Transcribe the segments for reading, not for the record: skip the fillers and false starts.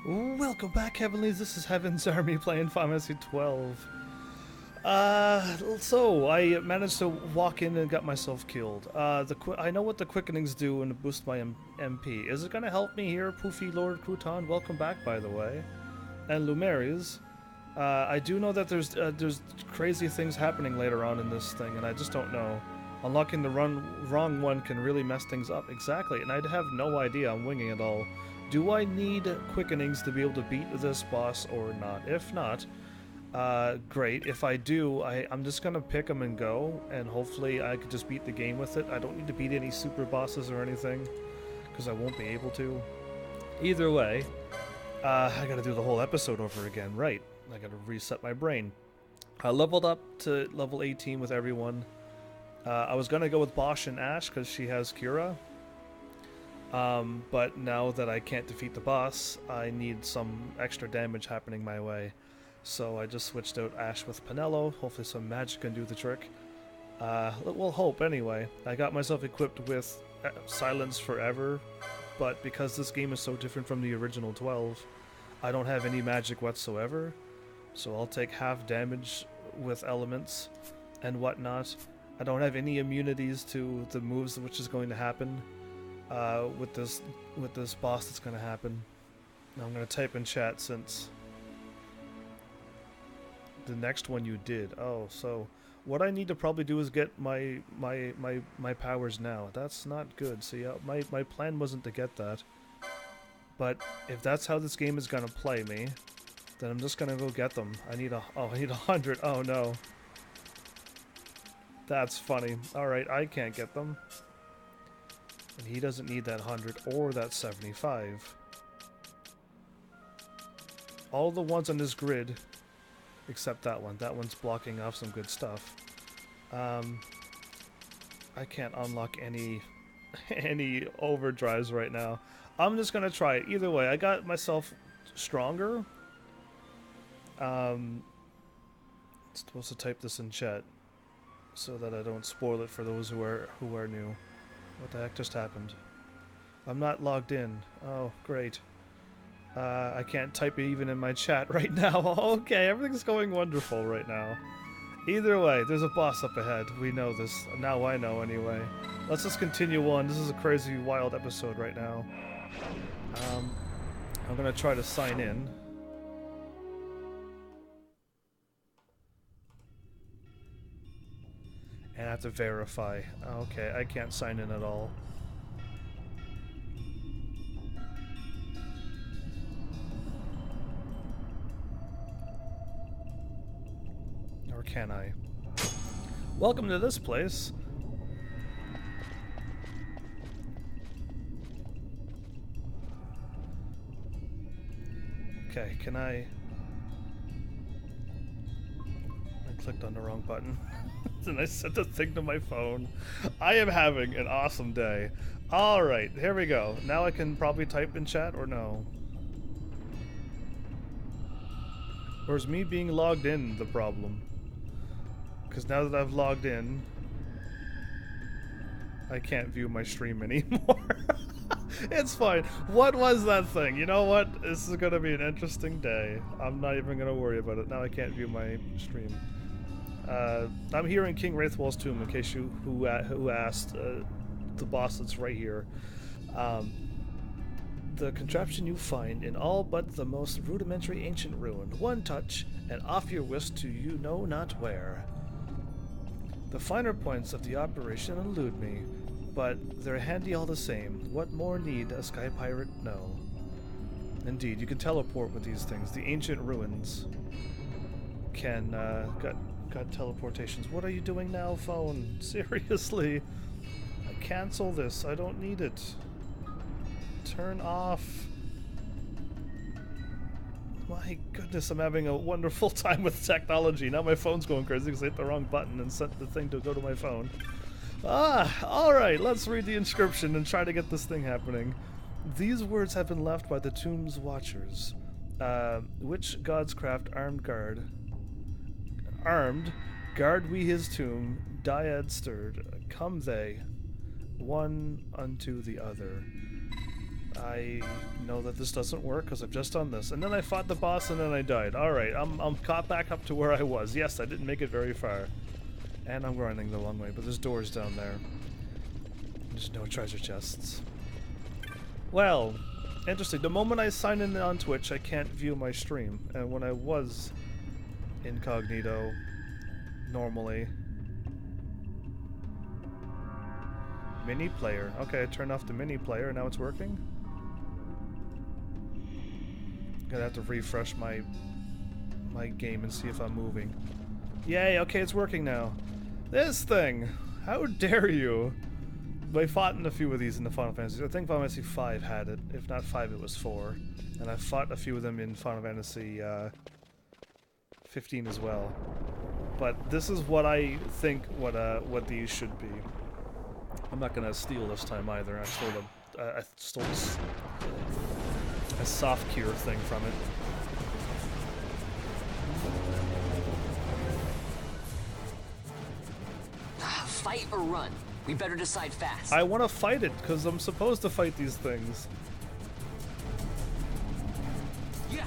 Welcome back, Heavenlies. This is Heaven's Army playing Final Fantasy 12. So I managed to walk in and got myself killed. I know what the quickenings do and boost my MP. Is it gonna help me here, Poofy Lord Crouton? Welcome back, by the way. And Lumeris. I do know that there's crazy things happening later on in this thing, and I just don't know. Unlocking the wrong one can really mess things up. Exactly, and I have no idea. I'm winging it all. Do I need quickenings to be able to beat this boss or not? If not, great. If I do, I'm just gonna pick them and go, and hopefully I could just beat the game with it. I don't need to beat any super bosses or anything, because I won't be able to. Either way, I gotta do the whole episode over again, right? I gotta reset my brain. I leveled up to level 18 with everyone. I was gonna go with Bosch and Ash, because she has Cura. But now that I can't defeat the boss, I need some extra damage happening my way. So I just switched out Ash with Pinello. Hopefully some magic can do the trick. We'll hope anyway. I got myself equipped with Silence Forever, but because this game is so different from the original 12, I don't have any magic whatsoever. So I'll take half damage with elements and whatnot. I don't have any immunities to the moves which is going to happen. With this boss that's gonna happen. Now I'm gonna type in chat since the next one you did. Oh, so what I need to probably do is get my powers now. That's not good. See, my plan wasn't to get that. But if that's how this game is gonna play me, then I'm just gonna go get them. I need 100. Oh no. That's funny. Alright, I can't get them. And he doesn't need that 100 or that 75. All the ones on this grid, except that one. That one's blocking off some good stuff. I can't unlock any overdrives right now. I'm just gonna try it. Either way, I got myself stronger. Supposed to type this in chat so that I don't spoil it for those who are new. What the heck just happened? I'm not logged in. Oh, great. I can't type it even in my chat right now. Okay, everything's going wonderful right now. Either way, there's a boss up ahead. We know this. Now I know anyway. Let's just continue on. This is a crazy, wild episode right now. I'm gonna try to sign in. And I have to verify. Okay, I can't sign in at all. Or can I? Welcome to this place. Okay, can I clicked on the wrong button. And I sent the thing to my phone. I am having an awesome day. Alright, here we go. Now I can probably type in chat, or no? Or is me being logged in the problem? Because now that I've logged in, I can't view my stream anymore. It's fine. What was that thing? You know what? This is gonna be an interesting day. I'm not even gonna worry about it. Now I can't view my stream. I'm here in King Wraithwall's tomb, in case you who asked. The boss that's right here. The contraption you find in all but the most rudimentary ancient ruin. One touch, and off your whisk to you know not where. The finer points of the operation elude me, but they're handy all the same. What more need a sky pirate know? Indeed, you can teleport with these things. The ancient ruins can, got teleportations. What are you doing now, phone? Seriously? Cancel this. I don't need it. Turn off. My goodness, I'm having a wonderful time with technology. Now my phone's going crazy because I hit the wrong button and sent the thing to go to my phone. Alright, let's read the inscription and try to get this thing happening. These words have been left by the tomb's watchers. Which god's craft armed, guard we his tomb, dyad stirred, come they, one unto the other. I know that this doesn't work because I've just done this. And then I fought the boss and then I died. Alright, I'm caught back up to where I was. Yes, I didn't make it very far. And I'm grinding the long way, but there's doors down there. There's no treasure chests. Well, interesting. The moment I sign in on Twitch, I can't view my stream. And when I was incognito, normally... Mini player. Okay, I turned off the mini player, now it's working? Gonna have to refresh my game and see if I'm moving. Yay, okay, it's working now. This thing! How dare you! I fought in a few of these in the Final Fantasy. I think Final Fantasy V had it. If not 5, it was 4. And I fought a few of them in Final Fantasy 15 as well. But this is what I think what these should be. I'm not gonna steal this time either. I stole a soft cure thing from it. Fight or run? We better decide fast. I want to fight it because I'm supposed to fight these things. Yeah.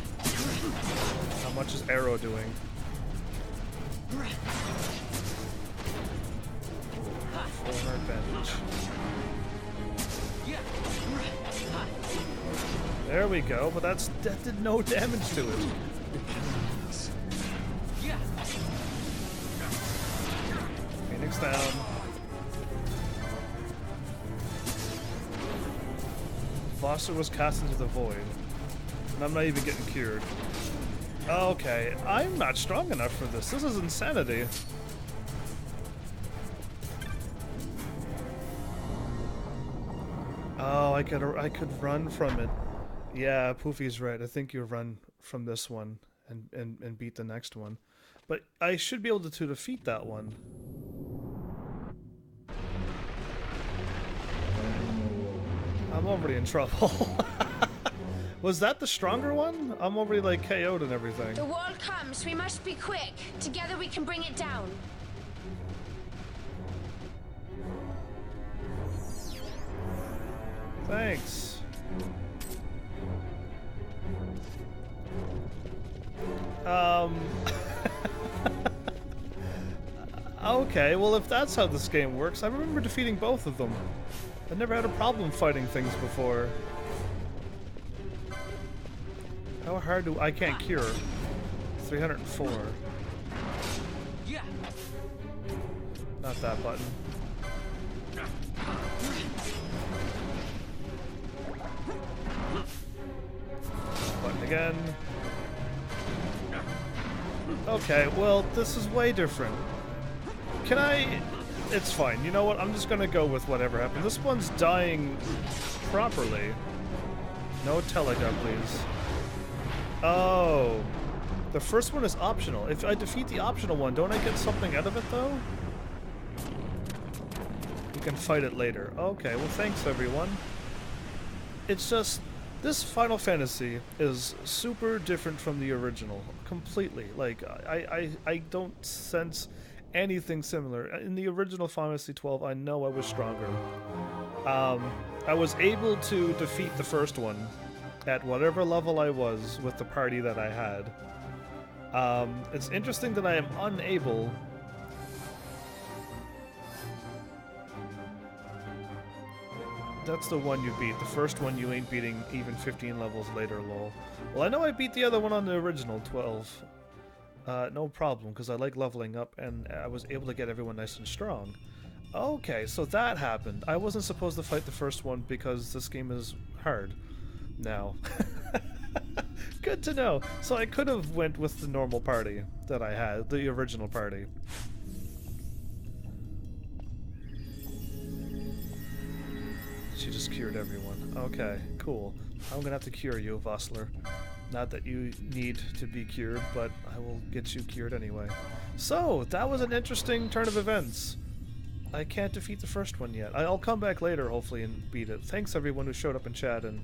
How much is Arrow doing? Full advantage. There we go, but that did no damage to it. Phoenix down. Foster was cast into the void, and I'm not even getting cured. Okay, I'm not strong enough for this. This is insanity. Oh, I could run from it. Yeah, Poofy's right. I think you run from this one and beat the next one. But I should be able to defeat that one. I'm already in trouble. Was that the stronger one? I'm already like KO'd and everything. The wall comes. We must be quick. Together we can bring it down. Thanks. Okay, well if that's how this game works, I remember defeating both of them. I never had a problem fighting things before. How hard do I can't cure? 304. Yeah. Not that button. Button again. Okay, well, this is way different. Can I... It's fine. You know what? I'm just gonna go with whatever happened. This one's dying properly. No Telegun, please. Oh. The first one is optional. If I defeat the optional one, don't I get something out of it, though? You can fight it later. Okay, well, thanks, everyone. It's just... This Final Fantasy is super different from the original. Completely. Like, I don't sense anything similar. In the original Final Fantasy 12, I know I was stronger. I was able to defeat the first one at whatever level I was with the party that I had. It's interesting that I am unable... That's the one you beat. The first one you ain't beating even 15 levels later, lol. Well, I know I beat the other one on the original 12. No problem, because I like leveling up, and I was able to get everyone nice and strong. Okay, so that happened. I wasn't supposed to fight the first one because this game is hard now. Good to know. So I could have went with the normal party that I had, the original party. She just cured everyone. Okay, cool. I'm gonna have to cure you, Vossler. Not that you need to be cured, but I will get you cured anyway. So, that was an interesting turn of events. I can't defeat the first one yet. I'll come back later, hopefully, and beat it. Thanks everyone who showed up in chat, and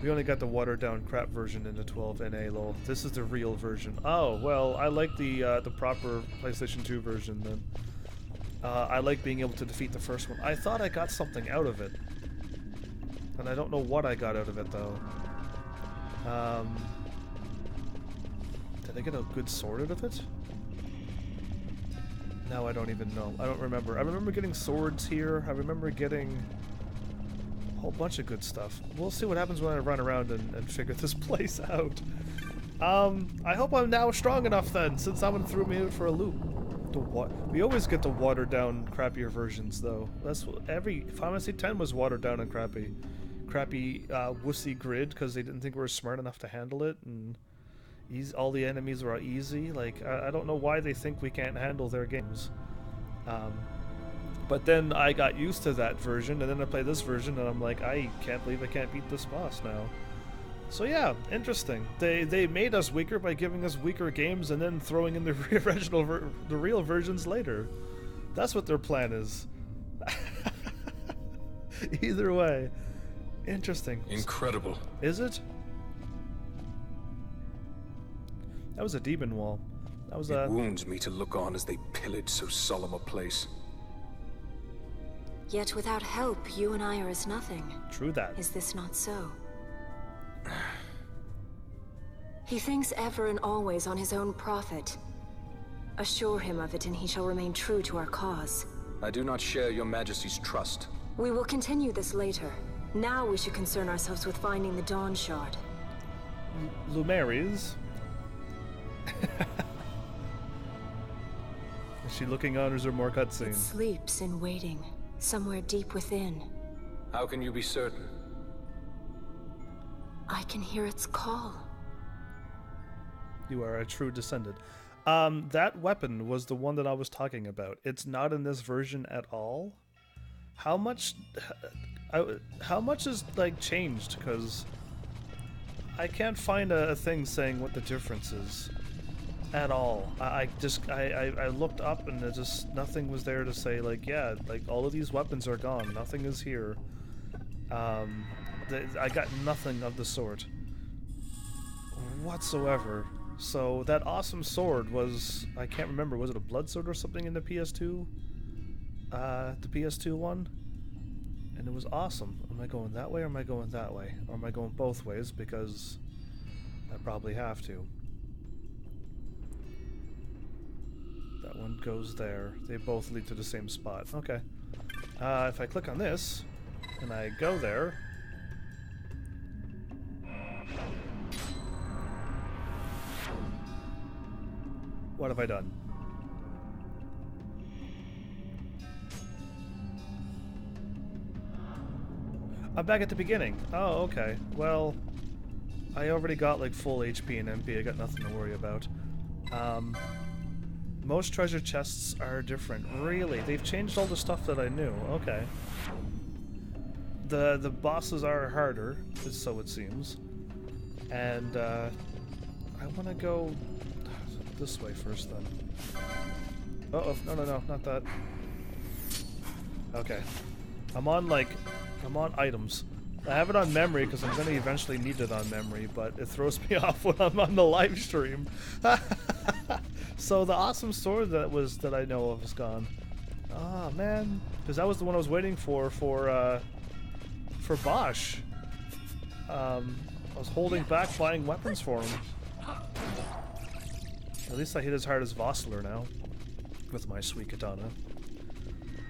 we only got the watered-down crap version in the 12 NA, lol. This is the real version. Oh, well, I like the proper PlayStation 2 version, then. I like being able to defeat the first one. I thought I got something out of it. And I don't know what I got out of it, though. Did I get a good sword out of it? No, I don't even know. I don't remember. I remember getting swords here. I remember getting a whole bunch of good stuff. We'll see what happens when I run around and figure this place out. I hope I'm now strong enough then, since someone threw me out for a loop. We always get the watered down, crappier versions, though. That's every Final Fantasy X was watered down and crappy, wussy grid because they didn't think we were smart enough to handle it, and all the enemies were easy. Like I don't know why they think we can't handle their games. But then I got used to that version, and then I play this version, and I'm like, I can't believe I can't beat this boss now. So yeah, interesting. They made us weaker by giving us weaker games and then throwing in the the real versions later. That's what their plan is. Either way, interesting. Incredible. Is it? That was a demon wall. That was It wounds me to look on as they pillage so solemn a place. Yet without help, you and I are as nothing. True that. Is this not so? He thinks ever and always on his own profit. Assure him of it and he shall remain true to our cause. I do not share your majesty's trust. We will continue this later. Now we should concern ourselves with finding the Dawn Shard. Lumeris. Is she looking on or is there more It cutscenes? sleeps in waiting, somewhere deep within. How can you be certain? I can hear its call. You are a true descendant. That weapon was the one that I was talking about. It's not in this version at all. How much is like changed? Because I can't find a thing saying what the difference is at all. I looked up and it just nothing was there to say like, yeah, like all of these weapons are gone. Nothing is here. I got nothing of the sort whatsoever. So that awesome sword was, I can't remember, was it a blood sword or something in the PS2? The PS2 one? And it was awesome. Am I going that way or am I going that way? Or am I going both ways? Because I probably have to. That one goes there. They both lead to the same spot. Okay. If I click on this, and I go there... What have I done? I'm back at the beginning. Oh, okay. Well, I already got like full HP and MP. I got nothing to worry about. Most treasure chests are different. Really? They've changed all the stuff that I knew. Okay. The bosses are harder, so it seems. And I want to go this way first then. Uh-oh, no, not that. Okay. I'm on items. I have it on memory because I'm going to eventually need it on memory, but it throws me off when I'm on the live stream. So the awesome sword that I know of is gone. Ah, man. Because that was the one I was waiting for Bosch. I was holding back buying weapons for him. At least I hit as hard as Vossler now, with my sweet katana.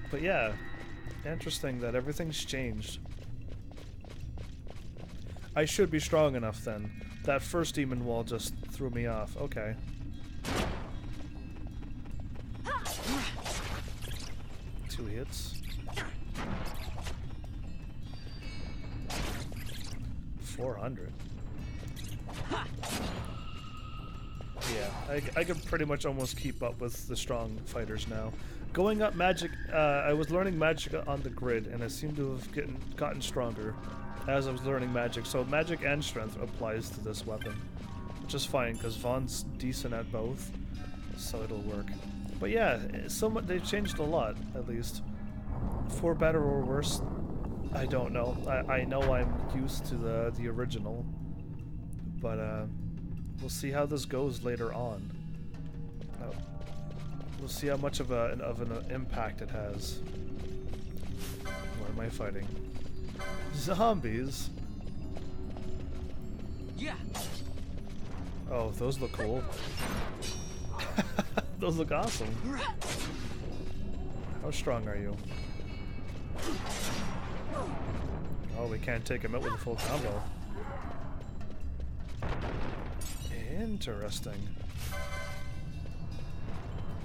But yeah, interesting that everything's changed. I should be strong enough then. That first demon wall just threw me off. Okay. Two hits. 400. Yeah, I can pretty much almost keep up with the strong fighters now. Going up magic, I was learning magic on the grid, and I seem to have gotten stronger as I was learning magic. So magic and strength applies to this weapon, which is fine because Vaughn's decent at both, so it'll work. But yeah, they've changed a lot, at least. For better or worse, I don't know. I know I'm used to the original, but we'll see how this goes later on. We'll see how much of an impact it has. What am I fighting? Zombies? Yeah. Oh, those look cool. Those look awesome. How strong are you? Oh, we can't take him out with a full combo. Interesting.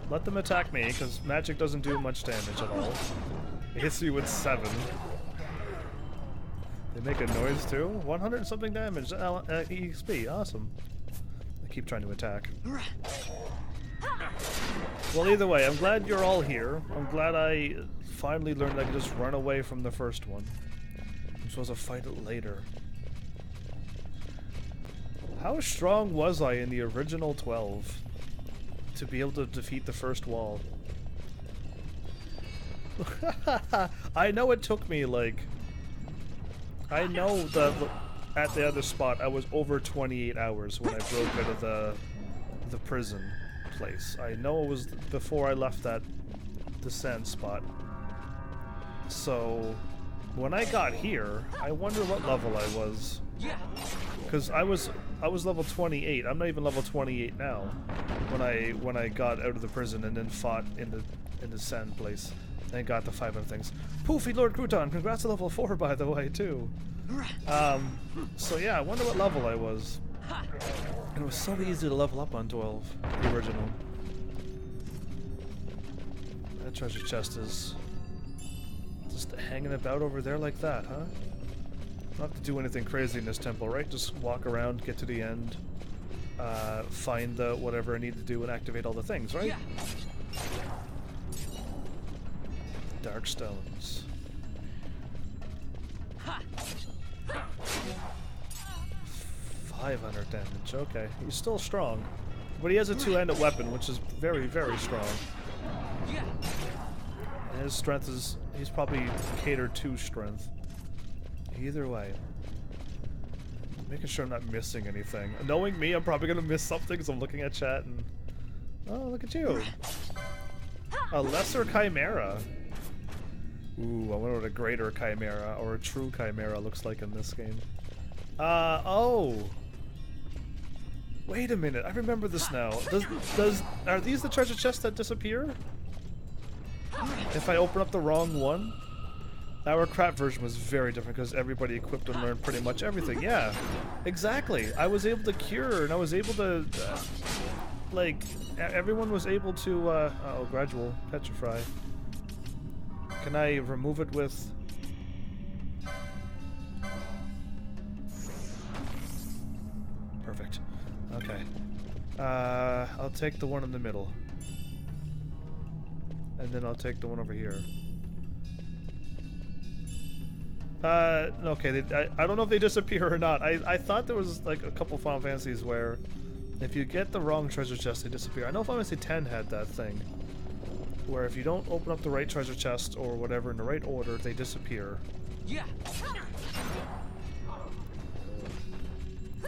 Let them attack me, because magic doesn't do much damage at all. It hits you with 7. They make a noise too? 100 and something damage. EXP, awesome. I keep trying to attack. Well, either way, I'm glad you're all here. I'm glad I finally learned I could just run away from the first one. I'm supposed to fight it later. How strong was I in the original 12 to be able to defeat the first wall? I know it took me like... I know that at the other spot I was over 28 hours when I broke out of the prison place. I know it was before I left that descent spot. So when I got here, I wonder what level I was. Because I was level 28. I'm not even level 28 now. When I got out of the prison and then fought in the sand place and got the 5 other things. Poofy Lord Crouton, congrats to level 4 by the way too. So yeah, I wonder what level I was. And it was so easy to level up on 12, the original. That treasure chest is just hanging about over there like that, huh? Not to do anything crazy in this temple, right? Just walk around, get to the end, find the whatever I need to do and activate all the things, right? Yeah. Dark stones. 500 damage, okay. He's still strong. But he has a two-handed weapon, which is very, very strong. And his strength is... he's probably catered to strength. Either way. Making sure I'm not missing anything. Knowing me, I'm probably gonna miss something because I'm looking at chat and... oh, look at you. A lesser chimera. Ooh, I wonder what a greater chimera or a true chimera looks like in this game. Oh! Wait a minute, I remember this now. Are these the treasure chests that disappear? If I open up the wrong one? Our crap version was very different because everybody equipped and learned pretty much everything. Yeah, exactly. I was able to cure and I was able to, like, everyone was able to, uh-oh, gradual petrify. Can I remove it with... perfect. Okay. I'll take the one in the middle. And then I'll take the one over here. Okay, I don't know if they disappear or not. I thought there was like a couple Final Fantasies where if you get the wrong treasure chest, they disappear. I know Final Fantasy X had that thing, where if you don't open up the right treasure chest or whatever in the right order, they disappear. Yeah.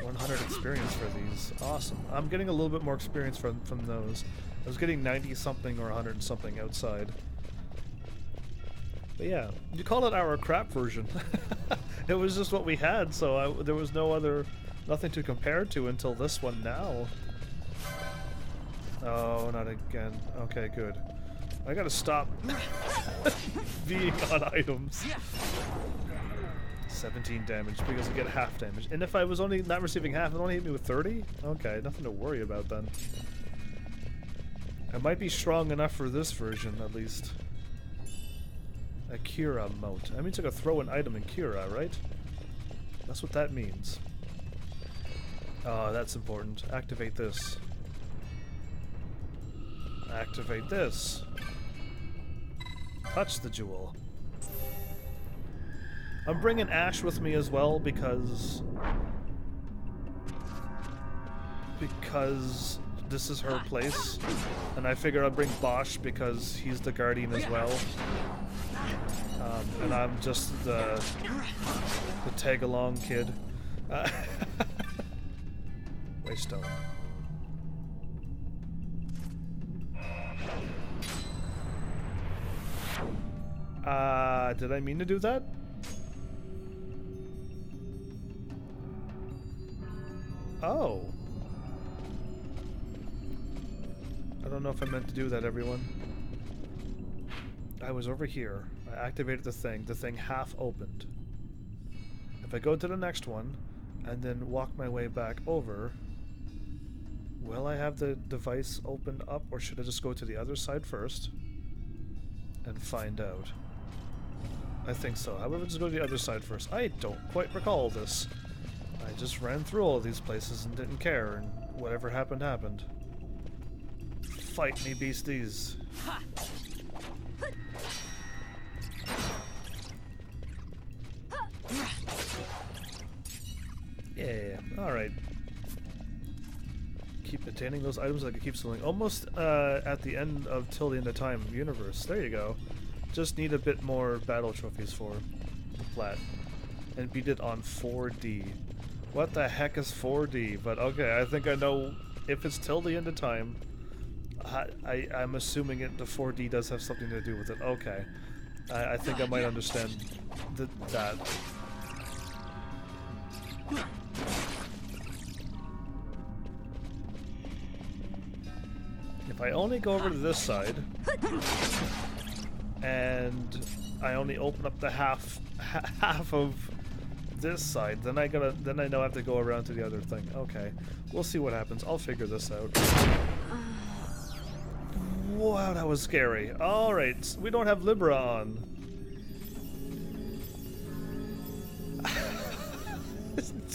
100 experience for these. Awesome. I'm getting a little bit more experience from those. I was getting 90 something or 100 something outside. But yeah, you call it our crap version. It was just what we had, so there was nothing to compare to until this one now. Oh, not again. Okay, good. I gotta stop being on items. 17 damage because you get half damage. And if I was only not receiving half, it only hit me with 30? Okay, nothing to worry about then. I might be strong enough for this version, at least. A Kira mote. That means I can throw an item in Kira, right? That's what that means. Oh, that's important. Activate this. Activate this. Touch the jewel. I'm bringing Ash with me as well because this is her place, and I figured I'd bring Bosch because he's the guardian as well, and I'm just the tag-along kid. Waystone. Did I mean to do that? Oh. I don't know if I meant to do that, everyone. I was over here. I activated the thing. The thing half opened. If I go to the next one, and then walk my way back over, will I have the device open up, or should I just go to the other side first and find out? I think so. However, just go to the other side first. I don't quite recall this. I just ran through all these places and didn't care, and whatever happened, happened. Fight me, beasties. Yeah, alright. Keep attaining those items like it keeps doing. Almost at the end of Till the End of Time universe. There you go. Just need a bit more battle trophies for the plat. And beat it on 4D. What the heck is 4D? But okay, I think I know if it's Till the End of Time. I'm assuming the 4D does have something to do with it. Okay. I think I might understand that. If I only go over to this side, and I only open up the half of this side, then I know I have to go around to the other thing. Okay, we'll see what happens. I'll figure this out. Wow, that was scary. All right, we don't have Libra on.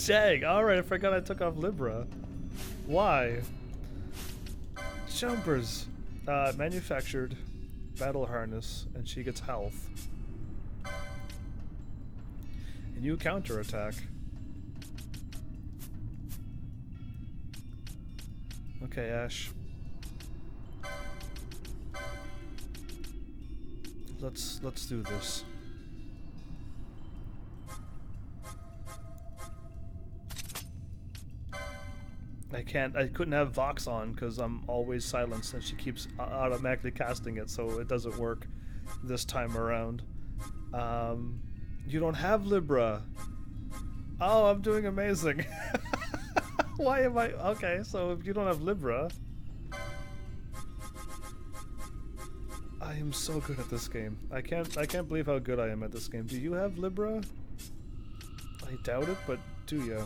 Dang, alright, I forgot I took off Libra. Why? Jumpers. Manufactured. Battle harness. And she gets health. And you counterattack. Okay, Ash. Let's do this. I couldn't have Vox on because I'm always silenced and she keeps automatically casting it, so it doesn't work this time around. You don't have Libra. Oh, I'm doing amazing. Why am I... Okay, so if you don't have Libra... I am so good at this game. I can't believe how good I am at this game. Do you have Libra? I doubt it, but do you?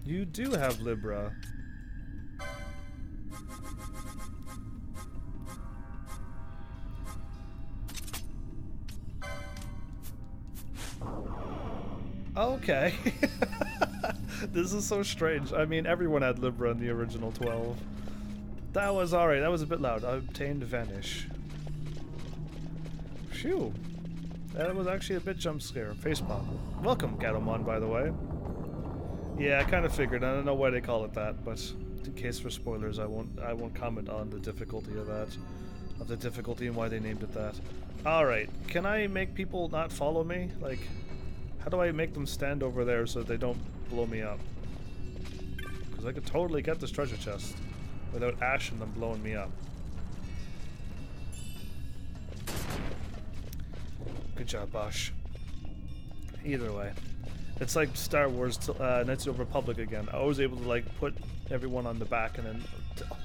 You do have Libra. Okay. This is so strange. I mean, everyone had Libra in the original 12. That was alright. That was a bit loud. I obtained Vanish. Phew. That was actually a bit jump scare. Facepalm. Welcome, Gatomon, by the way. Yeah, I kind of figured. I don't know why they call it that, but in case for spoilers, I won't comment on the difficulty of that, of the difficulty and why they named it that. All right, can I make people not follow me? Like, how do I make them stand over there so they don't blow me up? Because I could totally get this treasure chest without Ash and them blowing me up. Good job, Bosch. Either way. It's like Star Wars Knights of the Republic again. I was able to like put everyone on the back and then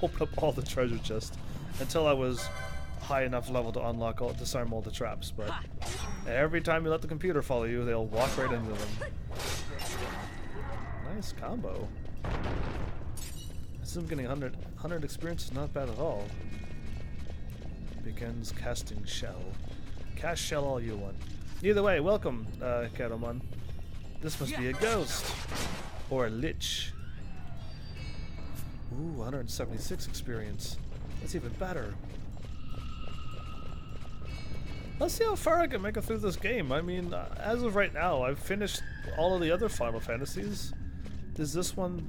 open up all the treasure chests until I was high enough level to unlock disarm all the traps. But every time you let the computer follow you, they'll walk right into them. Nice combo. This is getting 100 experience is not bad at all. Begins casting shell. Cast shell all you want. Either way, welcome, Catamon. This must be a ghost. Or a lich. Ooh, 176 experience. That's even better. Let's see how far I can make it through this game. I mean, as of right now, I've finished all of the other Final Fantasies. Is this one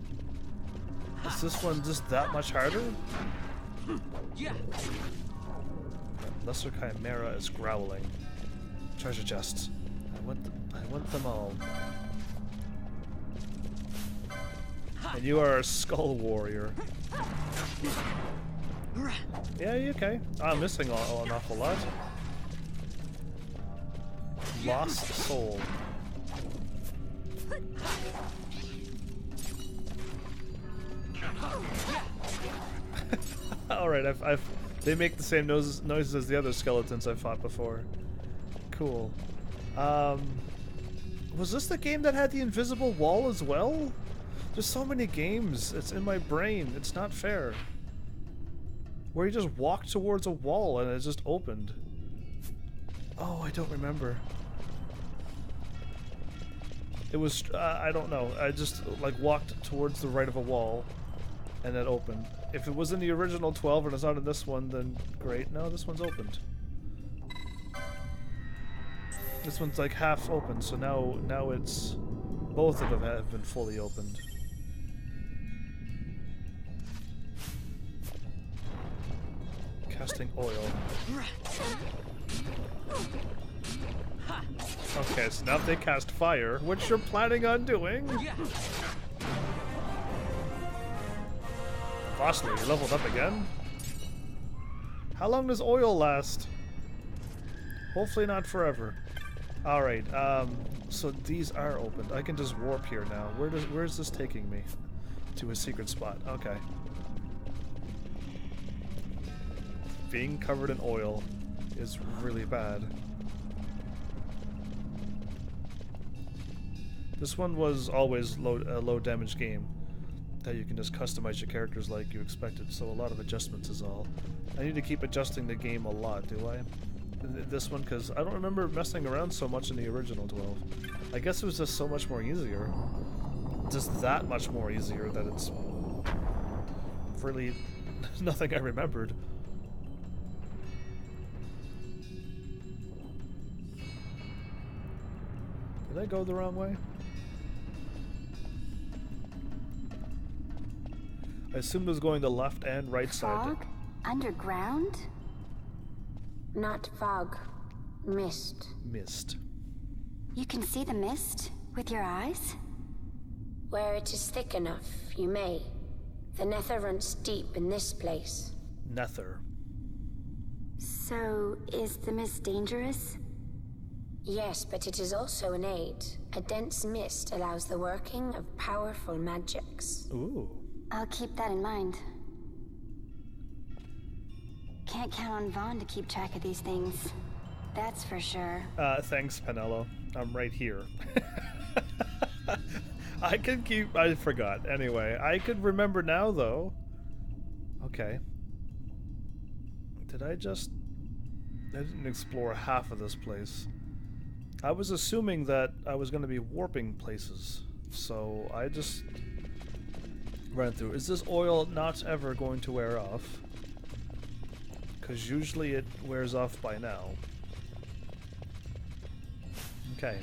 just that much harder? Yeah. Lesser Chimera is growling. Treasure chests. I want them all. And you are a skull warrior. Yeah, you okay? I'm missing an awful lot. Lost soul. Alright, they make the same noises as the other skeletons I fought before. Cool. Was this the game that had the invisible wall as well? There's so many games. It's in my brain. It's not fair. Where you just walked towards a wall and it just opened. Oh, I don't remember. It was, I don't know. I just, like, walked towards the right of a wall and it opened. If it was in the original 12 and it's not in this one, then great. No, this one's opened. This one's like half open, so now it's... Both of them have been fully opened. Casting oil. Okay, so now if they cast fire, which you're planning on doing... Lastly, you leveled up again? How long does oil last? Hopefully not forever. Alright, so these are opened. I can just warp here now. Where's this taking me? To a secret spot. Okay. Being covered in oil is really bad. This one was always a low damage game that you can just customize your characters like you expected, so a lot of adjustments is all. I need to keep adjusting the game a lot, do I? This one, because I don't remember messing around so much in the original 12. I guess it was just so much more easier. Just that much more easier that it's really nothing I remembered. Did I go the wrong way? I assumed it was going the left and right side. Fog? Underground? Not fog. Mist. Mist. You can see the mist with your eyes? Where it is thick enough, you may. The nether runs deep in this place. Nether. So, is the mist dangerous? Yes, but it is also an aid. A dense mist allows the working of powerful magics. Ooh. I'll keep that in mind. Can't count on Vaughn to keep track of these things. That's for sure. Thanks, Penello. I'm right here. I forgot. Anyway, I could remember now, though. Okay. I didn't explore half of this place. I was assuming that I was going to be warping places, so I just ran through. Is this oil not ever going to wear off? Because usually it wears off by now. Okay.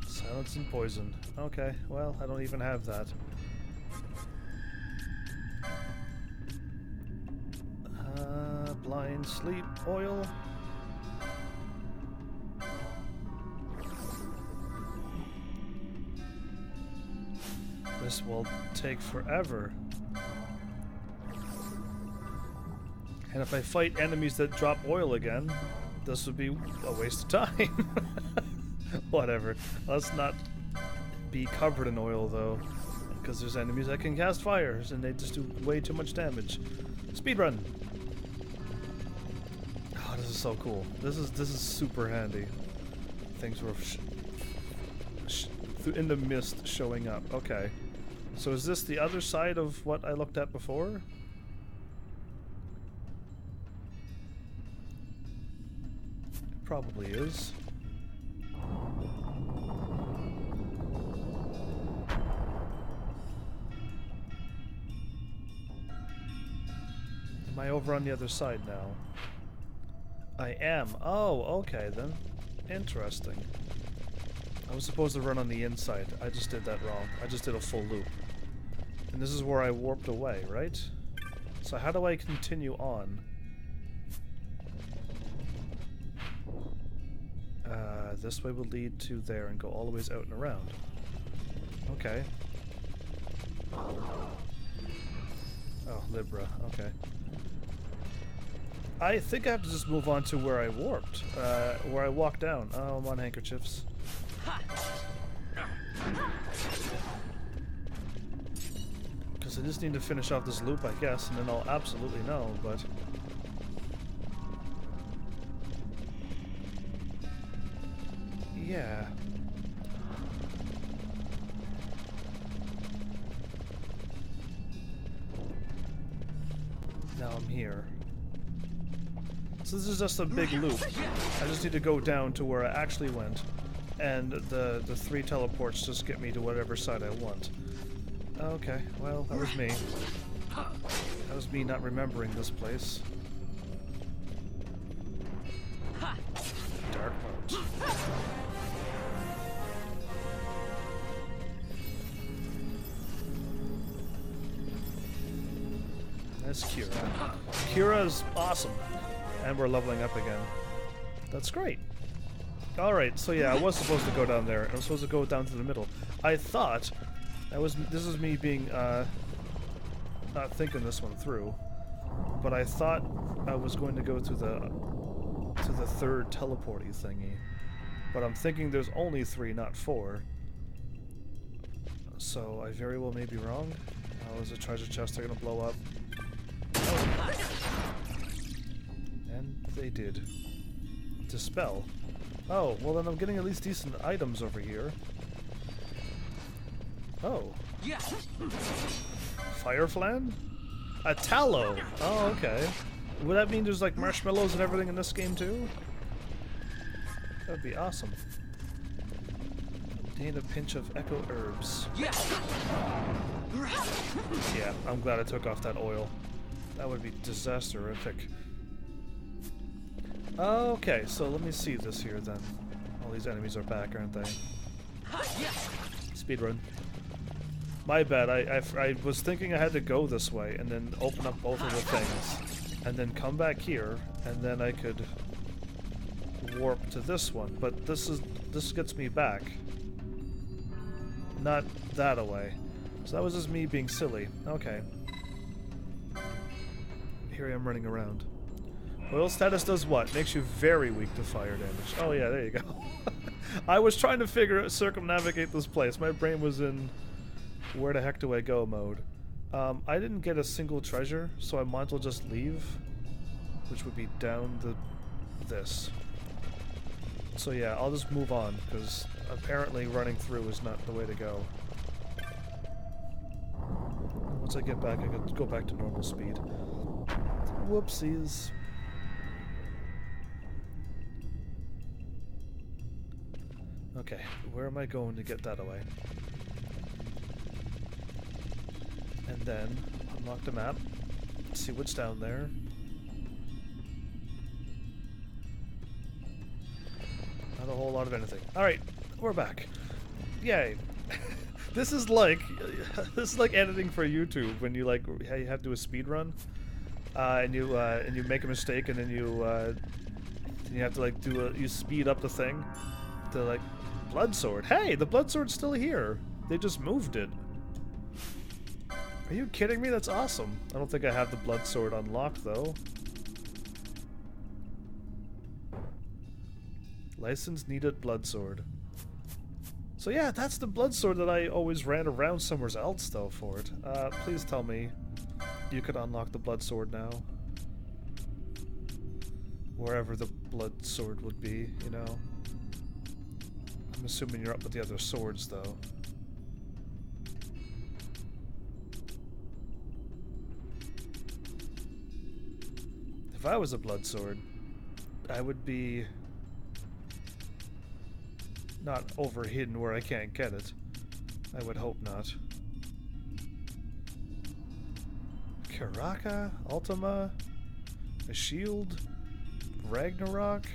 Silence and poison. Okay, well, I don't even have that. Blind sleep oil. This will take forever. And if I fight enemies that drop oil again, this would be a waste of time. Whatever. Let's not be covered in oil, though, because there's enemies that can cast fires, and they just do way too much damage. Speedrun! Oh, this is so cool. This is super handy. Things were in the mist showing up. Okay. So is this the other side of what I looked at before? It probably is. Am I over on the other side now? I am. Oh, okay then. Interesting. I was supposed to run on the inside. I just did that wrong. I just did a full loop. And this is where I warped away, right? So how do I continue on? This way will lead to there and go all the ways out and around. Okay. Oh, Libra. Okay. I think I have to just move on to where I warped, where I walked down. Oh, I'm on handkerchiefs. Because I just need to finish off this loop, I guess, and then I'll absolutely know, but... yeah. Now I'm here. So this is just a big loop. I just need to go down to where I actually went, and the 3 teleports just get me to whatever side I want. Okay, well, that was me. That was me not remembering this place. Dark mode. That's Kira. Kira's awesome. And we're leveling up again. That's great. Alright, so yeah, I was supposed to go down there. I was supposed to go down to the middle. I thought... this is me being, not thinking this one through. But I thought I was going to go to the 3rd teleporty thingy. But I'm thinking there's only 3, not 4. So I very well may be wrong. Oh, is a treasure chest they're gonna blow up? Oh. And they did. Dispel. Oh, well then I'm getting at least decent items over here. Oh. Yeah. Fireflan? A tallow! Oh, okay. Would that mean there's like marshmallows and everything in this game too? That'd be awesome. Obtain a pinch of echo herbs. Yeah. Yeah, I'm glad I took off that oil. That would be disaster-ific. Okay, so let me see this here then. All these enemies are back, aren't they? Speedrun. My bad, I was thinking I had to go this way and then open up both of the things. And then come back here, and then I could warp to this one. But this gets me back. Not that away. So that was just me being silly. Okay. Here I am running around. Oil status does what? Makes you very weak to fire damage. Oh yeah, there you go. I was trying to circumnavigate this place. My brain was in where the heck do I go mode. I didn't get a single treasure, so I might as well just leave, which would be down this. So yeah, I'll just move on, because apparently running through is not the way to go. Once I get back, I can go back to normal speed. Whoopsies. Okay, where am I going to get that away? And then unlock the map, see what's down there. Not a whole lot of anything. Alright, we're back. Yay. This is like editing for YouTube when you you have to do a speed run. And you make a mistake and then you have to you speed up the thing to blood sword. Hey, the blood sword's still here. They just moved it. Are you kidding me? That's awesome. I don't think I have the blood sword unlocked though. License needed blood sword. So yeah, that's the blood sword that I always ran around somewhere else though for it. Please tell me you could unlock the blood sword now. Wherever the blood sword would be, you know. I'm assuming you're up with the other swords though. If I was a blood sword, I would be not over hidden where I can't get it. I would hope not. Karaka, Ultima, a shield, Ragnarok.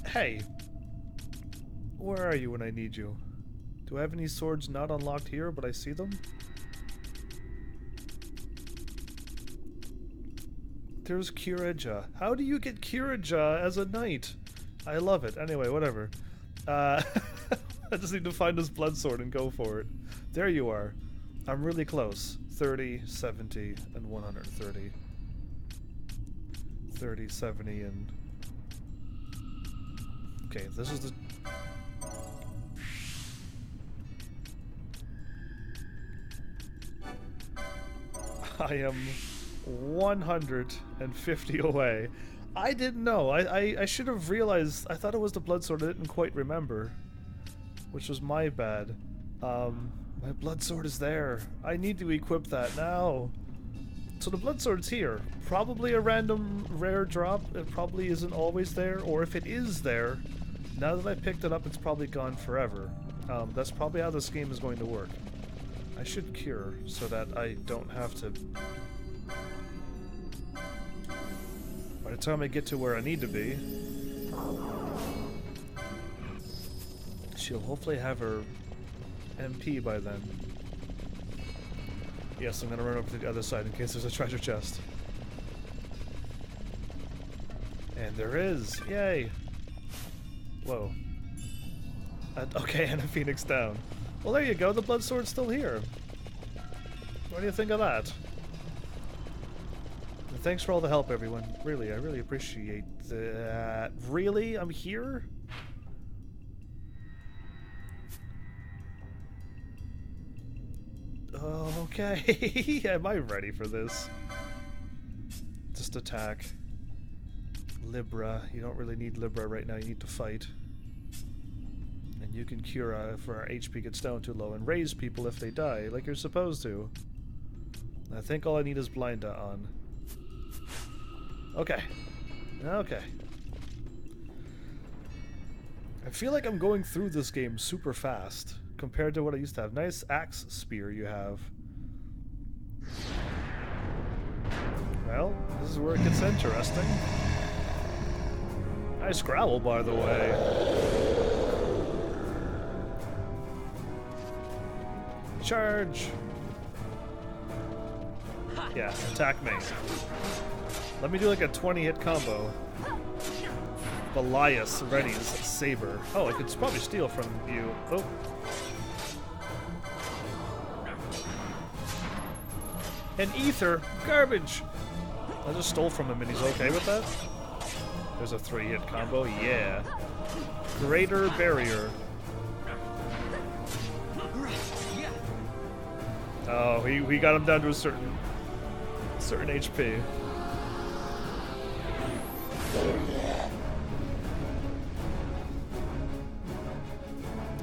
Hey, where are you when I need you? Do I have any swords not unlocked here, but I see them? There's Kiraja. How do you get Kiraja as a knight? I love it. Anyway, whatever. I just need to find this blood sword and go for it. There you are. I'm really close. 30, 70, and 130. 30, 70, and... Okay, this is the... I am 150 away. I didn't know. I should have realized. I thought it was the blood sword. I didn't quite remember, which was my bad. My blood sword is there. I need to equip that now. So the blood sword's here. Probably a random rare drop. It probably isn't always there, or if it is there, now that I picked it up, it's probably gone forever. That's probably how this game is going to work. I should cure so that I don't have to... By the time I get to where I need to be, she'll hopefully have her MP by then. Yes, I'm gonna run over to the other side in case there's a treasure chest. And there is! Yay! Whoa. Okay, and a phoenix down. Well, there you go, the blood sword's still here. What do you think of that? And thanks for all the help, everyone. Really, I really appreciate that. Really? I'm here? Okay. Am I ready for this? Just attack. Libra. You don't really need Libra right now, you need to fight. And you can cure if our HP gets down too low and raise people if they die, like you're supposed to. I think all I need is Blinda on. Okay. Okay. I feel like I'm going through this game super fast compared to what I used to have. Nice axe spear you have. Well, this is where it gets interesting. Nice growl, by the way. Charge! Yeah, attack me. Let me do like a 20-hit combo. Belias readies saber. Oh, I could probably steal from you. Oh. An ether! Garbage! I just stole from him and he's okay with that? There's a 3-hit combo, yeah. Greater barrier. Oh, we got him down to a certain HP.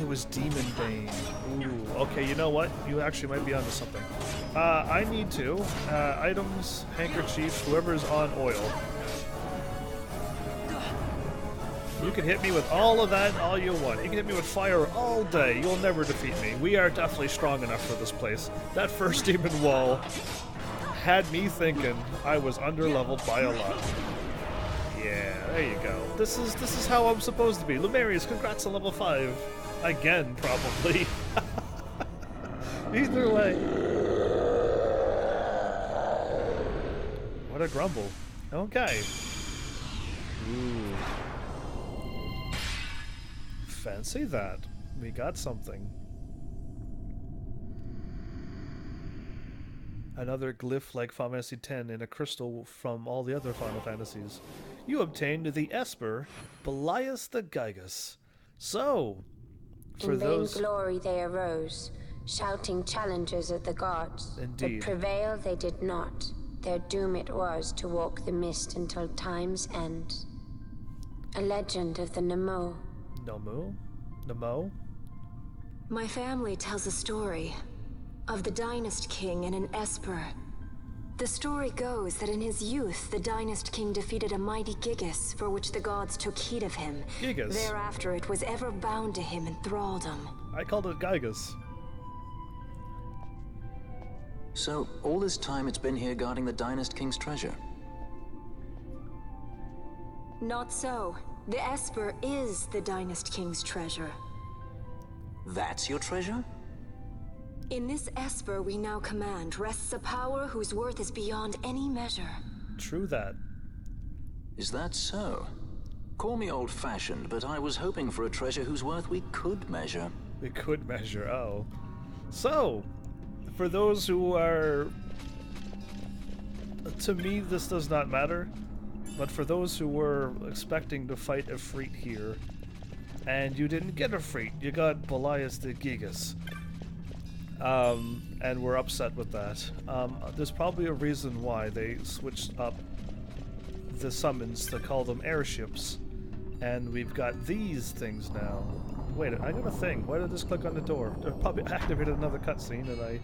It was Demon Bane. Ooh, okay, you know what? You actually might be onto something. I need to. Items, handkerchiefs, whoever's on oil. You can hit me with all of that all you want. You can hit me with fire all day. You'll never defeat me. We are definitely strong enough for this place. That first demon wall had me thinking I was underleveled by a lot. Yeah, there you go. This is how I'm supposed to be. Lumerius, congrats on level 5. Again, probably. Either way. What a grumble. Okay. Ooh. Fancy that. We got something. Another glyph like Final Fantasy X in a crystal from all the other Final Fantasies. You obtained the Esper, Belias the Gigas. So, for those... In vain glory they arose, shouting challenges at the gods. Indeed. But prevail they did not. Their doom it was to walk the mist until time's end. A legend of the Nemo. Nemo? My family tells a story of the Dynast King and an Esper. The story goes that in his youth, the Dynast King defeated a mighty Gigas, for which the gods took heed of him. Gigas? Thereafter, it was ever bound to him in thraldom. I called it Gigas. So, all this time it's been here guarding the Dynast King's treasure? Not so. The Esper is the Dynast King's treasure. That's your treasure? In this Esper we now command rests a power whose worth is beyond any measure. True that. Is that so? Call me old-fashioned, but I was hoping for a treasure whose worth we could measure. We could measure, oh. So, for those who are... To me, this does not matter. But for those who were expecting to fight Ifrit here, and you didn't get Ifrit, you got Belias the Gigas. And we're upset with that. There's probably a reason why they switched up the summons to call them airships. And we've got these things now. Wait, I got a thing. Why did I just click on the door? I probably activated another cutscene, and I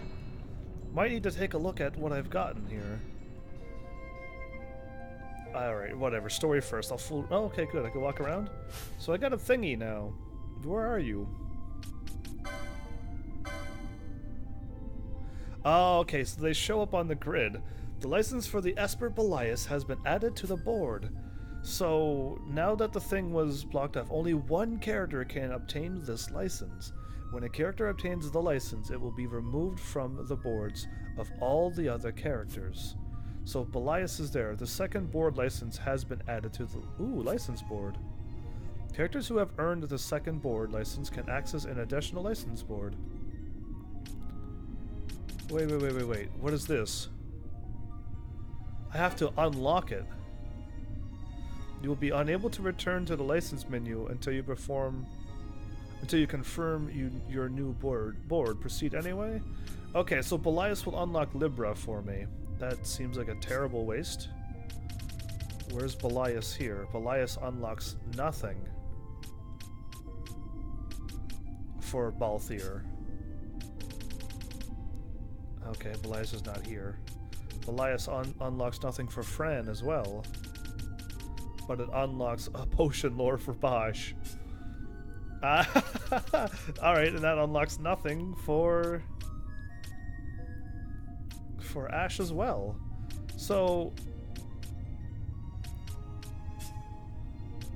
might need to take a look at what I've gotten here. Alright, whatever. Story first. I'll fool. Oh, okay, good. I can walk around. So I got a thingy now. Where are you? Oh, okay, so they show up on the grid. The license for the Esper Belias has been added to the board. So, now that the thing was blocked off, only one character can obtain this license. When a character obtains the license, it will be removed from the boards of all the other characters. So, Belias is there. The second board license has been added to the... Ooh, license board. Characters who have earned the second board license can access an additional license board. Wait. What is this? I have to unlock it. You will be unable to return to the license menu until you confirm your new board. Proceed anyway? Okay, so Belias will unlock Libra for me. That seems like a terrible waste. Where's Belias here? Belias unlocks nothing for Balthier. Okay, Belias is not here. Belias unlocks nothing for Fran as well. But it unlocks a potion lore for Bosch. Alright, and that unlocks nothing for Ash as well. So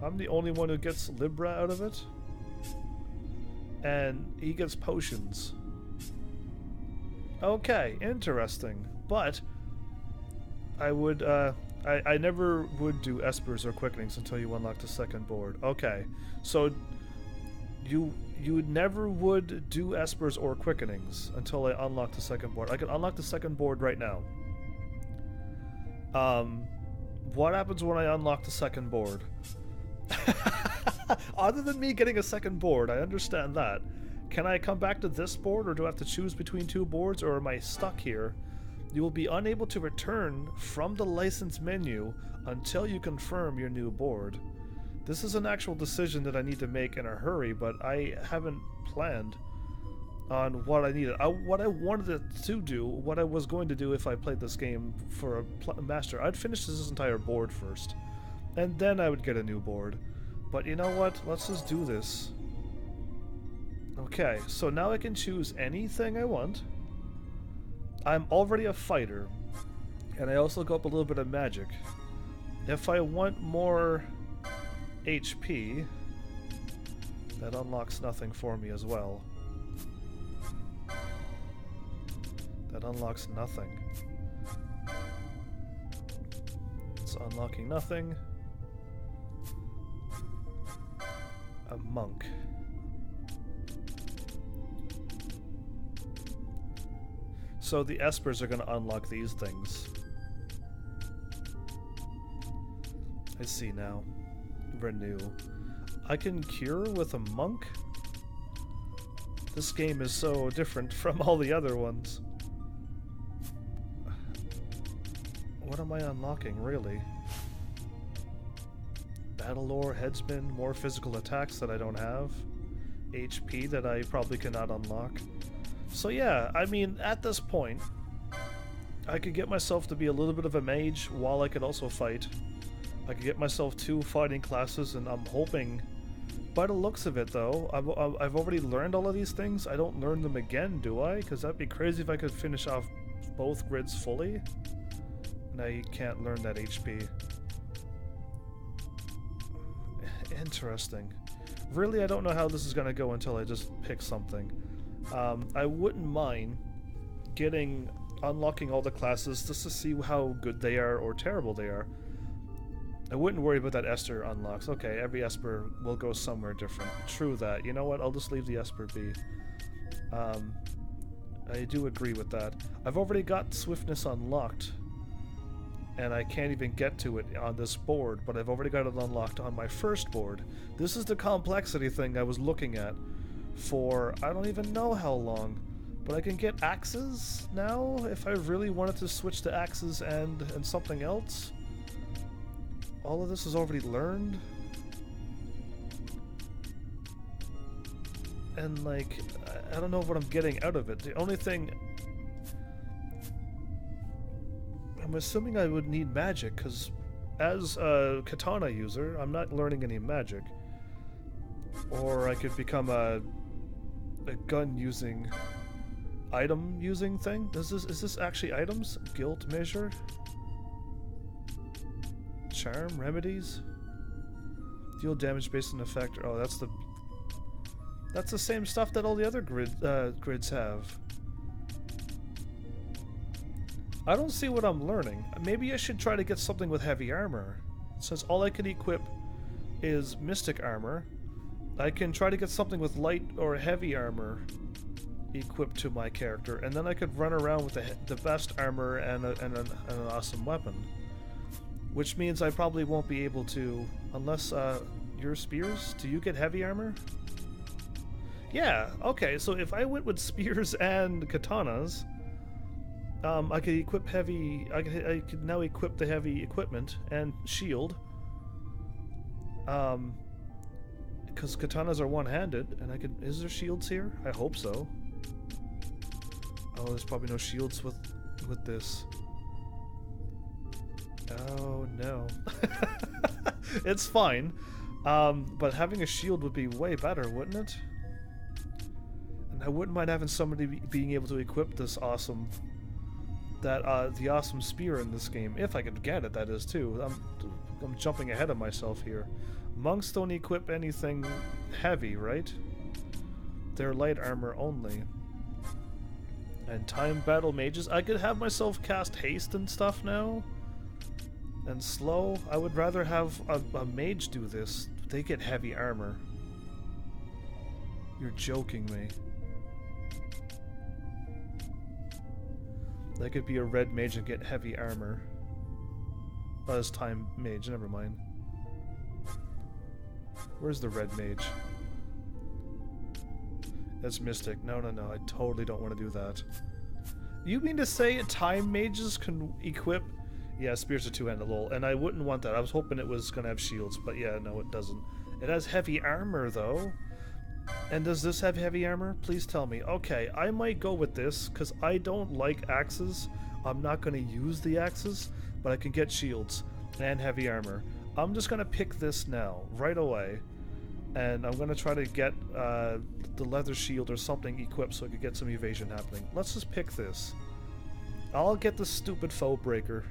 I'm the only one who gets Libra out of it. And he gets potions. Okay, interesting. But I would I never would do Espers or Quickenings until you unlock the second board. Okay, so you never would do Espers or Quickenings until I unlock the second board. I can unlock the second board right now. What happens when I unlock the second board? Other than me getting a second board, I understand that. Can I come back to this board, or do I have to choose between two boards, or am I stuck here? You will be unable to return from the license menu until you confirm your new board. This is an actual decision that I need to make in a hurry, but I haven't planned on what I needed. What I wanted to do, what I was going to do if I played this game for a master, I'd finish this entire board first, and then I would get a new board. But you know what? Let's just do this. Okay, so now I can choose anything I want. I'm already a fighter, and I also go up a little bit of magic. If I want more HP, that unlocks nothing for me as well. That unlocks nothing. It's unlocking nothing. A monk. So the Espers are going to unlock these things. I see now. Renew. I can cure with a monk? This game is so different from all the other ones. What am I unlocking, really? Battle lore, headsman, more physical attacks that I don't have. HP that I probably cannot unlock. So yeah, I mean, at this point, I could get myself to be a little bit of a mage while I could also fight. I could get myself 2 fighting classes, and I'm hoping, by the looks of it though, I've already learned all of these things. I don't learn them again, do I? Because that'd be crazy if I could finish off both grids fully. And I can't learn that HP. Interesting. Really, I don't know how this is going to go until I just pick something. I wouldn't mind unlocking all the classes just to see how good they are or terrible they are. I wouldn't worry about that Esper unlocks. Okay, every Esper will go somewhere different. True that. You know what? I'll just leave the Esper be. I do agree with that. I've already got Swiftness unlocked. and I can't even get to it on this board, but I've already got it unlocked on my first board. This is the complexity thing I was looking at for I don't even know how long, but I can get axes now if I really wanted to switch to axes and something else. All of this is already learned. And like, I don't know what I'm getting out of it. The only thing, I'm assuming I would need magic, because as a katana user, I'm not learning any magic. Or I could become a gun using, item using thing. Is this actually items? Guilt measure? Charm? Remedies? Deal damage based on effect. Oh, that's the same stuff that all the other grids have. I don't see what I'm learning. Maybe I should try to get something with heavy armor. Since all I can equip is mystic armor, I can try to get something with light or heavy armor equipped to my character, and then I could run around with the best armor and an awesome weapon. Which means I probably won't be able to, unless your spears, do you get heavy armor? Yeah, okay, so if I went with spears and katanas, I could equip heavy, I could now equip the heavy equipment and shield. Because katanas are one-handed, and I could, is there shields here? I hope so. Oh, there's probably no shields with this. Oh no. It's fine. But having a shield would be way better, wouldn't it? And I wouldn't mind having somebody being able to equip this awesome, the awesome spear in this game, if I could get it, that is, too. I'm jumping ahead of myself here. Monks don't equip anything heavy, right? They're light armor only. And time battle mages, I could have myself cast haste and stuff now. And slow. I would rather have a mage do this. They get heavy armor. You're joking me. They could be a red mage and get heavy armor. Oh, it's time mage, never mind. Where's the red mage? That's mystic. No, I totally don't want to do that. You mean to say time mages can equip? Yeah, spears are two-handed, lol. And I wouldn't want that. I was hoping it was going to have shields, but yeah, no, it doesn't. It has heavy armor, though. And does this have heavy armor? Please tell me. Okay, I might go with this, because I don't like axes. I'm not going to use the axes, but I can get shields and heavy armor. I'm just going to pick this now, right away. And I'm going to try to get the leather shield or something equipped so I could get some evasion happening. Let's just pick this. I'll get the stupid foe breaker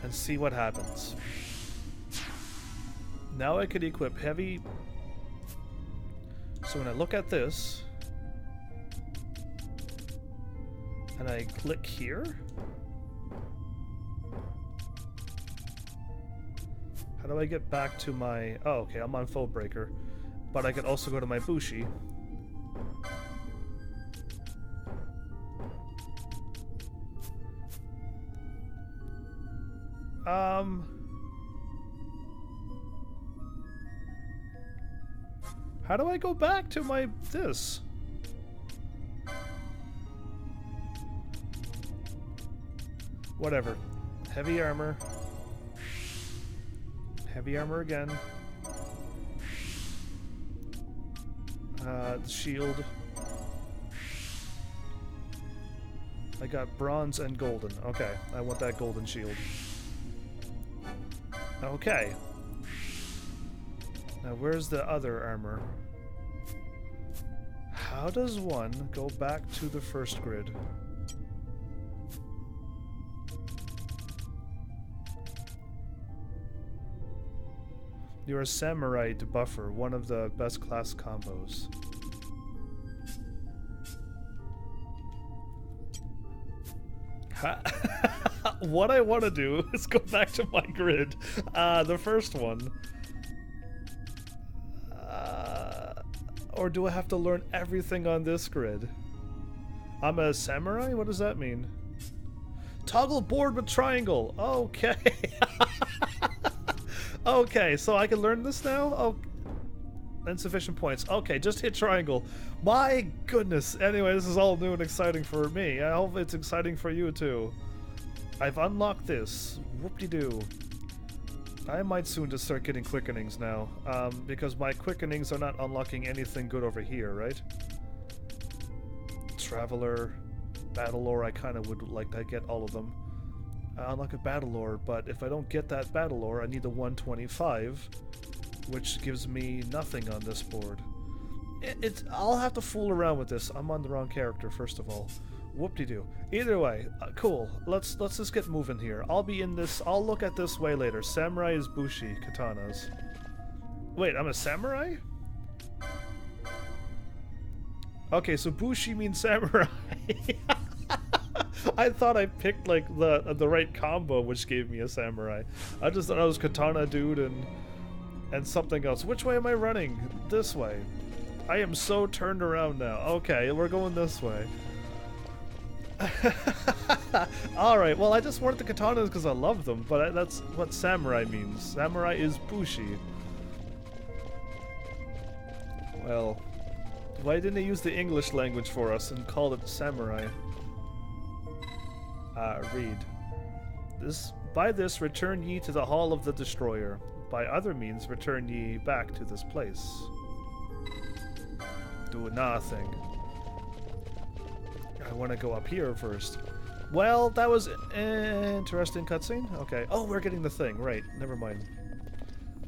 and see what happens. Now I could equip heavy. So when I look at this and I click here, how do I get back to my... Oh, okay, I'm on foe breaker, but I could also go to my Bushi. How do I go back to my this? Whatever. Heavy armor. Heavy armor again. The shield. I got bronze and golden. Okay, I want that golden shield. Okay. Now where's the other armor? How does one go back to the first grid? You're a samurai debuffer, one of the best class combos. What I want to do is go back to my grid, the first one. Or do I have to learn everything on this grid? I'm a samurai? What does that mean? Toggle board with triangle. Okay. Okay, so I can learn this now? Oh, insufficient points. Okay, just hit triangle. My goodness. Anyway, this is all new and exciting for me. I hope it's exciting for you too. I've unlocked this. Whoop-de-doo. I might soon just start getting quickenings now, because my quickenings are not unlocking anything good over here, right? Traveler, Battle Lore, I kind of would like to get all of them. I unlock a Battle Lore, but if I don't get that Battle Lore, I need the 125, which gives me nothing on this board. I'll have to fool around with this. I'm on the wrong character, first of all. Whoop-de-doo. Either way, cool. Let's just get moving here. I'll be in this. I'll look at this way later. Samurai is Bushi katanas. Wait, I'm a samurai? Okay, so Bushi means samurai. I thought I picked like the right combo, which gave me a samurai. I just thought I was katana dude and something else. Which way am I running? This way. I am so turned around now. Okay, we're going this way. Alright, well I just wanted the katanas because I love them, but that's what samurai means. Samurai is Bushi. Well, why didn't they use the English language for us and call it samurai? Read. By this return ye to the Hall of the Destroyer. By other means return ye back to this place. Do nothing. I want to go up here first. Well, that was an interesting cutscene. Okay. Oh, we're getting the thing. Right. Never mind.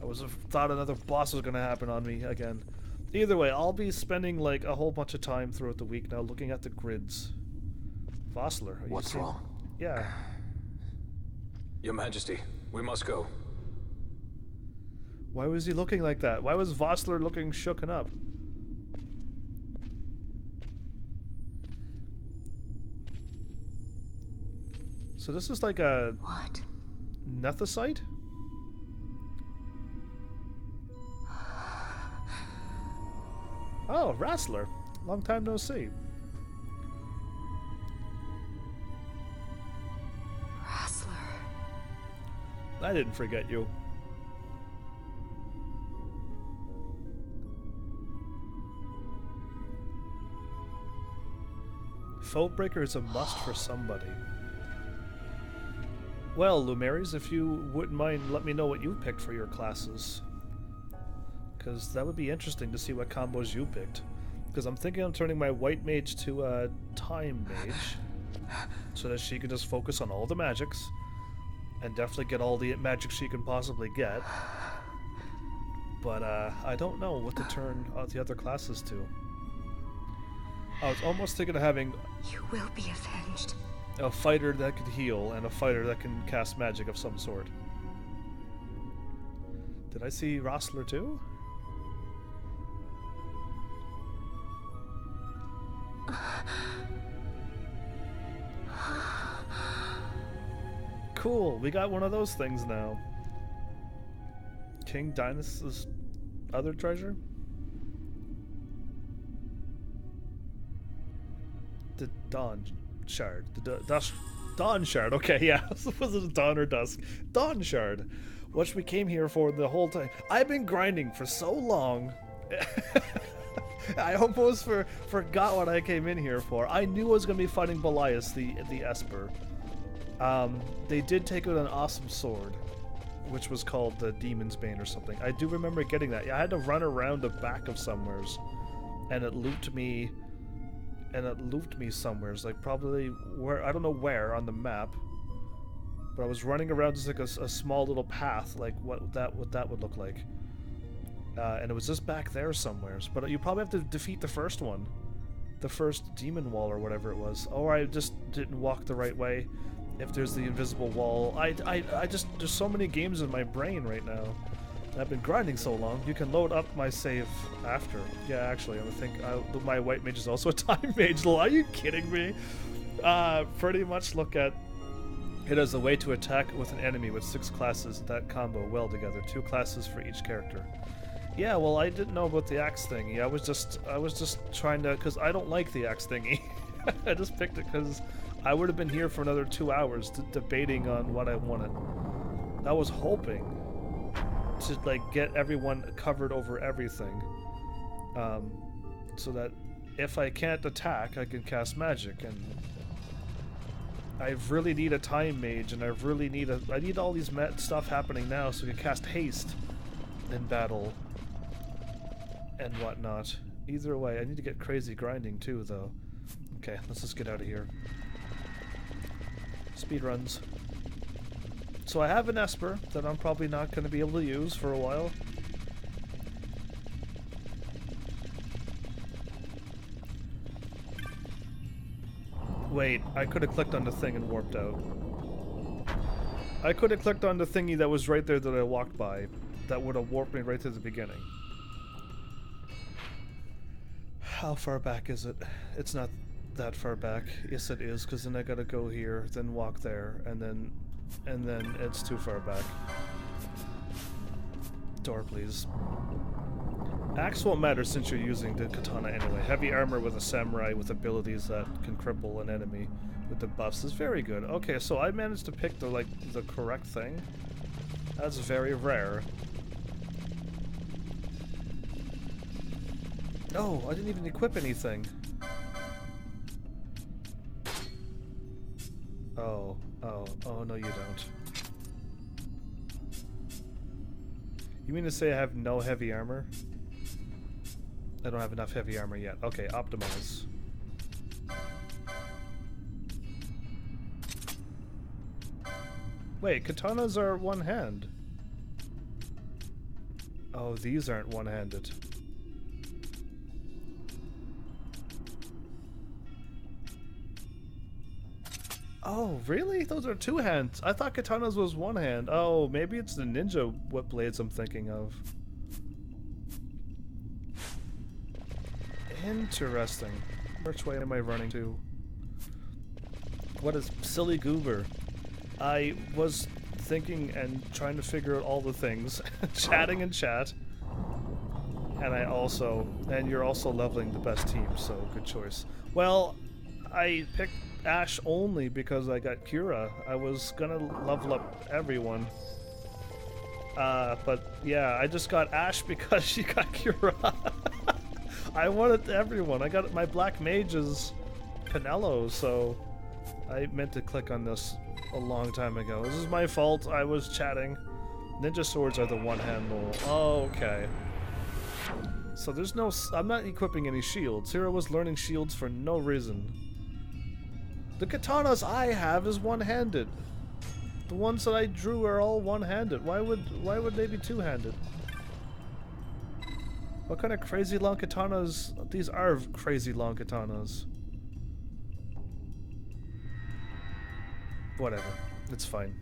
I thought another boss was going to happen on me again. Either way, I'll be spending like a whole bunch of time throughout the week now looking at the grids. Vossler, are you What's wrong? Yeah. Your Majesty, we must go. Why was he looking like that? Why was Vossler looking shooken up? So this is like a... What? Nethicite? Oh, Rassler. Long time no see. Rassler. I didn't forget you. Foebreaker is a must for somebody. Well, Lumeris, if you wouldn't mind, let me know what you picked for your classes. Because that would be interesting to see what combos you picked. Because I'm thinking of turning my white mage to a time mage. So that she can just focus on all the magics. And definitely get all the magic she can possibly get. But I don't know what to turn the other classes to. I was almost thinking of having... You will be avenged. A fighter that can heal and a fighter that can cast magic of some sort. Did I see Rassler too? Cool, we got one of those things now. King Dynas's other treasure? The Dawn Shard. Dawn Shard. Okay, yeah. Was it Dawn or Dusk? Dawn Shard. Which we came here for the whole time. I've been grinding for so long. I almost forgot what I came in here for. I knew I was going to be fighting Belias, the Esper. They did take out an awesome sword, which was called the Demon's Bane or something. I do remember getting that. Yeah, I had to run around the back of somewheres, and it looped me. And it looped me somewheres, like probably where, I don't know where on the map, but I was running around just like a small little path, like what that would look like. And it was just back there somewheres, but you probably have to defeat the first one, the first demon wall or whatever it was. Or I just didn't walk the right way. If there's the invisible wall, I just, there's so many games in my brain right now. I've been grinding so long. You can load up my save after. Yeah, actually, I would think my white mage is also a time mage. Are you kidding me? Pretty much look at it as a way to attack with an enemy with 6 classes that combo well together. 2 classes for each character. Yeah, well, I didn't know about the axe thingy. I was just trying to, because I don't like the axe thingy. I just picked it because I would have been here for another 2 hours debating on what I wanted. I was hoping to like get everyone covered over everything, so that if I can't attack, I can cast magic. And I really need a time mage, and I really need I need all these stuff happening now so I can cast haste in battle and whatnot. Either way, I need to get crazy grinding too, though. Okay, let's just get out of here. Speed runs. So I have an Esper that I'm probably not going to be able to use for a while. Wait, I could have clicked on the thing and warped out. I could have clicked on the thingy that was right there that I walked by. That would have warped me right to the beginning. How far back is it? It's not that far back. Yes, it is, because then I gotta go here, then walk there, and then it's too far back. Door, please. Axe won't matter since you're using the katana anyway. Heavy armor with a samurai with abilities that can cripple an enemy with the buffs is very good. Okay, so I managed to pick the correct thing. That's very rare. Oh, I didn't even equip anything. Oh, no you don't. You mean to say I have no heavy armor? I don't have enough heavy armor yet. Okay, optimize. Wait, katanas are one hand. Oh, these aren't one-handed. Oh, really? Those are two hands. I thought katanas was one hand. Oh, maybe it's the ninja whip blades I'm thinking of. Interesting. Which way am I running to? What is silly goober? I was thinking and trying to figure out all the things. Chatting in chat. And you're also leveling the best team, so good choice. Well, I picked Ash only because I got Kira. I was gonna level up everyone. But yeah, I just got Ash because she got Kira. I wanted everyone. I got my black mage is Pinello, so I meant to click on this a long time ago. This is my fault. I was chatting. Ninja swords are the one-hand rule. Oh, okay. So there's no... I'm not equipping any shields. Here I was learning shields for no reason. The katanas I have is one-handed. The ones that I drew are all one-handed. Why would they be two-handed? What kind of crazy long katanas? These are crazy long katanas. Whatever, it's fine.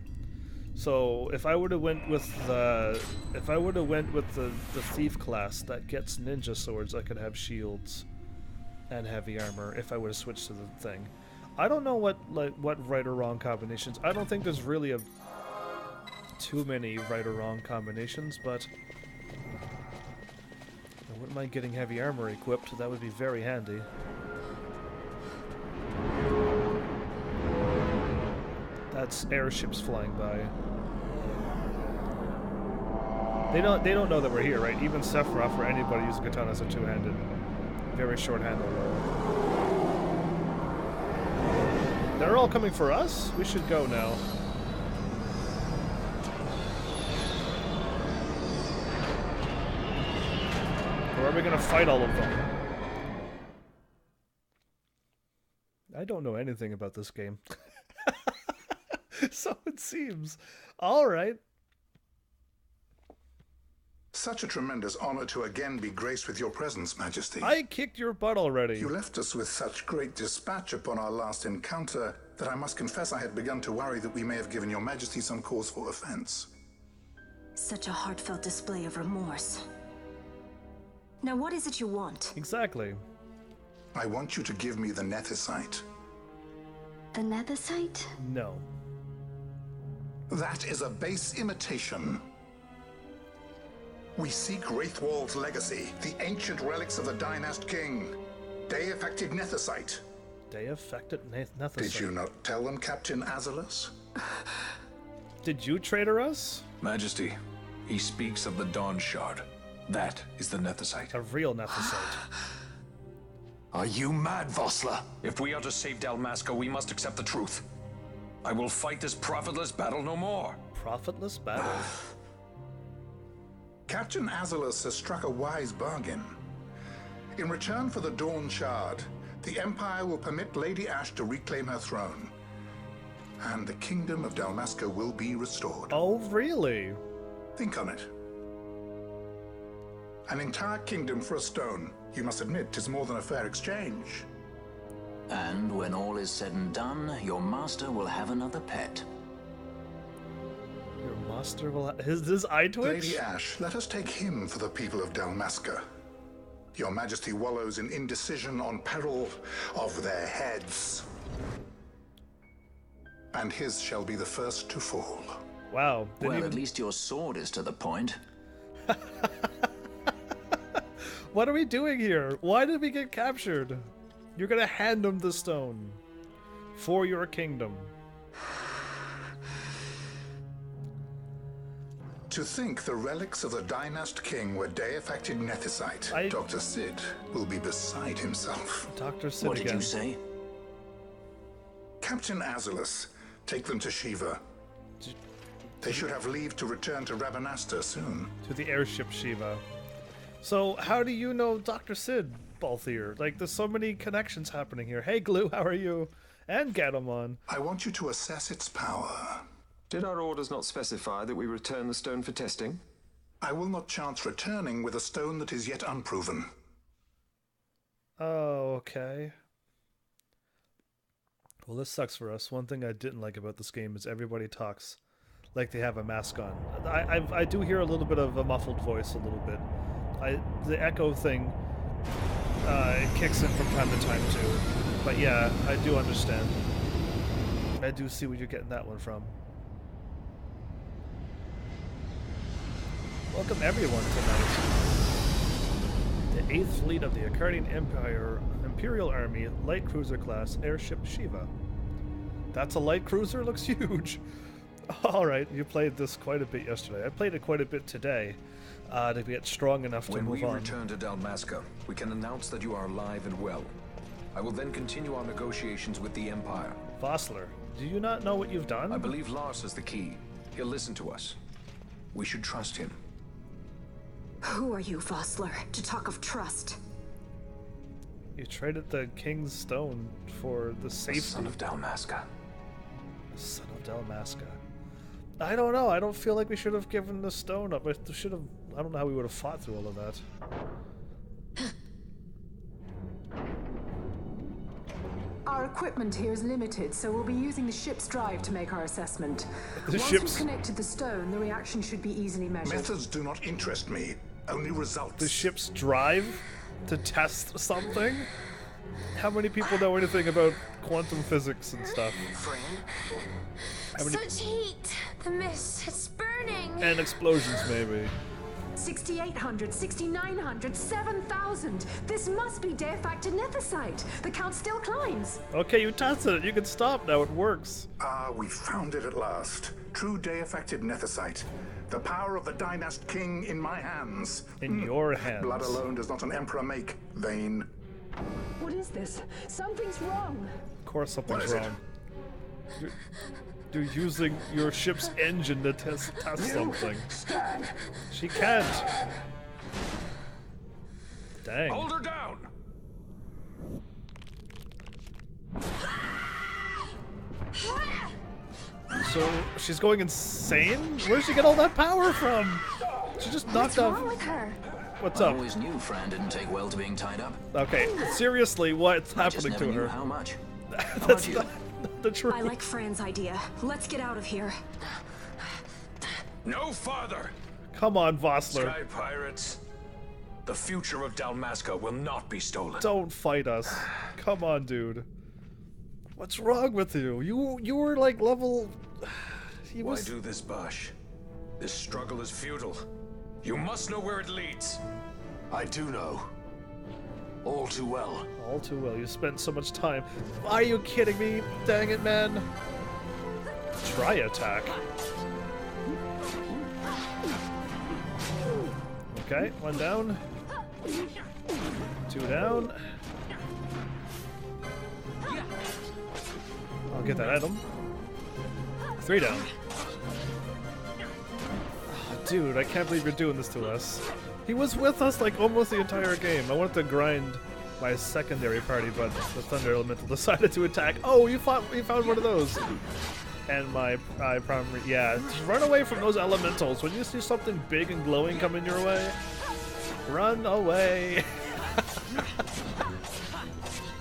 So if I would have went with the thief class that gets ninja swords, I could have shields and heavy armor. If I would have switched to the thing, I don't know what right or wrong combinations. I don't think there's really too many right or wrong combinations, but. I wouldn't mind getting heavy armor equipped. That would be very handy. That's airships flying by. They don't know that we're here, right? Even Sephiroth or anybody using katanas are two-handed. Very short handle. They're all coming for us? We should go now. Or are we gonna fight all of them? I don't know anything about this game. So it seems. Alright. Such a tremendous honor to again be graced with your presence, Majesty. I kicked your butt already. You left us with such great dispatch upon our last encounter that I must confess I had begun to worry that we may have given your Majesty some cause for offense. Such a heartfelt display of remorse. Now what is it you want? Exactly. I want you to give me the Nethicite. The Nethicite? No. That is a base imitation. We seek Wraithwald's legacy, the ancient relics of the Dynast King. Day-effective Nethicite. They affected Nethicite. Did you not tell them, Captain Azalus? Did you traitor us? Majesty, he speaks of the Dawn Shard. That is the Nethicite. A real Nethicite. Are you mad, Vossler? If we are to save Dalmasca, we must accept the truth. I will fight this profitless battle no more. Profitless battle? Captain Azalus has struck a wise bargain. In return for the Dawn Shard, the Empire will permit Lady Ash to reclaim her throne. And the Kingdom of Dalmasca will be restored. Oh, really? Think on it. An entire kingdom for a stone. You must admit, 'tis more than a fair exchange. And when all is said and done, your master will have another pet. Your master will his eye twitch? Lady Ash, let us take him for the people of Dalmasca. Your Majesty wallows in indecision on peril of their heads. And his shall be the first to fall. Wow. Well, at least your sword is to the point. What are we doing here? Why did we get captured? You're gonna hand him the stone. For your kingdom. To think the relics of the Dynast King were deified Nethicite, Dr. Sid will be beside himself. Dr. Sid What again. did you say? Captain Azalus, take them to Shiva. They should have leave to return to Rabanasta soon. To the airship Shiva. So, how do you know Dr. Sid, Balthier? Like, there's so many connections happening here. Hey, Glue, how are you? And Gatomon. I want you to assess its power. Did our orders not specify that we return the stone for testing? I will not chance returning with a stone that is yet unproven. Oh, okay. Well, this sucks for us. One thing I didn't like about this game is everybody talks like they have a mask on. I do hear a little bit of a muffled voice, a little bit. The echo thing, it kicks in from time to time too. But yeah, I do understand. I do see where you're getting that one from. Welcome everyone tonight. The 8th Fleet of the Akkadian Imperial Army Light Cruiser Class Airship Shiva. That's a light cruiser? Looks huge. Alright, you played this quite a bit yesterday. I played it quite a bit today to get strong enough to move on. When we return to Dalmasca, we can announce that you are alive and well. I will then continue our negotiations with the Empire. Vossler, do you not know what you've done? I believe Lars is the key. He'll listen to us. We should trust him. Who are you, Vossler, to talk of trust? You traded the King's Stone for the safety. The son of Dalmasca. The son of Dalmasca. I don't know. I don't feel like we should have given the stone up. I should have. I don't know how we would have fought through all of that. Our equipment here is limited, so we'll be using the ship's drive to make our assessment. Once ship's... we've connected the stone, the reaction should be easily measured. Methods do not interest me, only results. The ship's drive to test something? How many people know anything about quantum physics and stuff? Such heat! The mist, it's burning! And explosions, maybe. 6,800, 6,900, 7,000! This must be deified Nethicite! The count still climbs! Okay, you tested it. You can stop now. It works. Ah, we found it at last. True deified Nethicite. The power of the Dynast King in my hands. In your hands. Blood alone does not an emperor make. Vain. What is this? Something's wrong! Of course something's wrong. You're using your ship's engine to test something. Stand. She can't. Dang. Hold her down. So she's going insane? Where'd she get all that power from? She just knocked off. What's wrong with her? What's I up? always knew Fran didn't take well to being tied up. Okay, seriously, what's I just happening never to knew her? how much. That's not the truth. I like Fran's idea. Let's get out of here. No farther. Come on, Vossler. Sky pirates. The future of Dalmasca will not be stolen. Don't fight us. Come on, dude. What's wrong with you? You were like level... Why do this, Bosch? This struggle is futile. You must know where it leads. I do know. All too well. All too well. You spent so much time. Are you kidding me? Dang it, man. Try attack. Okay, 1 down. 2 down. I'll get that item. 3 down. Oh, dude, I can't believe you're doing this to us. He was with us like almost the entire game. I wanted to grind my secondary party, but the Thunder Elemental decided to attack. Oh, you found one of those. And my primary, yeah, just run away from those elementals. When you see something big and glowing coming your way, run away.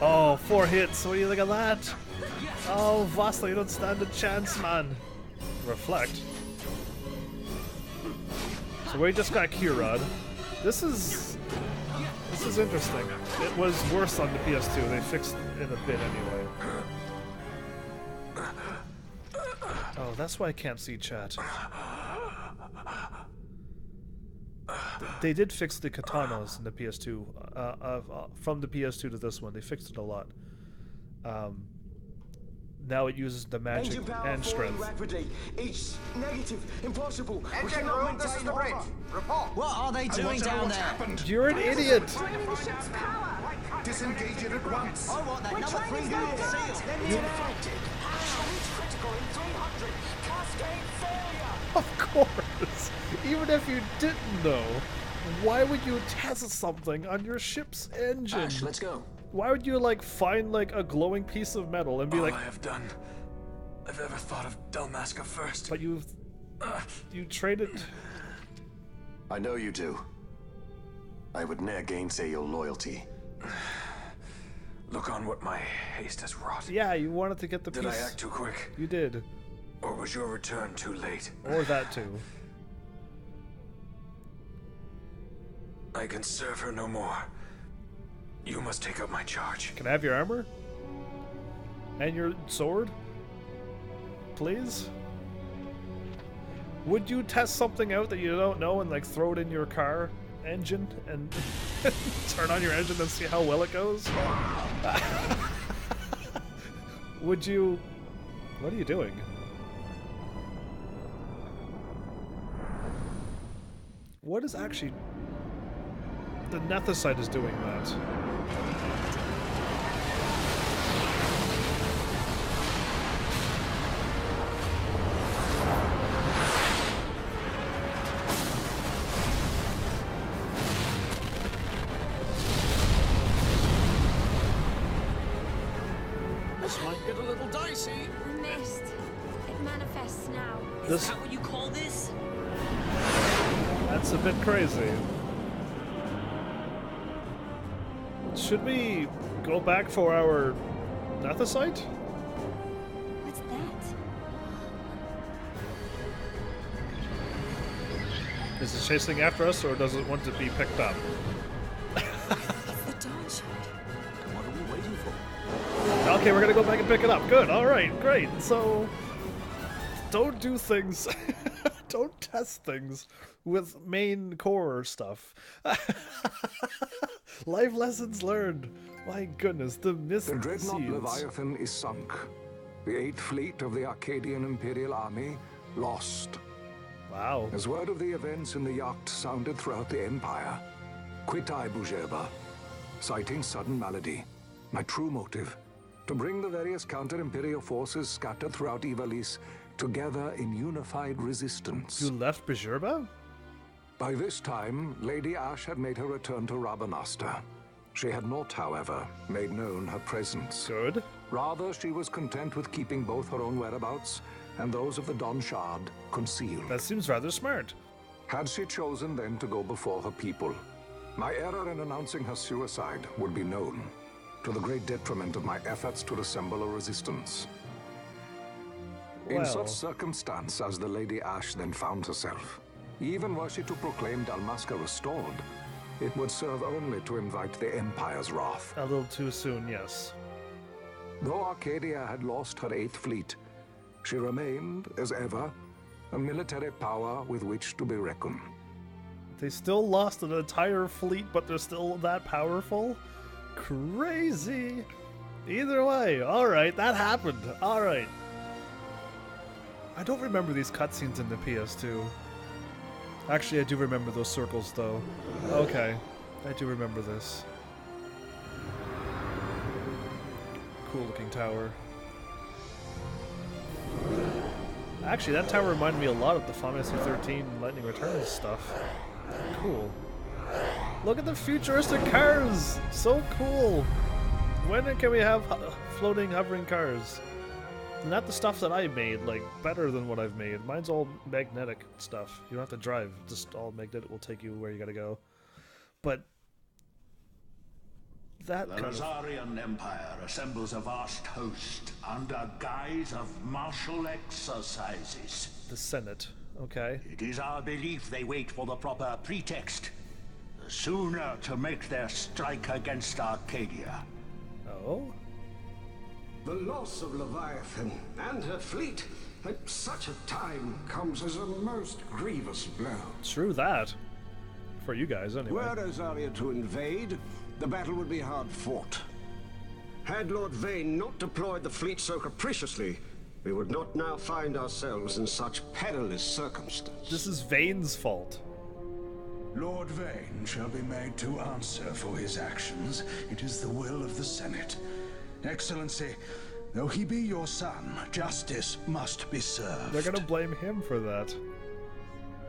Oh, 4 hits. What do you think of that? Oh, Vossler, you don't stand a chance, man. Reflect. So we just got Q-Rod. This is interesting. It was worse on the PS2. They fixed it a bit anyway. Oh, that's why I can't see chat. They did fix the katanas in the PS2. From the PS2 to this one, they fixed it a lot. Now it uses the magic and strength. Rapidly. It's negative. Impossible. Engine room, this is the bridge. Report. What are they doing down there? Happened. You're an idiot. Disengage it at once. I want that number 3 unit seal. Critical in 300. Cascade failure. Of course. Even if you didn't know, why would you test something on your ship's engine? Ash, let's go. Why would you like find like a glowing piece of metal and be like, I have done. I've ever thought of Dalmasca first. but you traded. I know you do. I would ne'er gainsay your loyalty. Look on what my haste has wrought. Yeah, you wanted to get the piece. Did I act too quick? You did. Or was your return too late? Or that too. I can serve her no more. You must take up my charge. Can I have your armor? And your sword? Please? Would you test something out that you don't know and like throw it in your car engine and turn on your engine and see how well it goes? Would you... What are you doing? What is actually... The Nethicite is doing that. This might get a little dicey. Mist. It manifests now. Is that what you call this? That's a bit crazy. Should we go back for our Nethicite? What's that? Is it chasing after us, or does it want to be picked up? It's the dawn shard. What are we waiting for? Okay, we're gonna go back and pick it up. Good, alright, great. So, don't do things, don't test things with main core stuff. Life lessons learned. My goodness, the mist The dreadnought seeds. Leviathan is sunk. The 8th fleet of the Arcadian Imperial Army lost. Wow. As word of the events in the yacht sounded throughout the Empire, quit I Bujeba, citing sudden malady. My true motive, to bring the various counter-imperial forces scattered throughout Ivalice together in unified resistance. You left Bajurba? By this time, Lady Ash had made her return to Rabanasta. She had not, however, made known her presence. Good. Rather, she was content with keeping both her own whereabouts and those of the Don Shard concealed. That seems rather smart. Had she chosen then to go before her people, my error in announcing her suicide would be known, to the great detriment of my efforts to assemble a resistance. In such circumstance as the Lady Ash then found herself, even were she to proclaim Dalmasca restored, it would serve only to invite the Empire's wrath. A little too soon, yes. Though Arcadia had lost her 8th fleet, she remained, as ever, a military power with which to be reckoned. They still lost an entire fleet, but they're still that powerful? Crazy. Either way, alright, that happened. Alright. I don't remember these cutscenes in the PS2. Actually, I do remember those circles, though. Okay, I do remember this. Cool-looking tower. Actually, that tower reminded me a lot of the Final Fantasy 13 Lightning Returns stuff. Cool. Look at the futuristic cars! So cool! When can we have floating, hovering cars? Not the stuff that I made, like, better than what I've made. Mine's all magnetic stuff. You don't have to drive, just all magnetic will take you where you gotta go. But that the Rosarian Empire assembles a vast host under guise of martial exercises. The Senate, okay. It is our belief they wait for the proper pretext, the sooner to make their strike against Arcadia. Oh? The loss of Leviathan and her fleet at such a time comes as a most grievous blow. True that. For you guys, anyway. Were Rosaria to invade, the battle would be hard fought. Had Lord Vayne not deployed the fleet so capriciously, we would not now find ourselves in such perilous circumstances. This is Vayne's fault. Lord Vayne shall be made to answer for his actions. It is the will of the Senate. Excellency, though he be your son, justice must be served. They're gonna blame him for that.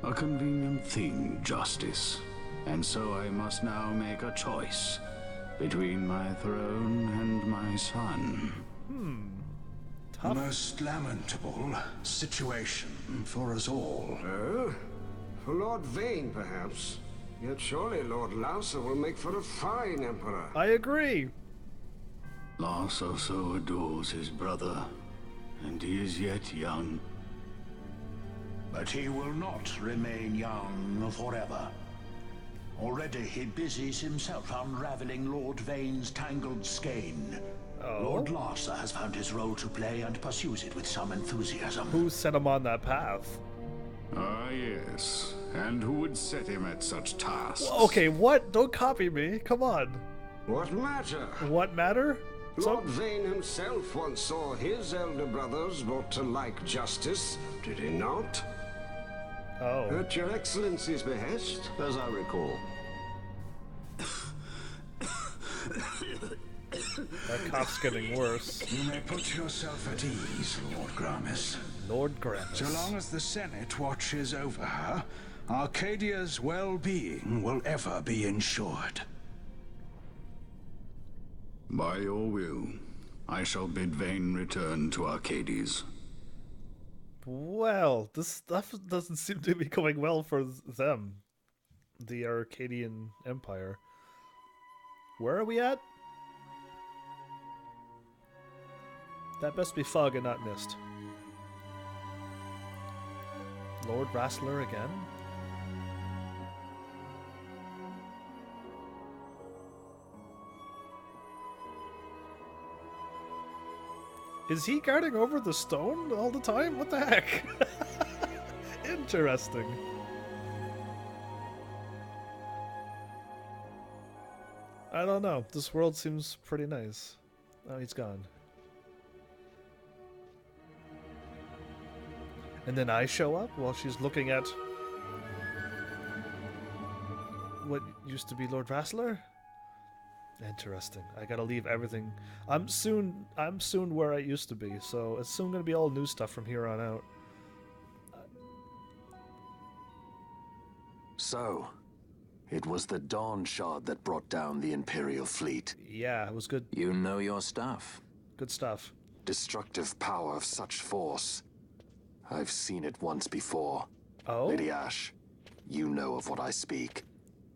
A convenient thing, justice. And so I must now make a choice between my throne and my son. Tough. Most lamentable situation for us all. Oh? For Lord Vayne, perhaps. Yet surely Lord Lauser will make for a fine emperor. I agree. Lauser so adores his brother, and he is yet young. But he will not remain young forever. Already he busies himself unraveling Lord Vayne's tangled skein. Oh. Lord Lauser has found his role to play and pursues it with some enthusiasm. Who set him on that path? Ah, yes. And who would set him at such tasks? Okay, what? Don't copy me. Come on. What matter? What matter? Lord Vayne himself once saw his elder brothers brought to like justice, did he not? Oh. At your Excellency's behest, as I recall. That cough's getting worse. You may put yourself at ease, Lord Gramis. Lord Gramis. So long as the Senate watches over her, Arcadia's well-being will ever be ensured. By your will, I shall bid Vayne return to Arcades. Well, this stuff doesn't seem to be going well for them. The Arcadian Empire. Where are we at? That best be fog and not mist. Lord Wrestler again? Is he guarding over the stone all the time? What the heck? Interesting. I don't know. This world seems pretty nice. Oh, he's gone. And then I show up while she's looking at what used to be Lord Wrestler? Interesting. I gotta leave everything. I'm soon where I used to be, so it's soon gonna be all new stuff from here on out. So, it was the Dawn Shard that brought down the Imperial fleet. Yeah, it was good. You know your stuff. Good stuff. Destructive power of such force. I've seen it once before. Oh? Lady Ash, you know of what I speak.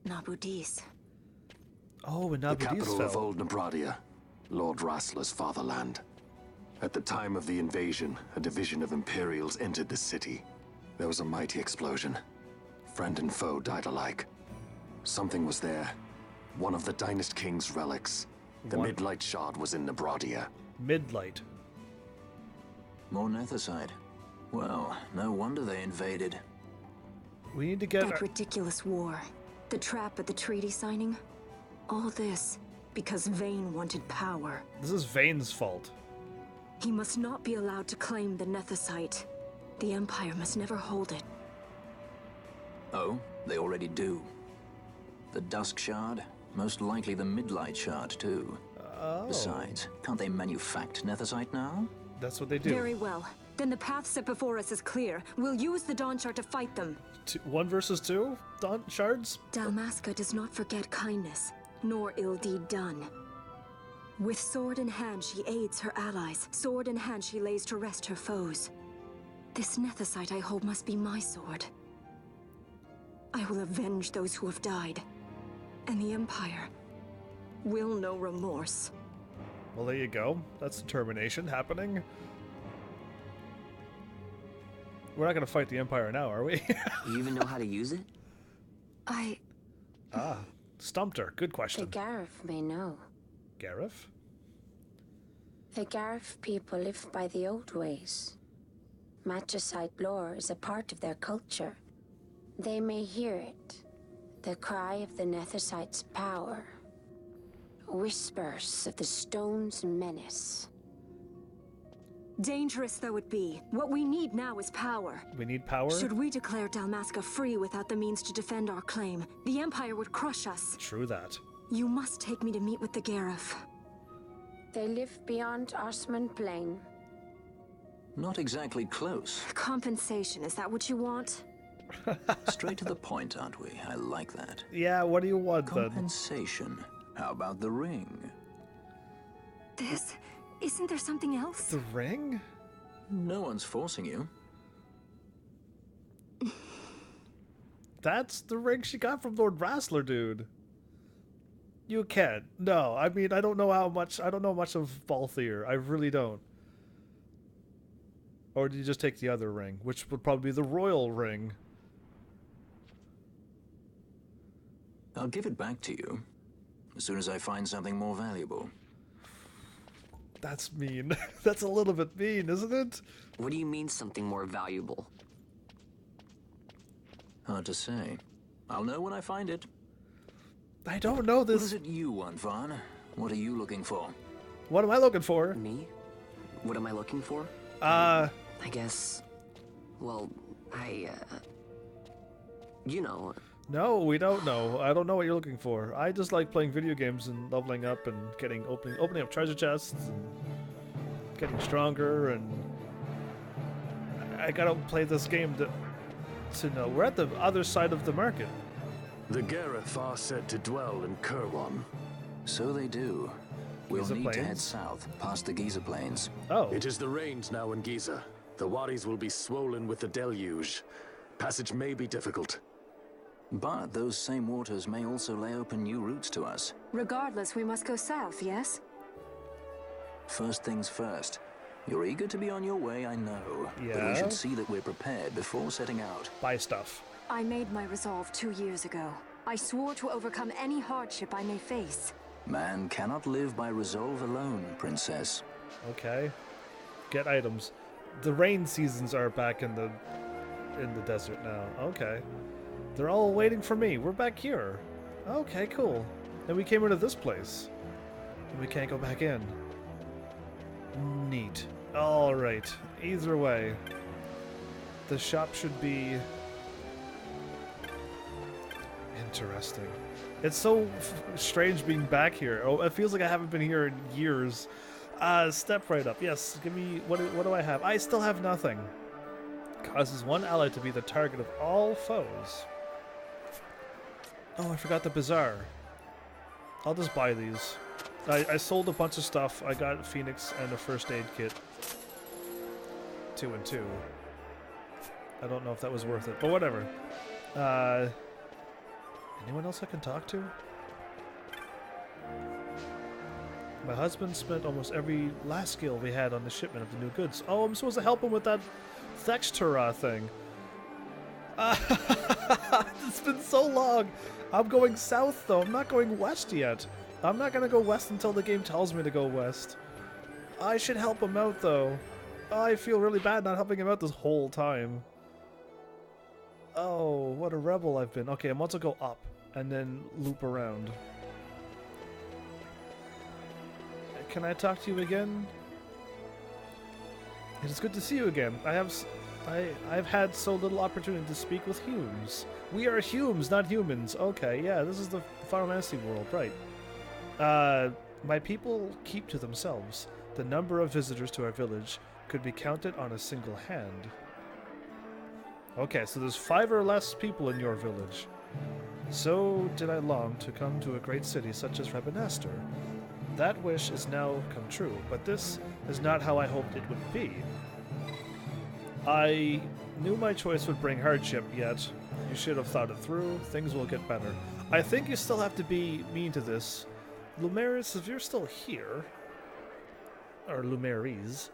Nabudis. Oh, and Nabudis the capital fell. of Old Nabradia, Lord Wrestler's fatherland. At the time of the invasion, a division of Imperials entered the city. There was a mighty explosion. Friend and foe died alike. Something was there. One of the Dynast King's relics. The Midlight Shard was in Nabradia. Midlight. More Nethicide. Well, no wonder they invaded. We need to get that ridiculous war. The trap at the treaty signing. All this. because Vayne wanted power. This is Vayne's fault. He must not be allowed to claim the Nethicite. The Empire must never hold it. Oh, they already do. The Dusk Shard, most likely the Midlight Shard too. Oh. Besides, can't they manufacture Nethicite now? That's what they do. Very well. Then the path set before us is clear. We'll use the Dawn Shard to fight them. 1 versus 2? Dawn Shards? Dalmasca does not forget kindness, nor ill deed done. With sword in hand, she aids her allies. Sword in hand, she lays to rest her foes. This Nethicite I hold must be my sword. I will avenge those who have died. And the Empire will know remorse. Well, there you go. That's determination happening. We're not going to fight the Empire now, are we? You even know how to use it? Stumped her. Good question. The Garif may know. Garif? The Garif people live by the old ways. Matricide lore is a part of their culture. They may hear it. The cry of the Nethicite's power. Whispers of the stone's menace. Dangerous though it be, what we need now is power. We need power? Should we declare Dalmasca free without the means to defend our claim, the Empire would crush us. True that. You must take me to meet with the Garif. They live beyond Osman Plain. Not exactly close. Compensation, is that what you want? Straight to the point, aren't we? I like that. Yeah, what do you want then? Compensation. How about the ring? Isn't there something else? The ring? No one's forcing you. That's the ring she got from Lord Rassler, dude. You can't. No, I mean, I don't know much of Balthier. I really don't. Or did you just take the other ring, which would probably be the royal ring? I'll give it back to you as soon as I find something more valuable. That's mean. That's a little bit mean, isn't it? What do you mean something more valuable? Hard to say. I'll know when I find it. I don't know this. What is it you want, Vaughn? What are you looking for? What am I looking for? Me? What am I looking for? I guess... Well, you know... No, we don't know. I don't know what you're looking for. I just like playing video games and leveling up and opening up treasure chests and getting stronger, and I gotta play this game to know. We're at the other side of the market. The Garif are said to dwell in Kirwan. So they do. We'll Giza need to head Plains? south, past the Giza Plains. Oh. It is the rains now in Giza. The wadis will be swollen with the deluge. Passage may be difficult. But those same waters may also lay open new routes to us. Regardless, we must go south, yes? First things first. You're eager to be on your way, I know. Yeah? But we should see that we're prepared before setting out. Buy stuff. I made my resolve 2 years ago. I swore to overcome any hardship I may face. Man cannot live by resolve alone, Princess. Okay. Get items. The rain seasons are back in the desert now. Okay. They're all waiting for me. We're back here. Okay, cool. And we came into this place. And we can't go back in. Neat. Alright. Either way. The shop should be... interesting. It's so strange being back here. Oh, it feels like I haven't been here in years. Step right up. Yes, give me... What do I have? I still have nothing. Causes one ally to be the target of all foes. Oh, I forgot the bazaar. I'll just buy these. I sold a bunch of stuff. I got Phoenix and a first aid kit. 2 and 2. I don't know if that was worth it, but whatever. Anyone else I can talk to? My husband spent almost every last skill we had on the shipment of the new goods. Oh, I'm supposed to help him with that Thextura thing. It's been so long. I'm going south, though. I'm not going west yet. I'm not going to go west until the game tells me to go west. I should help him out, though. I feel really bad not helping him out this whole time. Oh, what a rebel I've been. Okay, I'm about to go up and then loop around. can I talk to you again? It is good to see you again. I've had so little opportunity to speak with Humes. We are Humes, not humans. Okay, yeah, this is the Final Fantasy world, right. My people keep to themselves. The number of visitors to our village could be counted on a single hand. Okay, so there's 5 or less people in your village. So did I long to come to a great city such as Rabanastre. That wish is now come true, but this is not how I hoped it would be. I knew my choice would bring hardship, yet you should have thought it through. Things will get better. I think you still have to be mean to this. Lumeris, if you're still here, or Lumeris,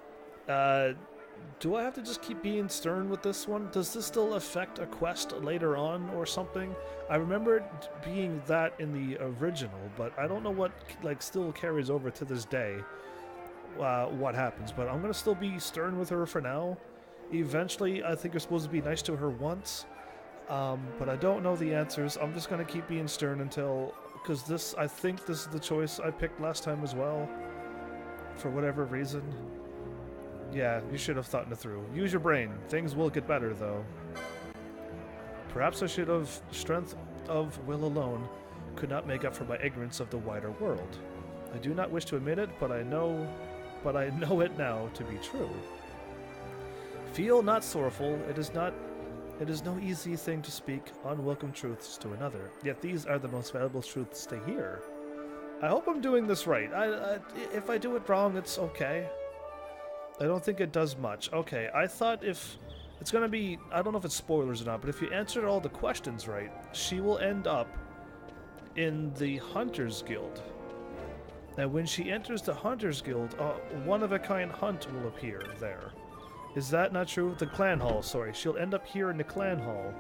do I have to just keep being stern with this one? Does this still affect a quest later on or something? I remember it being that in the original, but I don't know what like still carries over to this day. What happens? But I'm gonna still be stern with her for now. Eventually, I think you're supposed to be nice to her once, but I don't know the answers. I'm just gonna keep being stern until, because I think this is the choice I picked last time as well, for whatever reason. Yeah, you should have thought it through. Use your brain. Things will get better, though. Perhaps I should have. Strength of will alone could not make up for my ignorance of the wider world. I do not wish to admit it, but I know it now to be true. Feel not sorrowful. It is no easy thing to speak unwelcome truths to another. Yet these are the most valuable truths to hear. I hope I'm doing this right. If I do it wrong, it's okay. I don't think it does much. Okay, I thought if it's gonna be, I don't know if it's spoilers or not, but if you answered all the questions right, she will end up in the Hunters Guild. And when she enters the Hunters Guild, a one-of-a-kind hunt will appear there. Is that not true? The Clan Hall, sorry. She'll end up here in the Clan Hall,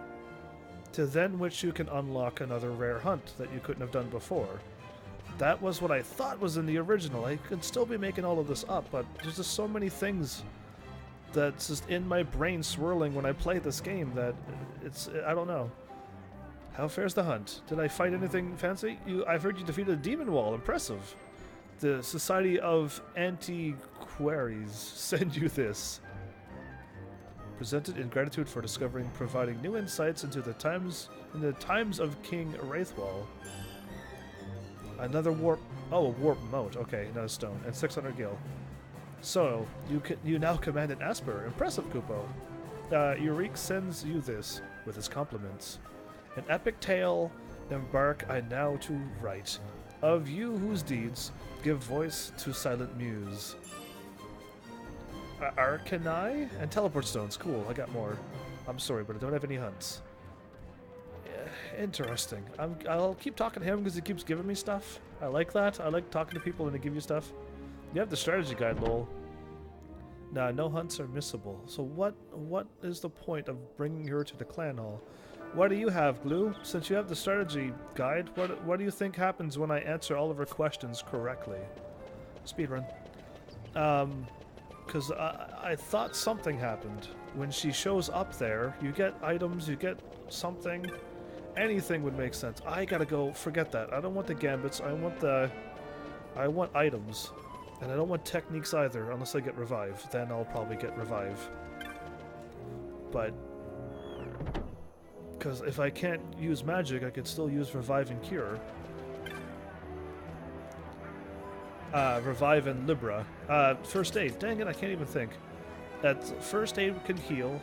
to then which you can unlock another rare hunt that you couldn't have done before. That was what I thought was in the original. I could still be making all of this up, but there's just so many things that's just in my brain swirling when I play this game that I don't know. How fares the hunt? Did I fight anything fancy? I've heard you defeated a demon wall. Impressive. The Society of Antiquaries send you this. Presented in gratitude for providing new insights into the times of King Wraithwall. Another warp. Oh, a warp moat. Okay, another stone and 600 gil. So you now command an Esper. Impressive, Kupo. Eurik sends you this with his compliments. An epic tale embark I now to write, of you whose deeds give voice to silent muse. Arcanai and teleport stones. Cool. I got more. I'm sorry, but I don't have any hunts. Interesting. I'll keep talking to him because he keeps giving me stuff. I like that. I like talking to people and they give you stuff. You have the strategy guide, lol. Nah, no hunts are missable. So what is the point of bringing her to the clan hall? What do you have, Glue? Since you have the strategy guide, what do you think happens when I answer all of her questions correctly? Speedrun. Because I thought something happened. When she shows up there, you get items, you get something. Anything would make sense. I gotta go. Forget that. I don't want the gambits. I want items. And I don't want techniques either, unless I get revive. Then I'll probably get revive. But because if I can't use magic, I could still use revive and cure. Revive and Libra. First aid. Dang it, I can't even think. First aid can heal.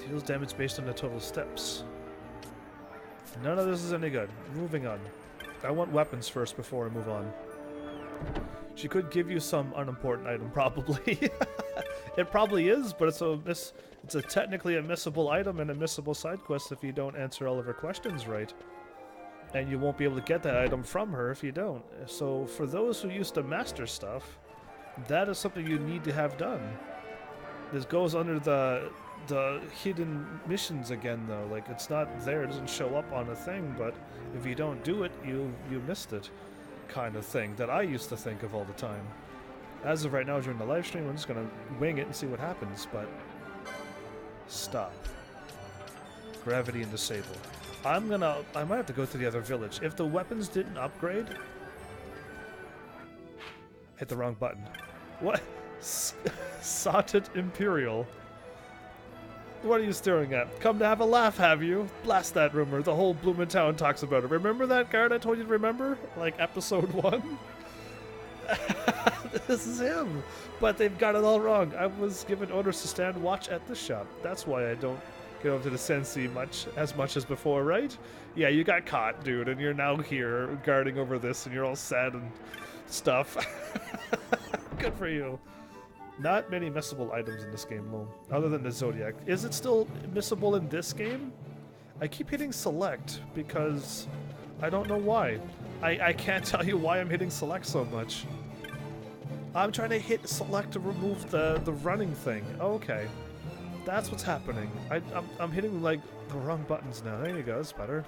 Deals damage based on the total steps. None of this is any good. Moving on. I want weapons first before I move on. She could give you some unimportant item, probably. It probably is, but it's technically a missable item and a missable side quest if you don't answer all of her questions right. And you won't be able to get that item from her if you don't. So for those who used to master stuff, that is something you need to have done. This goes under the hidden missions again, though. Like, it's not there, it doesn't show up on a thing, but if you don't do it, you missed it, kind of thing that I used to think of all the time. As of right now, during the live stream, I'm just gonna wing it and see what happens, but stop. Gravity and disable. I might have to go to the other village. If the weapons didn't upgrade, Hit the wrong button. What? Sauted Imperial. What are you staring at? Come to have a laugh, have you? Blast that rumor. The whole Bloomin' Town talks about it. Remember that card I told you to remember? Like episode 1? This is him. But they've got it all wrong. I was given orders to stand watch at the shop. That's why I don't get over to the Sensi as much as before, right? Yeah, you got caught, dude, and you're now here guarding over this, and you're all sad and stuff. Good for you. Not many missable items in this game, though, other than the Zodiac. Is it still missable in this game? I keep hitting select because I don't know why. I can't tell you why I'm hitting select so much. I'm trying to hit select to remove the running thing. Okay. That's what's happening. I'm hitting, like, the wrong buttons now. There you go, that's better.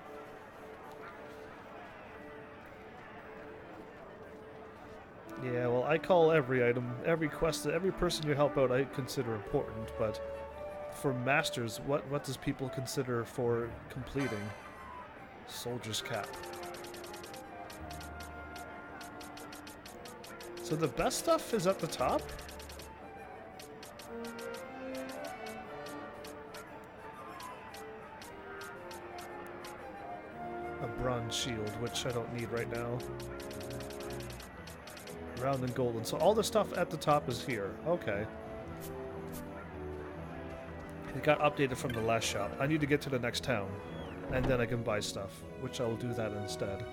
Yeah, well, I call every item, every quest, every person you help out I consider important, but for masters, what does people consider for completing? Soldier's Cap. So the best stuff is at the top? A bronze shield, which I don't need right now. Round and golden. So all the stuff at the top is here. Okay. It got updated from the last shop. I need to get to the next town, and then I can buy stuff, which I'll do that instead.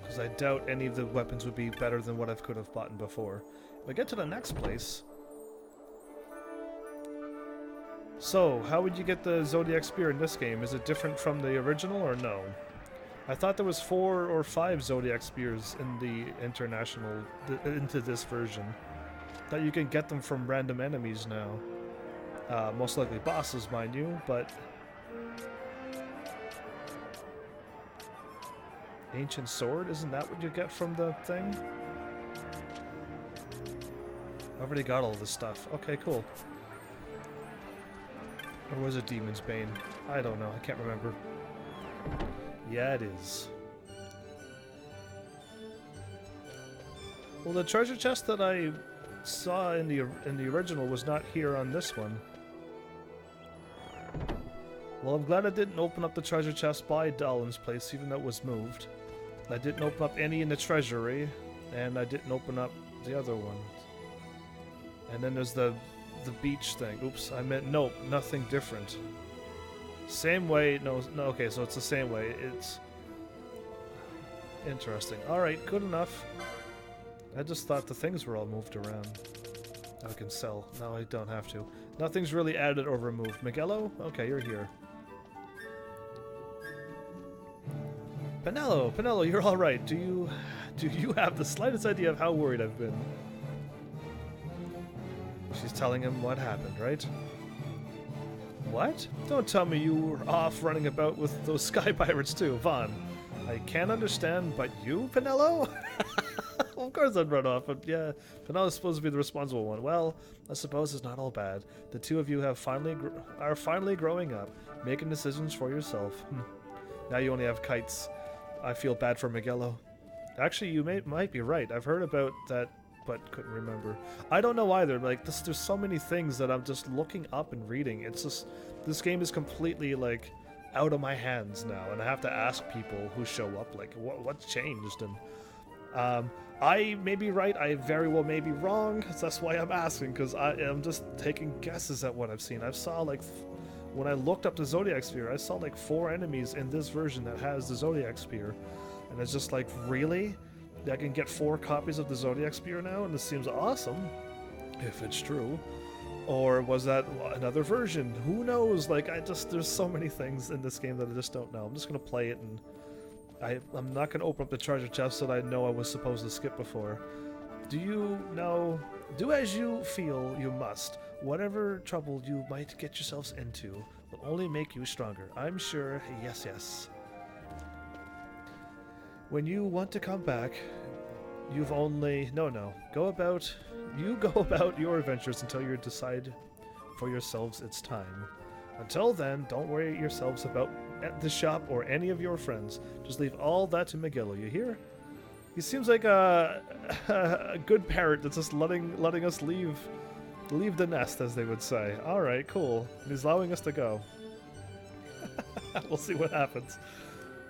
Because I doubt any of the weapons would be better than what I could have bought before. If I get to the next place... So, how would you get the Zodiac Spear in this game? Is it different from the original or no? I thought there was 4 or 5 Zodiac Spears in the international, into this version. That you can get them from random enemies now. Most likely bosses, mind you, but... Ancient Sword? Isn't that what you get from the thing? I already got all this stuff. Okay, cool. Or was it Demon's Bane? I don't know, I can't remember. Yeah, it is. Well, the treasure chest that I saw in the original was not here on this one. Well, I'm glad I didn't open up the treasure chest by Dalin's place, even though it was moved. I didn't open up any in the treasury, and I didn't open up the other one. And then there's the beach thing. Oops, I meant nope, nothing different. Same way, no, okay, so it's the same way. It's interesting. Alright, good enough. I just thought the things were all moved around. I can sell. No, I don't have to. Nothing's really added or removed. Miguelo? Okay, you're here. Penelo, you're alright. Do you have the slightest idea of how worried I've been? She's telling him what happened, right? What? Don't tell me you were off running about with those sky pirates too, Vaughn. I can't understand, but you, Penelo? Of course I'd run off, but yeah, Penelo's supposed to be the responsible one. Well, I suppose it's not all bad. The two of you are finally growing up, making decisions for yourself. Now you only have kites. I feel bad for Miguelo. Actually, you might be right. I've heard about that, but couldn't remember. I don't know either. Like, there's so many things that I'm just looking up and reading. It's just, this game is completely, like, out of my hands now, and I have to ask people who show up, like, what's changed? And I may be right, I very well may be wrong, so that's why I'm asking, because I am just taking guesses at what I've seen. I saw, like, when I looked up the Zodiac Spear, I saw, like, 4 enemies in this version that has the Zodiac Spear, and it's just like, really? I can get 4 copies of the Zodiac Spear now, and this seems awesome, if it's true. Or was that another version? Who knows? Like, there's so many things in this game that I just don't know. I'm just gonna play it, and I'm not gonna open up the treasure chest that I know I was supposed to skip before. Do you know? Do as you feel you must. Whatever trouble you might get yourselves into will only make you stronger. I'm sure, yes, yes. When you want to come back, you've only... No. You go about your adventures until you decide for yourselves it's time. Until then, don't worry yourselves about at the shop or any of your friends. Just leave all that to Miguel, you hear? He seems like a good parrot that's just letting us leave the nest, as they would say. All right, cool. He's allowing us to go. We'll see what happens.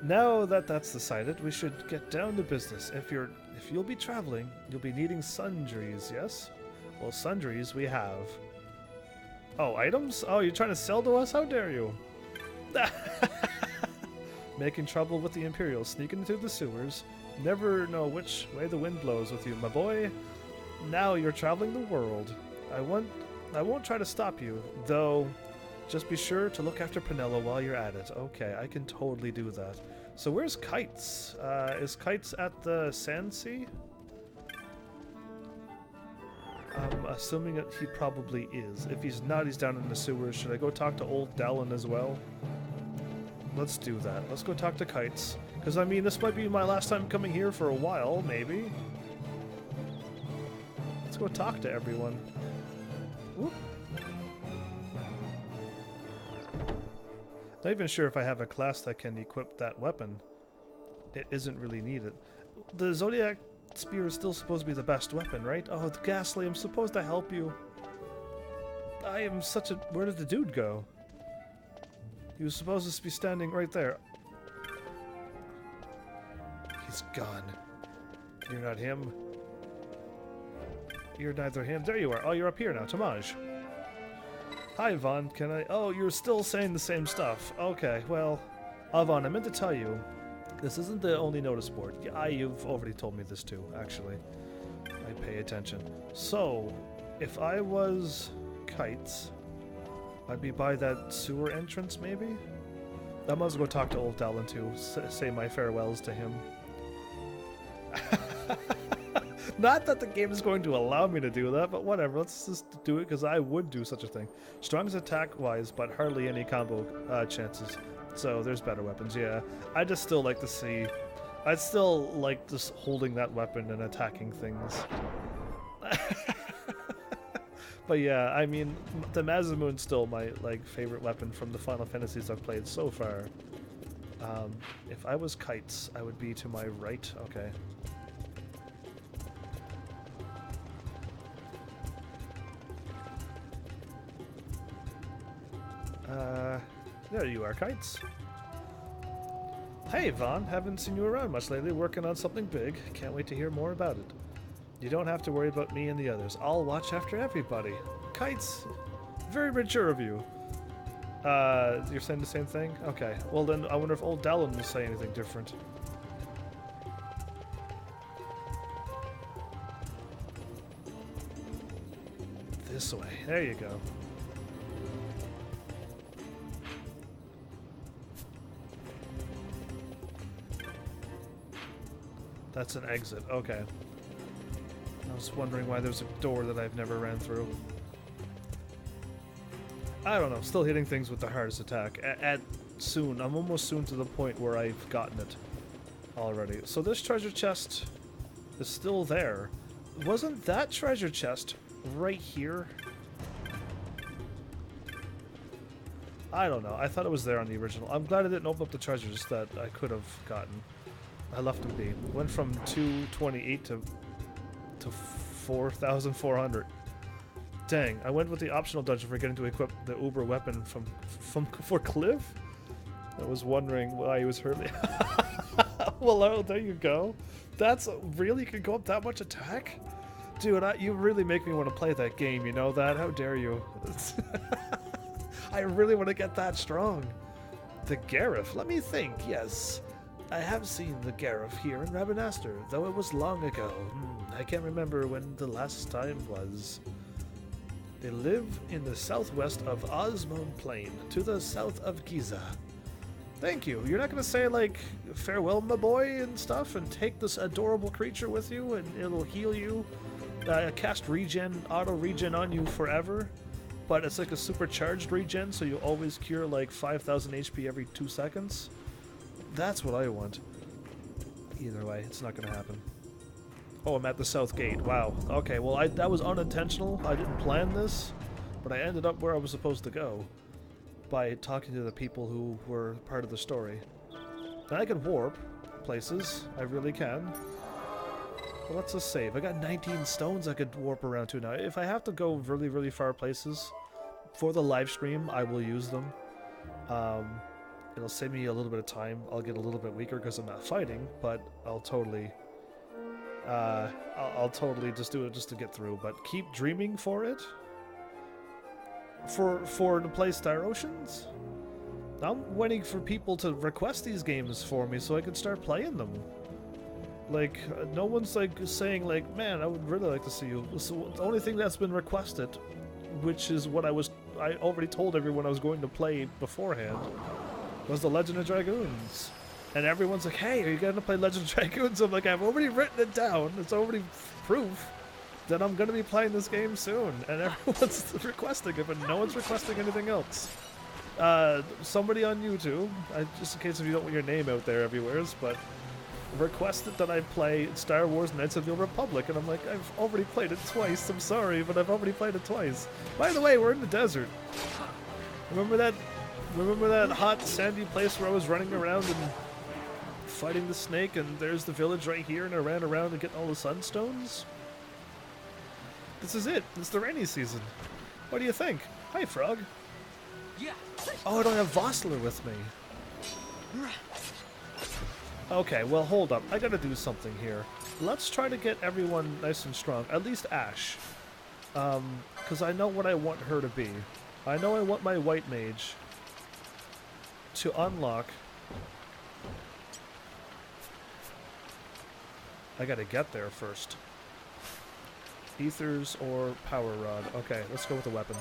Now that that's decided, we should get down to business. If you'll be traveling, you'll be needing sundries, yes? Well, sundries we have. Oh, items? Oh, you're trying to sell to us? How dare you? Making trouble with the Imperials, sneaking into the sewers. Never know which way the wind blows with you, my boy. Now you're traveling the world. I won't try to stop you, though. Just be sure to look after Penelo while you're at it. Okay, I can totally do that. So where's Kites? Is Kites at the Sand Sea? I'm assuming that he probably is. If he's not, he's down in the sewers. Should I go talk to old Dallin as well? Let's do that. Let's go talk to Kites. Because, I mean, this might be my last time coming here for a while, maybe. Let's go talk to everyone. Whoop. Not even sure if I have a class that can equip that weapon. It isn't really needed. The Zodiac spear is still supposed to be the best weapon, right? Oh, Ghastly, I'm supposed to help you. I am such a... Where did the dude go? He was supposed to be standing right there. He's gone. You're not him. You're neither him. There you are. Oh, you're up here now. Tamaj. Hi, Vaughn. Can I... Oh, you're still saying the same stuff. Okay, well... Vaughn, I meant to tell you, this isn't the only notice board. Yeah, you've already told me this too, actually. I pay attention. So, if I was Kites, I'd be by that sewer entrance, maybe? I might as well go talk to old Dallin too. Say my farewells to him. Not that the game is going to allow me to do that, but whatever. Let's just do it, because I would do such a thing. Strong's attack-wise, but hardly any combo chances. So there's better weapons, yeah. I just still like to see... I still like just holding that weapon and attacking things. But yeah, I mean, the Mazamoon's still my favorite weapon from the Final Fantasies I've played so far. If I was Kites, I would be to my right. Okay. There you are, Kites. Hey, Vaughn. Haven't seen you around much lately, working on something big. Can't wait to hear more about it. You don't have to worry about me and the others. I'll watch after everybody. Kites, very mature of you. You're saying the same thing? Okay. Well, then I wonder if old Dallin will say anything different. This way. There you go. That's an exit. Okay. I was wondering why there's a door that I've never ran through. I don't know. Still hitting things with the hardest attack. Soon. I'm almost soon to the point where I've gotten it already. So this treasure chest is still there. Wasn't that treasure chest right here? I don't know. I thought it was there on the original. I'm glad I didn't open up the treasures that I could have gotten. I left them be. Went from 228 to 4,400. Dang, I went with the optional dungeon for getting to equip the Uber weapon for Cliff. I was wondering why he was hurting. Well, oh, there you go. That's really, you can go up that much attack? Dude, you really make me want to play that game, you know that? How dare you? I really want to get that strong. The Gareth, let me think, yes. I have seen the Gareth here in Rabanastre, though it was long ago. I can't remember when the last time was. They live in the southwest of Osmond Plain, to the south of Giza. Thank you. You're not going to say, like, farewell, my boy, and stuff, and take this adorable creature with you, and it'll heal you, cast regen, auto-regen on you forever, but it's like a supercharged regen, so you always cure, like, 5,000 HP every 2 seconds? That's what I want. Either way, it's not going to happen. Oh, I'm at the south gate. Wow. Okay, well, that was unintentional. I didn't plan this, but I ended up where I was supposed to go. by talking to the people who were part of the story. And I can warp places. I really can. But let's just save. I got 19 stones I could warp around to now. If I have to go really, really far places for the live stream, I will use them. It'll save me a little bit of time. I'll get a little bit weaker because I'm not fighting, but I'll totally just do it just to get through. But keep dreaming for it. For to play Star Oceans. I'm waiting for people to request these games for me so I can start playing them. Like, no one's like saying like, man, I would really like to see you. So the only thing that's been requested, which is what I already told everyone I was going to play beforehand, was the Legend of Dragoons. And everyone's like, hey, are you going to play Legend of Dragoons? I'm like, I've already written it down. It's already proof that I'm going to be playing this game soon. And everyone's requesting it, but no one's requesting anything else. Somebody on YouTube, just in case if you don't want your name out there everywhere, but requested that I play Star Wars Knights of the Old Republic, and I'm like, I've already played it twice. I'm sorry, but I've already played it twice. By the way, we're in the desert. Remember that hot sandy place where I was running around and fighting the snake, and there's the village right here, and I ran around and getting all the sunstones? This is it. It's the rainy season. What do you think? Hi, Frog. Yeah. Oh, I don't have Vossler with me. Okay, well, hold up. I gotta do something here. Let's try to get everyone nice and strong. At least Ash. Because I know what I want her to be. I know I want my white mage to unlock. I gotta get there first. Ethers or Power Rod. Okay, let's go with the weapon.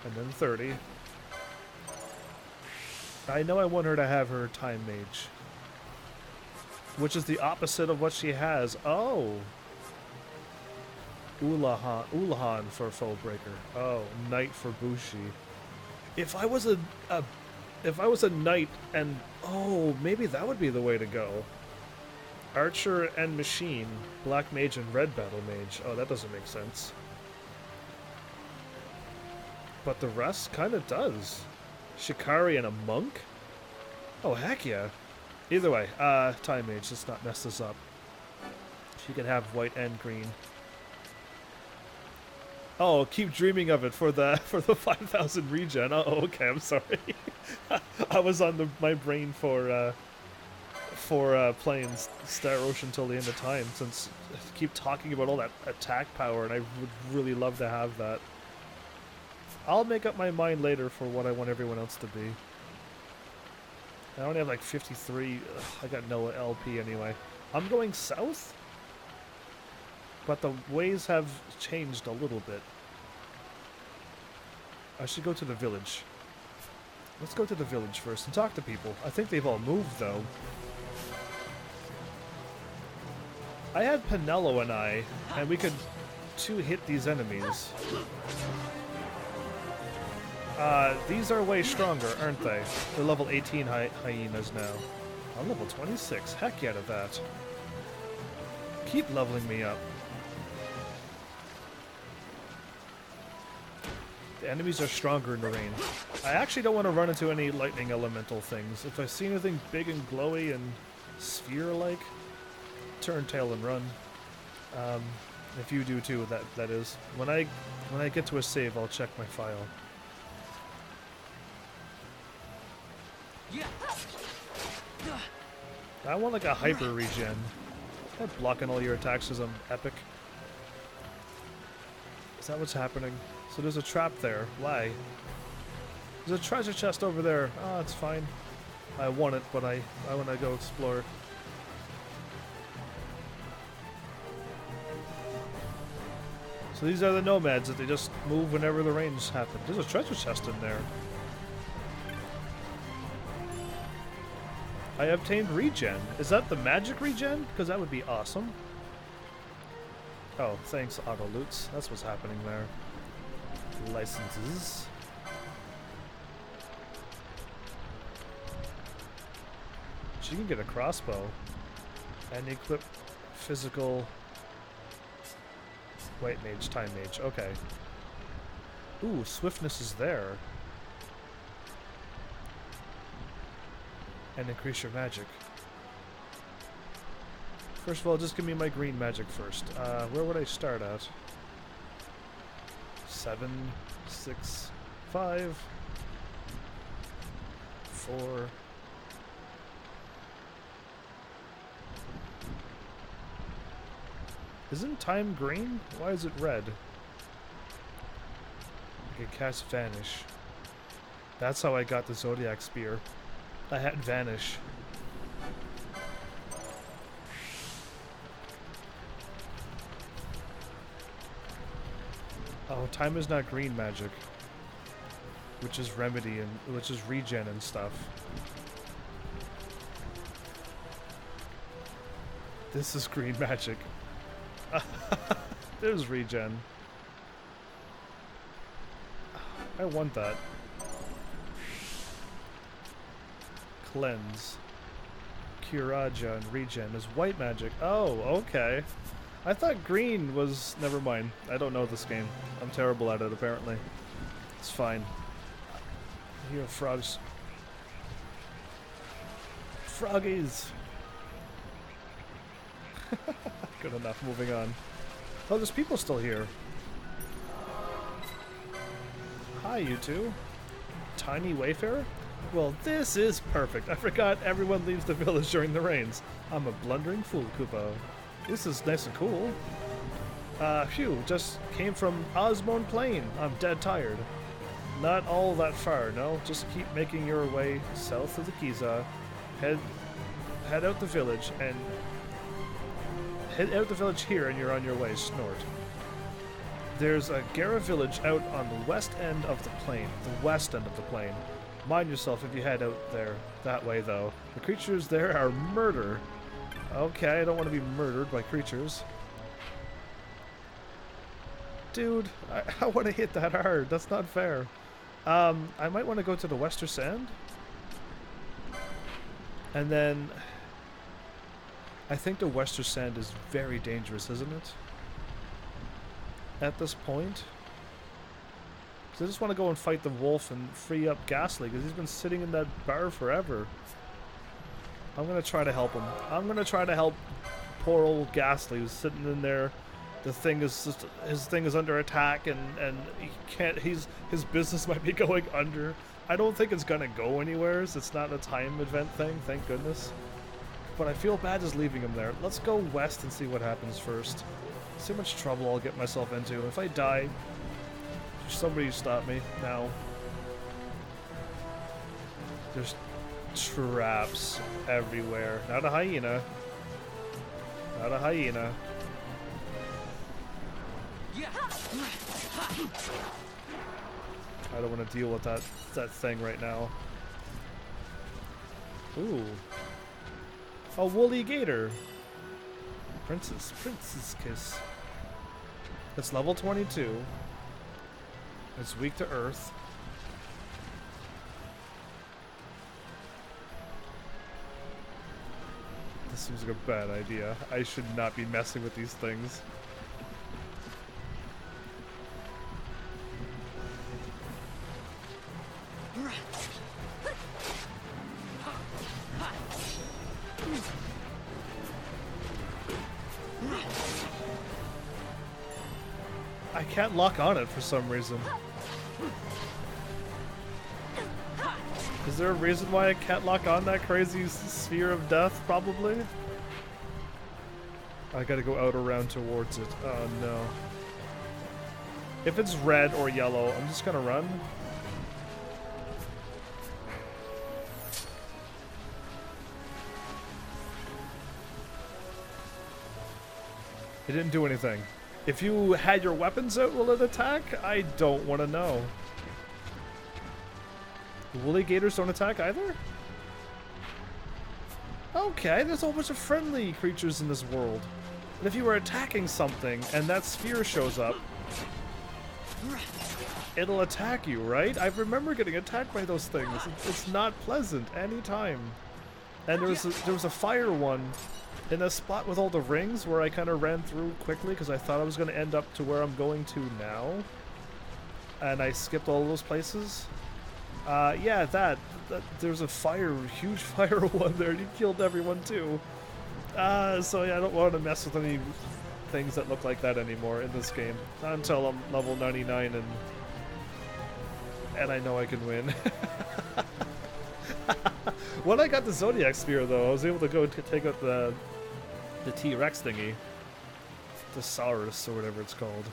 And then 30. I know I want her to have her Time Mage. Which is the opposite of what she has. Oh! Ulahan for Foebreaker. Oh, Knight for Bushi. If I was a knight and... Oh, maybe that would be the way to go. Archer and Machine. Black Mage and Red Battle Mage. Oh, that doesn't make sense. But the rest kind of does. Shikari and a monk? Oh, heck yeah. Either way, Time Mage, let's not mess this up. She can have white and green. Oh, keep dreaming of it for the 5,000 regen. Oh, okay, I'm sorry. I was on my brain for playing Star Ocean till the end of time, since I keep talking about all that attack power, and I would really love to have that. I'll make up my mind later for what I want everyone else to be. I only have like 53. Ugh, I got no LP anyway. I'm going south? But the ways have changed a little bit. I should go to the village. Let's go to the village first and talk to people. I think they've all moved, though. I had Pinello and we could two-hit these enemies. These are way stronger, aren't they? They're level 18 hyenas now. I'm level 26. Heck yeah to that. Keep leveling me up. The enemies are stronger in the rain. I actually don't want to run into any lightning elemental things. If I see anything big and glowy and sphere-like, turn tail and run. If you do too, that is. When I get to a save, I'll check my file. I want like a hyper regen. I'm blocking all your attacks because I'm epic. Is that what's happening? So there's a trap there. Why? There's a treasure chest over there. Oh, it's fine. I want it, but I want to go explore it. So these are the nomads that they just move whenever the rains happen. There's a treasure chest in there. I obtained regen. Is that the magic regen? Because that would be awesome. Oh, thanks, auto loots. That's what's happening there. Licenses. She can get a crossbow. And equip physical... White mage, time mage. Okay. Ooh, swiftness is there. and increase your magic. First of all, just give me my green magic first. Where would I start at? 7, 6, 5, 4. Isn't time green? Why is it red? I can cast Vanish. That's how I got the Zodiac Spear. I had Vanish. Oh, time is not green magic. Which is remedy and which is regen and stuff. This is green magic. There's regen. I want that. Cleanse. Curaja and regen is white magic. Oh, okay. I thought green was... Never mind. I don't know this game. I'm terrible at it, apparently. It's fine. I hear frogs. Froggies! Good enough. Moving on. Oh, there's people still here. Hi, you two. Tiny Wayfarer? Well, this is perfect. I forgot everyone leaves the village during the rains. I'm a blundering fool, Kupo. This is nice and cool. Phew, just came from Osmond Plain. I'm dead tired. Not all that far, no. Just keep making your way south of the Giza. Head out the village and... Head out the village here and you're on your way, Snort. There's a Gara village out on the west end of the plain. The west end of the plain. Mind yourself if you head out there. That way, though. The creatures there are murder. Okay, I don't want to be murdered by creatures. Dude, I want to hit that hard. That's not fair. I might want to go to the Western Sand. And then... I think the Western Sand is very dangerous, isn't it? At this point. Because I just want to go and fight the wolf and free up Ghastly, because he's been sitting in that bar forever. I'm going to try to help him. I'm going to try to help poor old Ghastly, who's sitting in there. The thing is just, his thing is under attack, and he can't, his business might be going under. I don't think it's going to go anywhere. It's not a time event thing, thank goodness. But I feel bad just leaving him there. Let's go west and see what happens first. See how much trouble I'll get myself into. If I die, somebody stop me now. There's traps everywhere. Not a hyena. Not a hyena. I don't want to deal with that thing right now. Ooh. A woolly gator. Princess Kiss. It's level 22. It's weak to earth. This seems like a bad idea. I should not be messing with these things. I can't lock on it for some reason. Is there a reason why I can't lock on that crazy sphere of death? Probably. I gotta go out around towards it. Oh no. If it's red or yellow, I'm just gonna run. It didn't do anything. If you had your weapons out, will it attack? I don't want to know. The woolly gators don't attack either? Okay, there's a whole bunch of friendly creatures in this world. And if you were attacking something and that sphere shows up, it'll attack you, right? I remember getting attacked by those things. It's not pleasant anytime. And there was a fire one in a spot with all the rings where I kind of ran through quickly because I thought I was going to end up to where I'm going to now. And I skipped all those places. Yeah, that. there's a huge fire one there, and he killed everyone too. So yeah, I don't want to mess with any things that look like that anymore in this game. Not until I'm level 99 and I know I can win. When I got the Zodiac Spear, though, I was able to go take out the T-Rex thingy. The Saurus, or whatever it's called.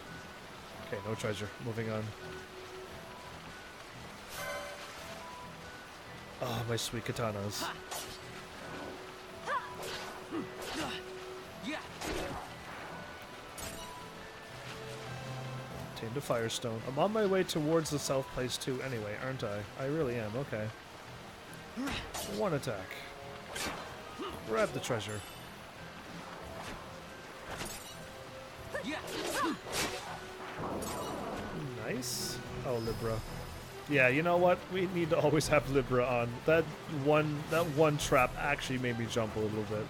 Okay, no treasure. Moving on. Oh, my sweet katanas. Tamed a Firestone. I'm on my way towards the South Place too anyway, aren't I? I really am, okay. One attack. Grab the treasure. Nice. Oh, Libra. Yeah, you know what? We need to always have Libra on. That one trap actually made me jump a little bit.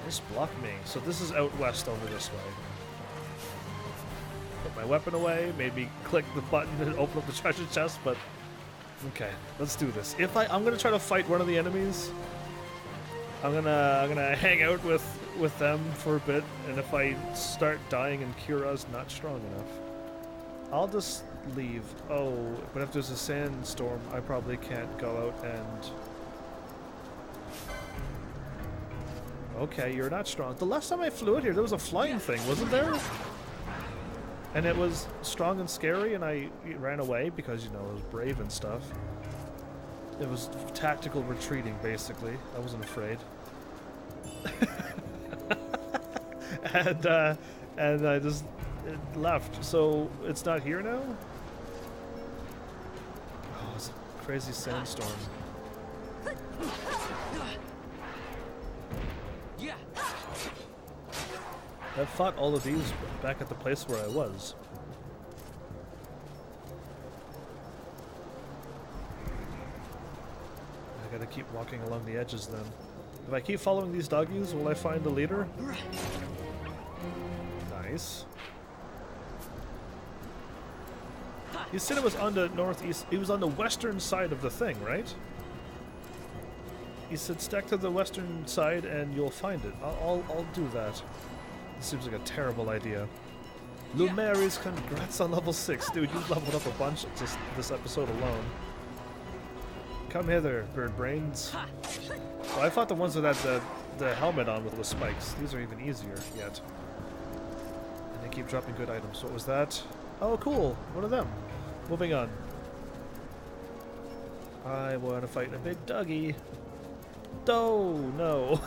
Just block me. So this is out west over this way. Put my weapon away, made me click the button to open up the treasure chest, but okay, let's do this. I'm gonna try to fight one of the enemies. I'm gonna hang out with them for a bit, and if I start dying and Kira's not strong enough, I'll just leave. Oh, but if there's a sandstorm, I probably can't go out and... Okay, you're not strong. The last time I flew out here, there was a flying thing, wasn't there? And it was strong and scary, and I ran away because, you know, I was brave and stuff. It was tactical retreating, basically. I wasn't afraid. And I just left. So it's not here now? Oh, it's a crazy sandstorm. I fought all of these back at the place where I was. I gotta keep walking along the edges then. If I keep following these doggies, will I find the leader? Nice. You said it was on the northeast. It was on the western side of the thing, right? You said stack to the western side and you'll find it. I'll do that. This seems like a terrible idea. Lumeris, congrats on level 6. Dude, you've leveled up a bunch just this episode alone. Come hither, bird brains. Well, I fought the ones that had the helmet on with the spikes. These are even easier yet. And they keep dropping good items. What was that? Oh, cool. One of them. Moving on. I want to fight a big doggy. Oh, no.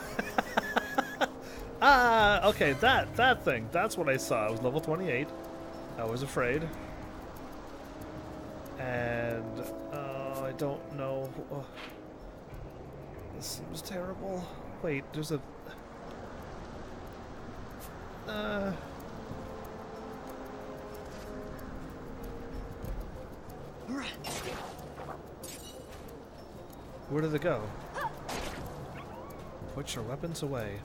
Ah, okay, that thing. That's what I saw. I was level 28. I was afraid. And, I don't know. Oh, this seems terrible. Wait, there's a... Where did it go? Put your weapons away.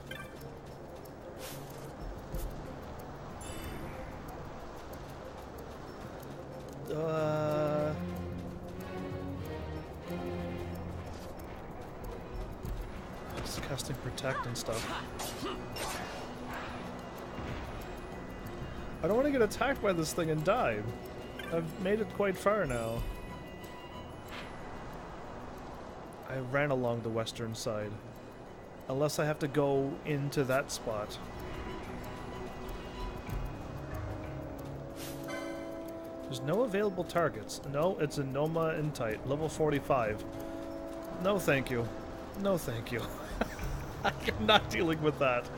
Just casting protect and stuff. I don't want to get attacked by this thing and die. I've made it quite far now. I ran along the western side. Unless I have to go into that spot. There's no available targets. No, it's a Noma Intite, level 45. No thank you. No thank you. I'm not dealing with that.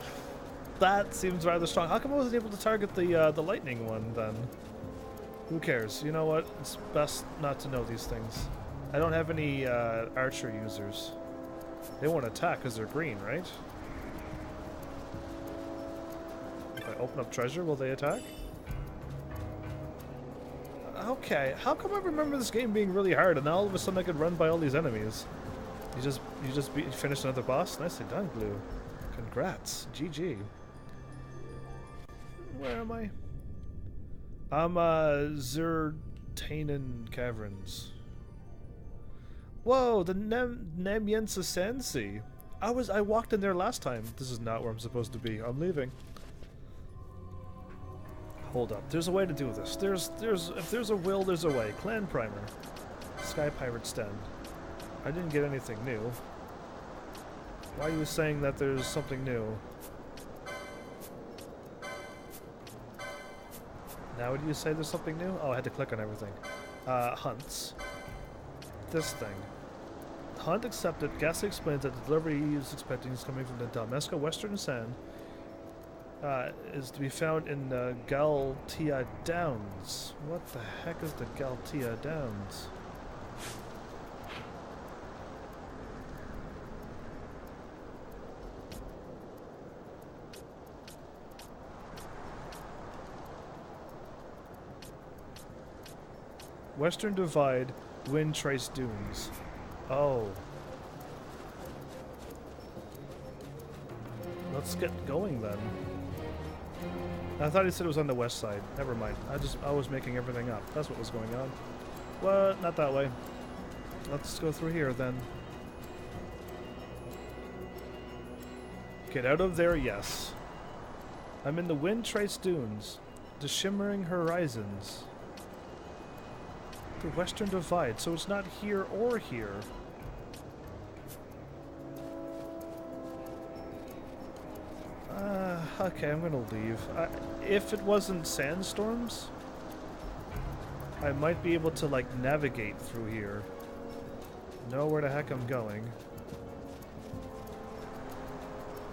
That seems rather strong. How come I wasn't able to target the lightning one then? Who cares? You know what? It's best not to know these things. I don't have any archer users. They won't attack because they're green, right? If I open up treasure, will they attack? Okay, how come I remember this game being really hard and now all of a sudden I could run by all these enemies? You just finished another boss? Nicely done, Blue. Congrats. GG. Where am I? I'm Tainan Caverns. Whoa, the Nemyensa Sensi. I walked in there last time. This is not where I'm supposed to be. I'm leaving. Hold up. There's a way to do this. If there's a will, there's a way. Clan Primer. Sky Pirate Sten. I didn't get anything new. Why are you saying that there's something new? Now do you say there's something new? Oh, I had to click on everything. Hunts. This thing. Hunt accepted. Ghastly explains that the delivery he is expecting is coming from the Dalmasca Western Sand. Is to be found in Galtia Downs. What the heck is the Galtia Downs? Western Divide, Wind Trace Dunes. Oh. Let's get going then. I thought he said it was on the west side. Never mind. I was making everything up. That's what was going on. What? Not that way. Let's go through here then. Get out of there, yes. I'm in the Wind Trace Dunes. The Shimmering Horizons. The Western Divide, so it's not here or here. Okay, I'm gonna leave. If it wasn't sandstorms, I might be able to, like, navigate through here. Know where the heck I'm going.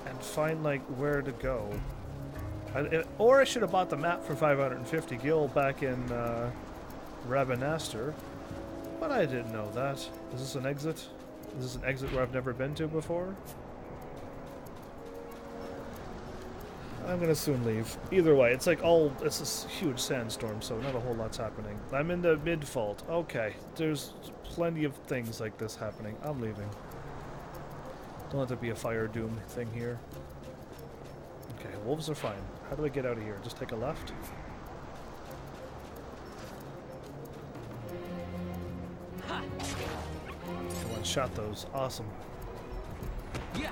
And find, like, where to go. Or I should have bought the map for 550 gil back in, Ravenaster, but I didn't know that. Is this an exit? Is this an exit where I've never been to before? I'm gonna soon leave. Either way, it's like it's this huge sandstorm, so not a whole lot's happening. I'm in the mid-fault. Okay, there's plenty of things like this happening. I'm leaving. Don't let there be a fire doom thing here. Okay, wolves are fine. How do I get out of here? Just take a left? Shot those. Awesome. Yeah.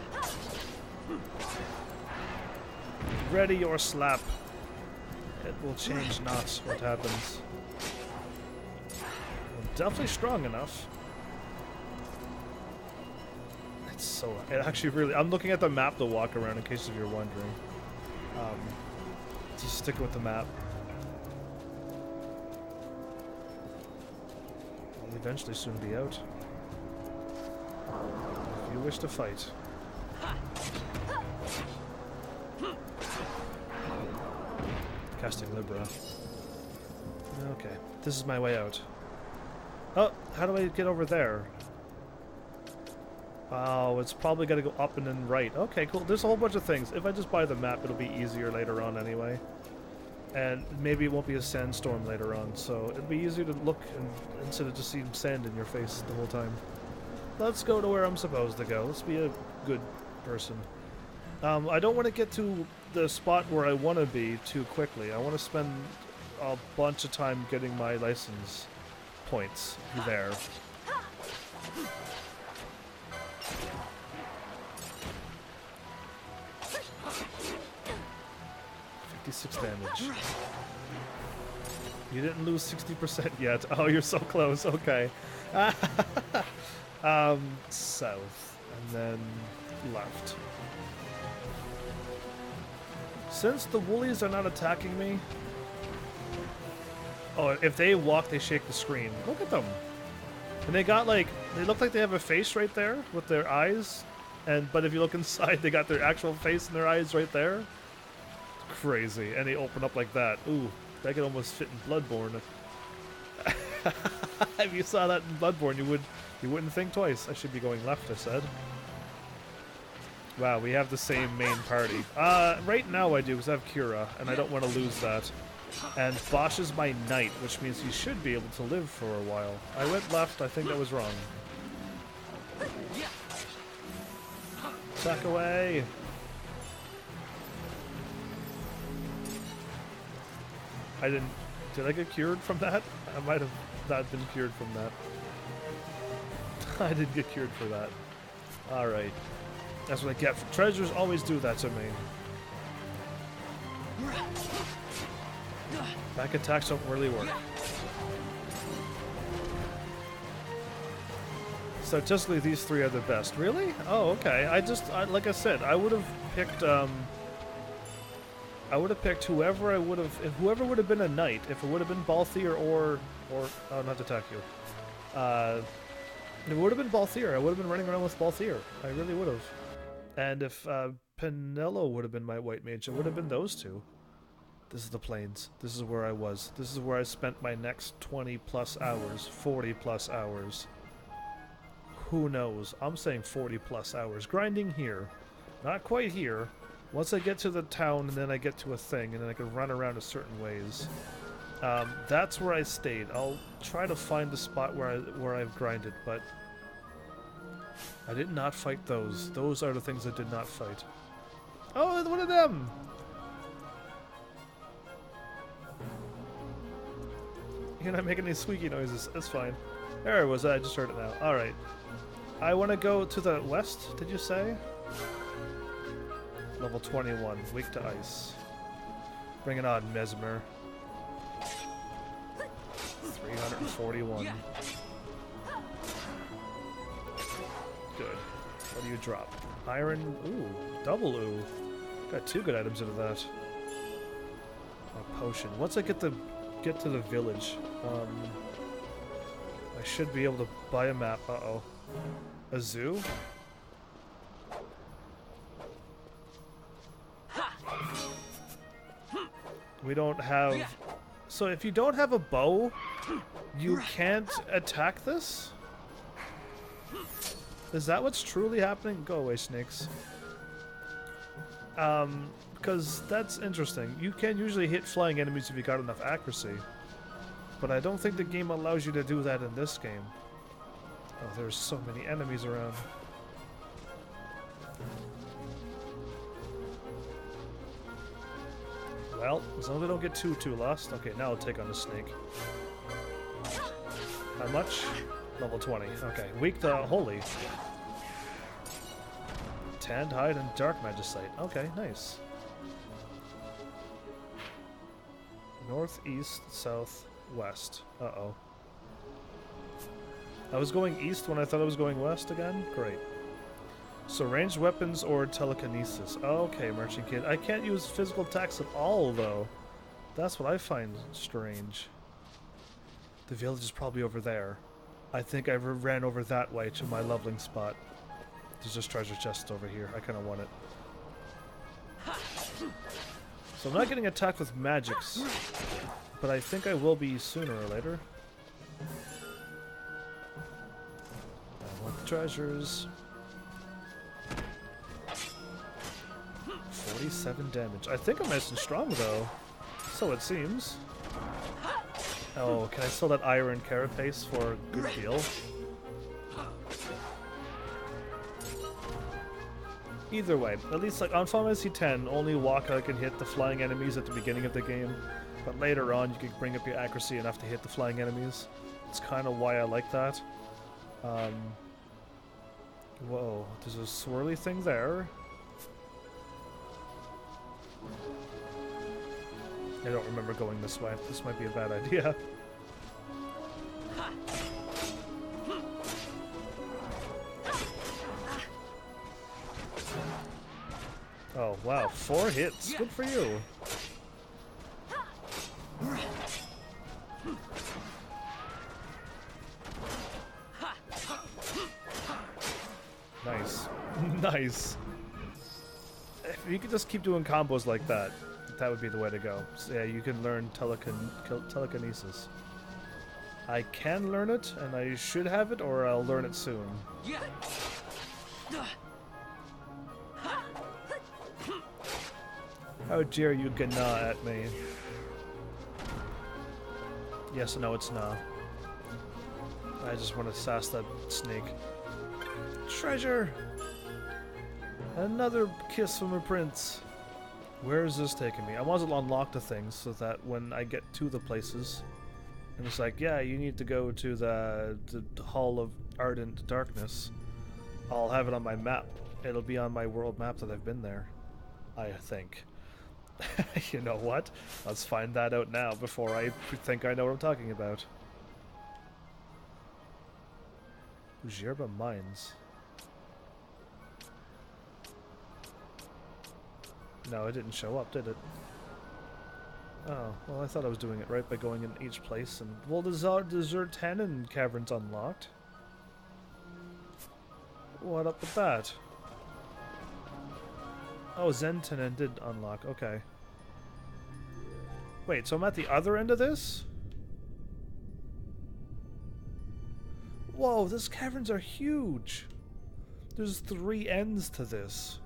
Ready or slap. It will change not what happens. I'm definitely strong enough. It's so... It actually really... I'm looking at the map to walk around in case if you're wondering. Just stick with the map. I'll eventually soon be out. If you wish to fight. Casting Libra. Okay, this is my way out. Oh, how do I get over there? Oh, it's probably got to go up and then right. Okay, cool. There's a whole bunch of things. If I just buy the map, it'll be easier later on anyway. And maybe it won't be a sandstorm later on, so it'll be easier to look instead of just seeing sand in your face the whole time. Let's go to where I'm supposed to go. Let's be a good person. I don't want to get to the spot where I want to be too quickly. I want to spend a bunch of time getting my license points there. 56 damage. You didn't lose 60% yet. Oh, you're so close. Okay. South. And then left. Since the woolies are not attacking me... Oh, if they walk, they shake the screen. Look at them. And they got, like... They look like they have a face right there with their eyes. But if you look inside, they got their actual face and their eyes right there. Crazy. And they open up like that. Ooh, that could almost fit in Bloodborne. If you saw that in Bloodborne, you wouldn't think twice. I should be going left, I said. Wow, we have the same main party. Right now I do, because I have Kira, and I don't want to lose that. And Bosch is my knight, which means he should be able to live for a while. I went left, I think that was wrong. Back away! I didn't Did I get cured from that? I might have not been cured from that. I didn't get cured for that. Alright. That's what I get for treasures. Always do that to me. Back attacks don't really work. Statistically, these three are the best. Really? Oh, okay. Like I said, I would have picked, whoever I would have, if whoever would have been a knight, if it would have been Balthier or I'll not attack you. If it would have been Balthier, I would have been running around with Balthier. I really would have. And if Penelo would have been my white mage, it would have been those two. This is the plains. This is where I was. This is where I spent my next 20 plus hours, 40 plus hours. Who knows? I'm saying 40 plus hours. Grinding here. Not quite here. Once I get to the town and then I get to a thing and then I can run around a certain ways. That's where I stayed. I'll try to find the spot where I've grinded, but I did not fight those. Those are the things I did not fight. Oh, one of them! You're not making any squeaky noises. It's fine. There it was. I just heard it now. Alright. I want to go to the west, did you say? Level 21. Weak to ice. Bring it on, Mesmer. 341. Good. What do you drop? Iron. Ooh. Double ooh. Got 2 good items out of that. A potion. Once I get to the village, I should be able to buy a map. Uh-oh. A zoo? We don't have... So if you don't have a bow, you can't attack this? Is that what's truly happening? Go away, snakes. Because that's interesting. You can usually hit flying enemies if you got enough accuracy. But I don't think the game allows you to do that in this game. Oh, there's so many enemies around. Well, as long as I don't get too lost. Okay, now I'll take on the snake. How much? Level 20. Okay, weak to holy. Tanned hide and dark magicite. Okay, nice. Northeast, south, west. Uh-oh. I was going east when I thought I was going west again? Great. So ranged weapons or telekinesis. Okay, Merchant Kid. I can't use physical attacks at all, though. That's what I find strange. The village is probably over there. I think I ran over that way to my leveling spot. There's just treasure chests over here. I kind of want it. So I'm not getting attacked with magics, but I think I will be sooner or later. I want the treasures. 47 damage. I think I'm nice and strong, though. So it seems. Oh, can I sell that iron carapace for a good deal? Either way, at least like on Final Fantasy X, only Waka can hit the flying enemies at the beginning of the game, but later on you can bring up your accuracy enough to hit the flying enemies. It's kind of why I like that. Whoa, there's a swirly thing there. I don't remember going this way. This might be a bad idea. Oh, wow. 4 hits. Good for you. Nice. Nice. If you could just keep doing combos like that, that would be the way to go. So yeah, you can learn telekinesis. I can learn it, and I should have it, or I'll learn it soon. How dare you gnaw at me? Yes, no, it's nah. I just want to sass that snake. Treasure! Another kiss from a prince. Where is this taking me? I want to unlock the things so that when I get to the places, and it's like, yeah, you need to go to the Hall of Ardent Darkness, I'll have it on my map. It'll be on my world map that I've been there, I think. You know what? Let's find that out now before I think I know what I'm talking about. Yerba Mines. No, it didn't show up, did it? Oh, well, I thought I was doing it right by going in each place. And well, the Zertanen cavern's unlocked. What up with that? Oh, Zentanen did unlock. Okay. Wait, so I'm at the other end of this? Whoa, these caverns are huge. There's 3 ends to this.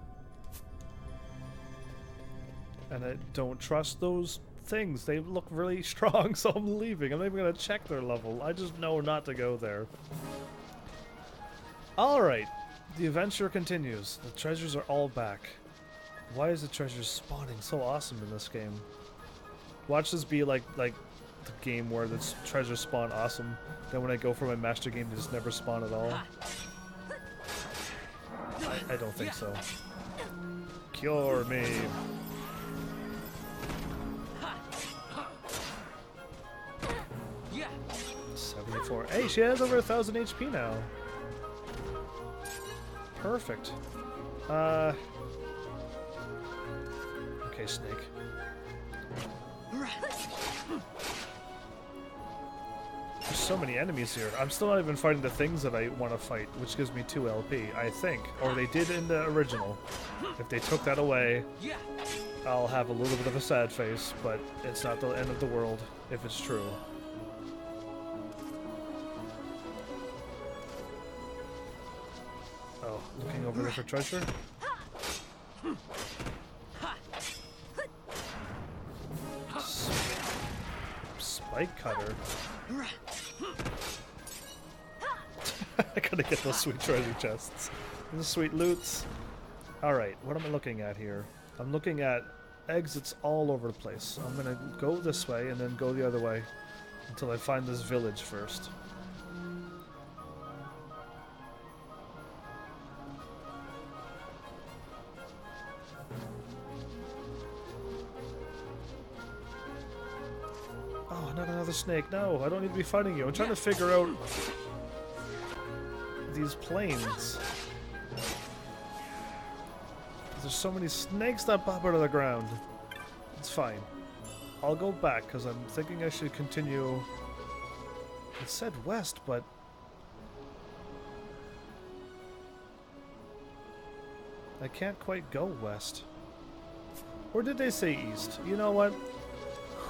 And I don't trust those things. They look really strong, so I'm leaving. I'm not even going to check their level. I just know not to go there. Alright. The adventure continues. The treasures are all back. Why is the treasure spawning so awesome in this game? Watch this be like the game where the treasures spawn awesome. Then when I go for my master game, they just never spawn at all. I don't think so. Cure me. Yeah. 74. Hey, she has over 1,000 HP now. Perfect. Okay, Snake. There's so many enemies here. I'm still not even fighting the things that I want to fight, which gives me 2 LP, I think. Or they did in the original. If they took that away, I'll have a little bit of a sad face, but it's not the end of the world, if it's true. Oh, looking over there for treasure? Spike cutter. I gotta get those sweet treasure chests. Those sweet loots. Alright, what am I looking at here? I'm looking at exits all over the place. I'm gonna go this way and then go the other way until I find this village first. Oh, not another snake. No, I don't need to be fighting you. I'm trying to figure out these planes. There's so many snakes that pop out of the ground. It's fine. I'll go back because I'm thinking I should continue. It said west, but I can't quite go west. Or did they say east? You know what?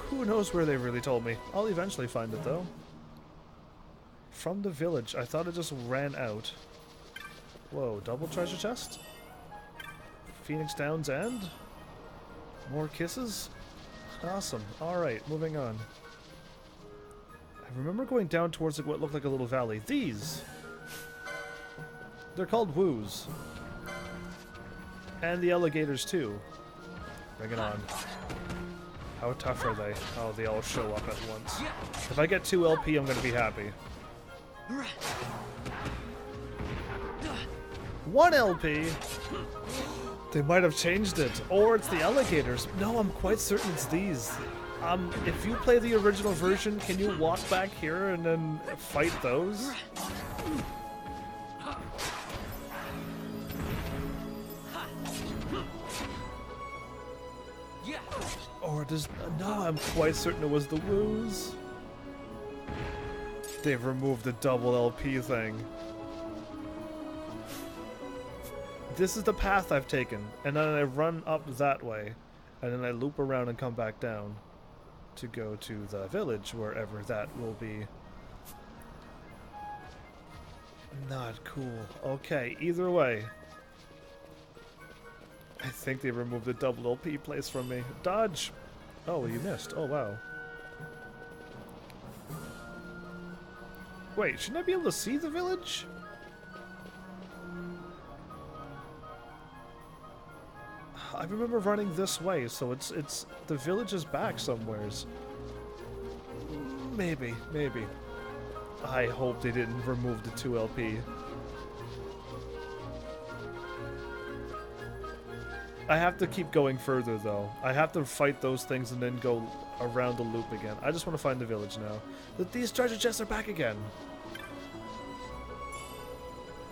Who knows where they really told me. I'll eventually find it though. From the village. I thought it just ran out. Whoa, double treasure chest? Phoenix Downs End? More kisses? Awesome. Alright, moving on. I remember going down towards what looked like a little valley. These! They're called woos. And the alligators too. Bring it on. How tough are they? Oh, they all show up at once. If I get 2 LP, I'm gonna be happy. 1 LP? They might have changed it. Or it's the alligators. No, I'm quite certain it's these. If you play the original version, can you walk back here and then fight those? Or does... No, I'm quite certain it was the woos. They've removed the double LP thing. This is the path I've taken, and then I run up that way, and then I loop around and come back down to go to the village, wherever that will be. Not cool. Okay, either way. I think they removed the double LP place from me. Dodge! Oh, you missed. Oh, wow. Wait, shouldn't I be able to see the village? I remember running this way, so it's the village is back somewheres. Maybe. I hope they didn't remove the 2 LP. I have to keep going further, though. I have to fight those things and then go around the loop again. I just want to find the village now. These treasure chests are back again.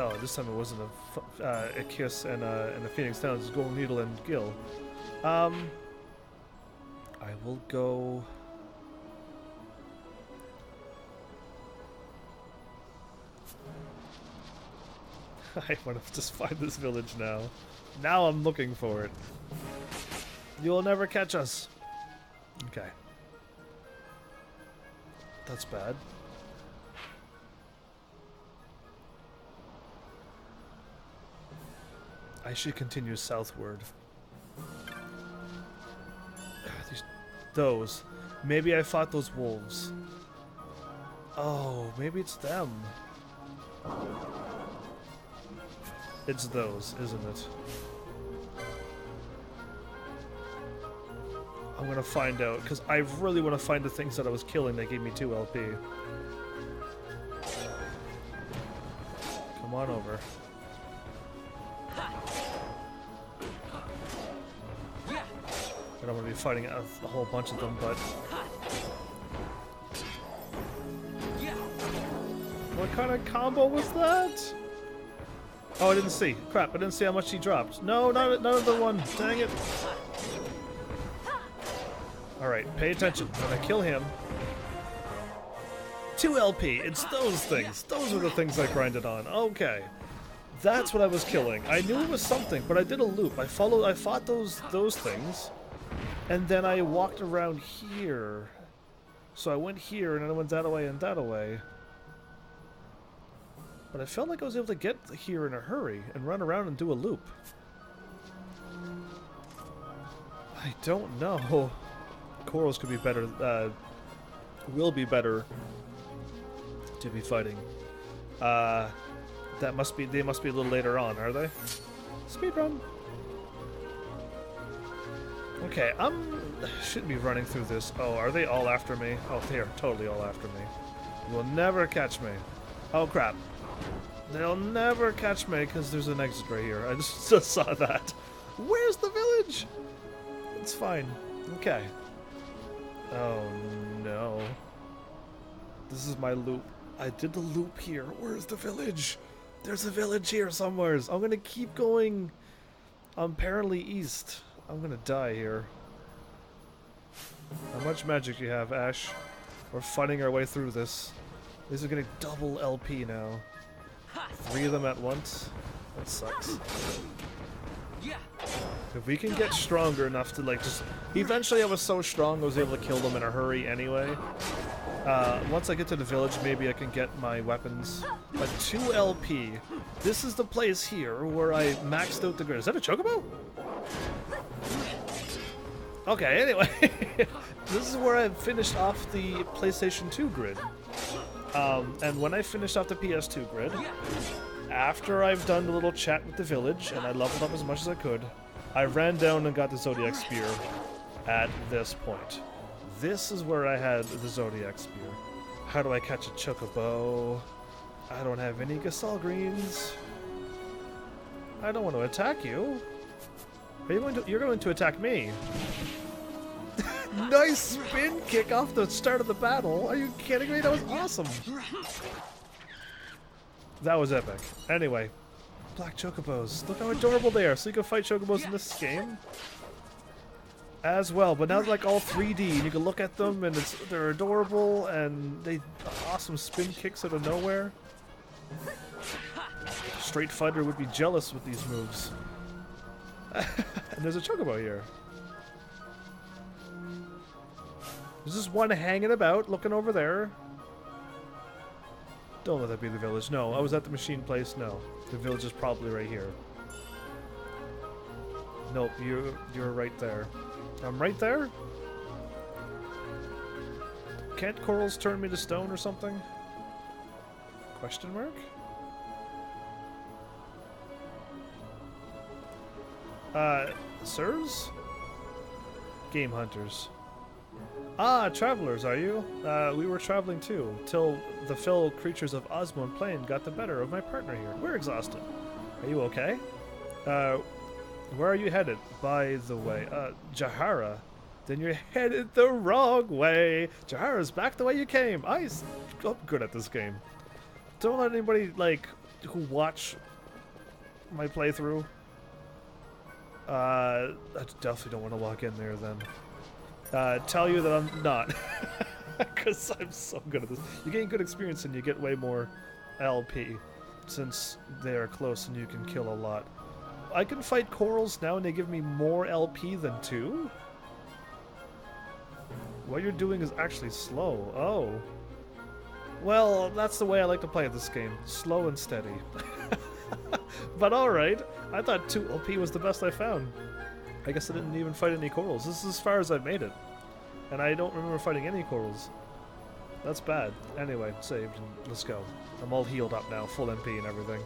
Oh, this time it wasn't a kiss and a phoenix down. It's golden needle and gill. I will go. I want to just find this village now. Now I'm looking for it. You'll never catch us. Okay. That's bad. I should continue southward. Those. Maybe I fought those wolves. Oh, maybe it's them. It's those, isn't it? I'm gonna find out, because I really want to find the things that I was killing that gave me 2 LP. Come on over. I don't want to be fighting a whole bunch of them, but... What kind of combo was that? Oh, I didn't see. Crap, I didn't see how much he dropped. No, not another one. Dang it. Alright, pay attention. When I kill him... 2 LP. It's those things. Those are the things I grinded on. Okay. That's what I was killing. I knew it was something, but I did a loop. I fought those things. And then I walked around here. So I went here, and then I went that away and that away. But I felt like I was able to get here in a hurry and run around and do a loop. I don't know. Corals could be better, will be better to be fighting. They must be a little later on, are they? Speedrun. Okay, shouldn't be running through this. Oh, are they all after me? Oh, they are totally all after me. You will never catch me. Oh, crap. They'll never catch me because there's an exit right here. I just saw that. Where's the village? It's fine. Okay. Oh, no. This is my loop. I did the loop here. Where's the village? There's a village here somewhere. I'm going to keep going apparently east. I'm going to die here. How much magic do you have, Ash? We're fighting our way through this. These are getting double LP now. 3 of them at once. That sucks. If we can get stronger enough to like just... Eventually I was so strong I was able to kill them in a hurry anyway. Once I get to the village maybe I can get my weapons. But 2 LP. This is the place here where I maxed out the grid. Is that a chocobo? Okay, anyway. This is where I finished off the PlayStation 2 grid. And when I finished off the PS2 grid, after I've done the little chat with the village, and I leveled up as much as I could, I ran down and got the Zodiac Spear at this point. This is where I had the Zodiac Spear. How do I catch a chocobo? I don't have any Gasol greens. I don't want to attack you. You're going to attack me. Nice spin kick off the start of the battle. Are you kidding me? That was awesome. That was epic. Anyway, black chocobos. Look how adorable they are. So you can fight chocobos in this game as well. But now they're like all 3D, and you can look at them, and they're adorable, and they awesome spin kicks out of nowhere. Street Fighter would be jealous with these moves. And there's a chocobo here. There's just one hanging about, looking over there. Don't let that be the village. No, I was at the machine place. No, the village is probably right here. Nope, you're right there. I'm right there? Can't corals turn me to stone or something? Question mark? Sirs? Game hunters. Ah, travelers, are you? We were traveling too, till the fell creatures of Osmond Plain got the better of my partner here. We're exhausted. Are you okay? Where are you headed, by the way? Jahara? Then you're headed the wrong way. Jahara's back the way you came. I'm good at this game. Don't let anybody, like, who watch my playthrough. I definitely don't want to walk in there then. Tell you that I'm not. Because I'm so good at this. You gain good experience and you get way more LP. Since they are close and you can kill a lot. I can fight corals now and they give me more LP than 2? What you're doing is actually slow. Oh. Well, that's the way I like to play this game. Slow and steady. But alright. I thought 2 LP was the best I found. I guess I didn't even fight any corals. This is as far as I've made it. And I don't remember fighting any corals. That's bad. Anyway, saved and let's go. I'm all healed up now, full MP and everything.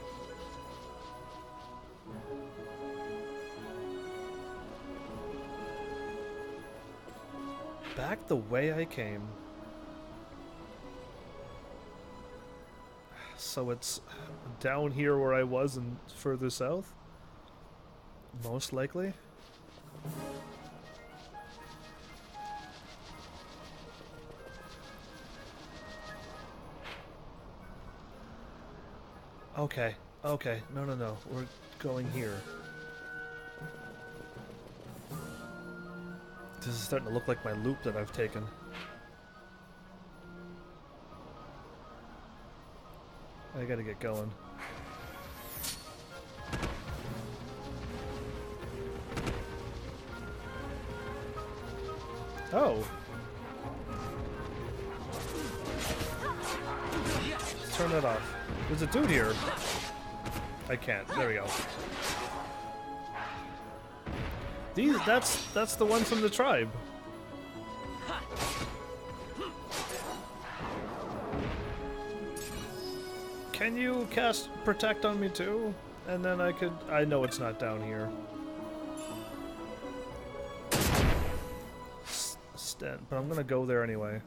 Back the way I came. So it's down here where I was and further south? Most likely? Okay, okay, no, we're going here. This is starting to look like my loop that I've taken. I gotta get going. Oh! Turn that off. There's a dude here. I can't. There we go. That's the one from the tribe. Can you cast Protect on me too? And then I know it's not down here. But I'm gonna go there anyway.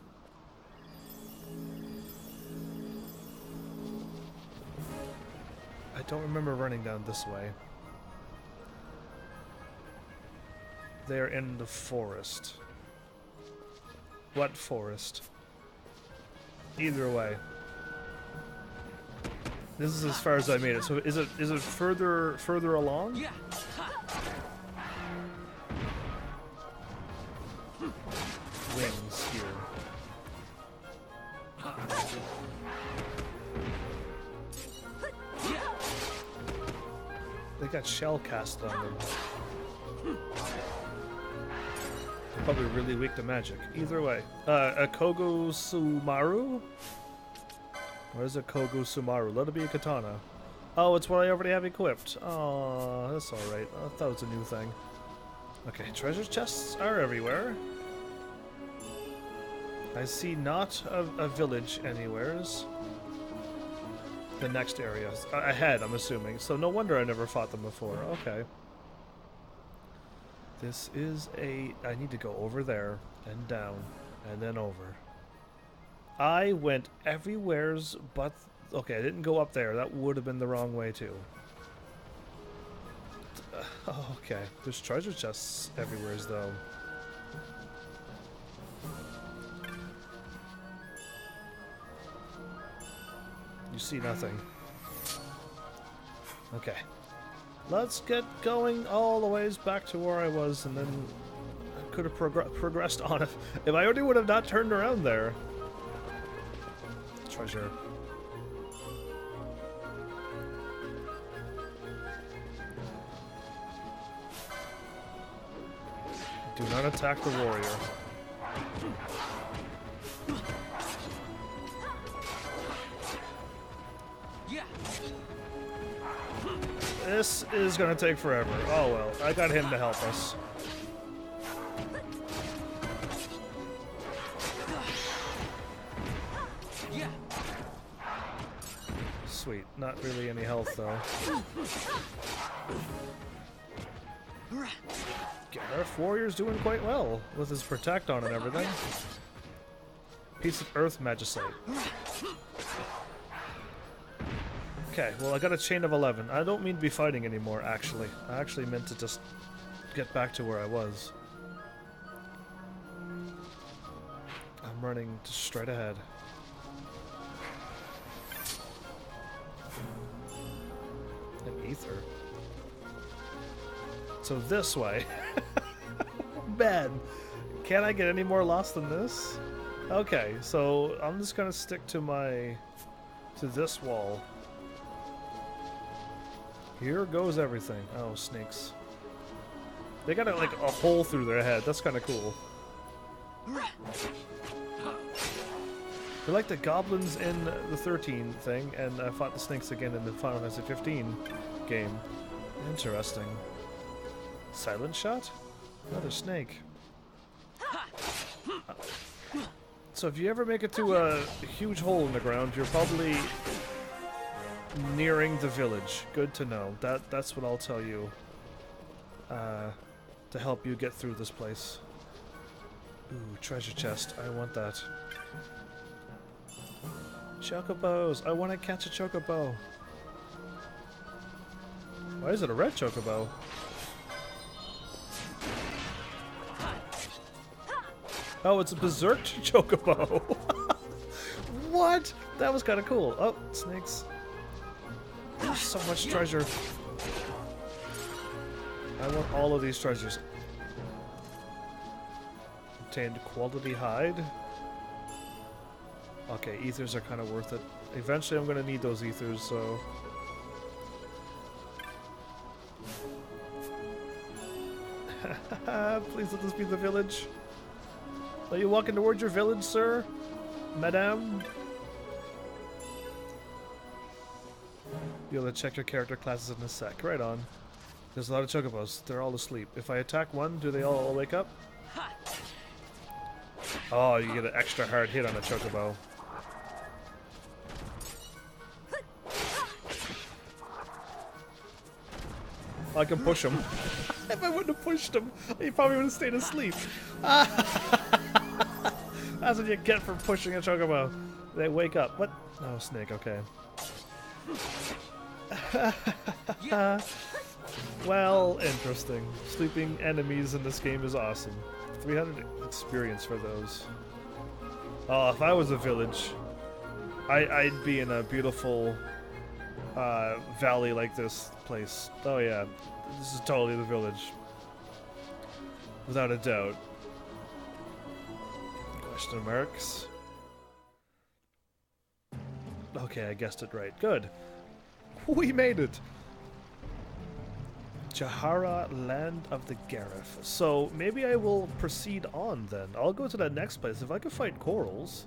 I don't remember running down this way. They're in the forest. What forest? Either way. This is as far as I made it. So is it further along? Yeah. Wings here. They got shell cast on them. They're probably really weak to magic. Either way. A Kogo Sumaru? What is a Kogo Sumaru? Let it be a katana. Oh, it's what I already have equipped. Oh, that's alright. I thought it was a new thing. Okay, treasure chests are everywhere. I see not a village anywheres. The next area. Ahead, I'm assuming. So no wonder I never fought them before. Okay. This is I need to go over there, and down, and then over. I went everywheres but... Okay, I didn't go up there. That would have been the wrong way, too. Okay. There's treasure chests everywheres, though. You see nothing. Okay. Let's get going all the ways back to where I was, and then I could have progressed on it. If I only would have not turned around there. Treasure. Do not attack the warrior. This is gonna take forever. Oh well, I got him to help us. Sweet, not really any health though. Our warrior's doing quite well with his protect on and everything. Piece of earth magicite. Okay, well I got a chain of 11. I don't mean to be fighting anymore, actually. I actually meant to just get back to where I was. I'm running just straight ahead. An ether. So this way. Man, can I get any more lost than this? Okay, so I'm just gonna stick to this wall. Here goes everything. Oh, snakes. They got like a hole through their head. That's kind of cool. They're like the goblins in the 13 thing, and I fought the snakes again in the Final Fantasy 15 game. Interesting. Silent shot? Another snake. So if you ever make it to a huge hole in the ground, you're probably nearing the village. Good to know. That's what I'll tell you to help you get through this place. Ooh, treasure chest. I want that. Chocobos. I want to catch a chocobo. Why is it a red chocobo? Oh, it's a berserk chocobo. What? That was kind of cool. Oh, snakes. There's so much treasure. I want all of these treasures. Obtained quality hide. Okay, ethers are kind of worth it. Eventually I'm going to need those ethers, so... Please let this be the village. Are you walking towards your village, sir? Madame? You'll have to check your character classes in a sec. Right on. There's a lot of chocobos. They're all asleep. If I attack one, do they all wake up? Oh, you get an extra hard hit on a chocobo. I can push him. If I wouldn't have pushed him, he probably would have stayed asleep. That's what you get for pushing a chocobo. They wake up. What? Oh, snake, okay. Well, interesting. Sleeping enemies in this game is awesome. 300 experience for those. Oh, if I was a village, I'd be in a beautiful valley like this place. Oh yeah, this is totally the village. Without a doubt. Question marks. Okay, I guessed it right. Good. We made it! Jahara, Land of the Gareth. So, maybe I will proceed on then. I'll go to that next place. If I could fight corals,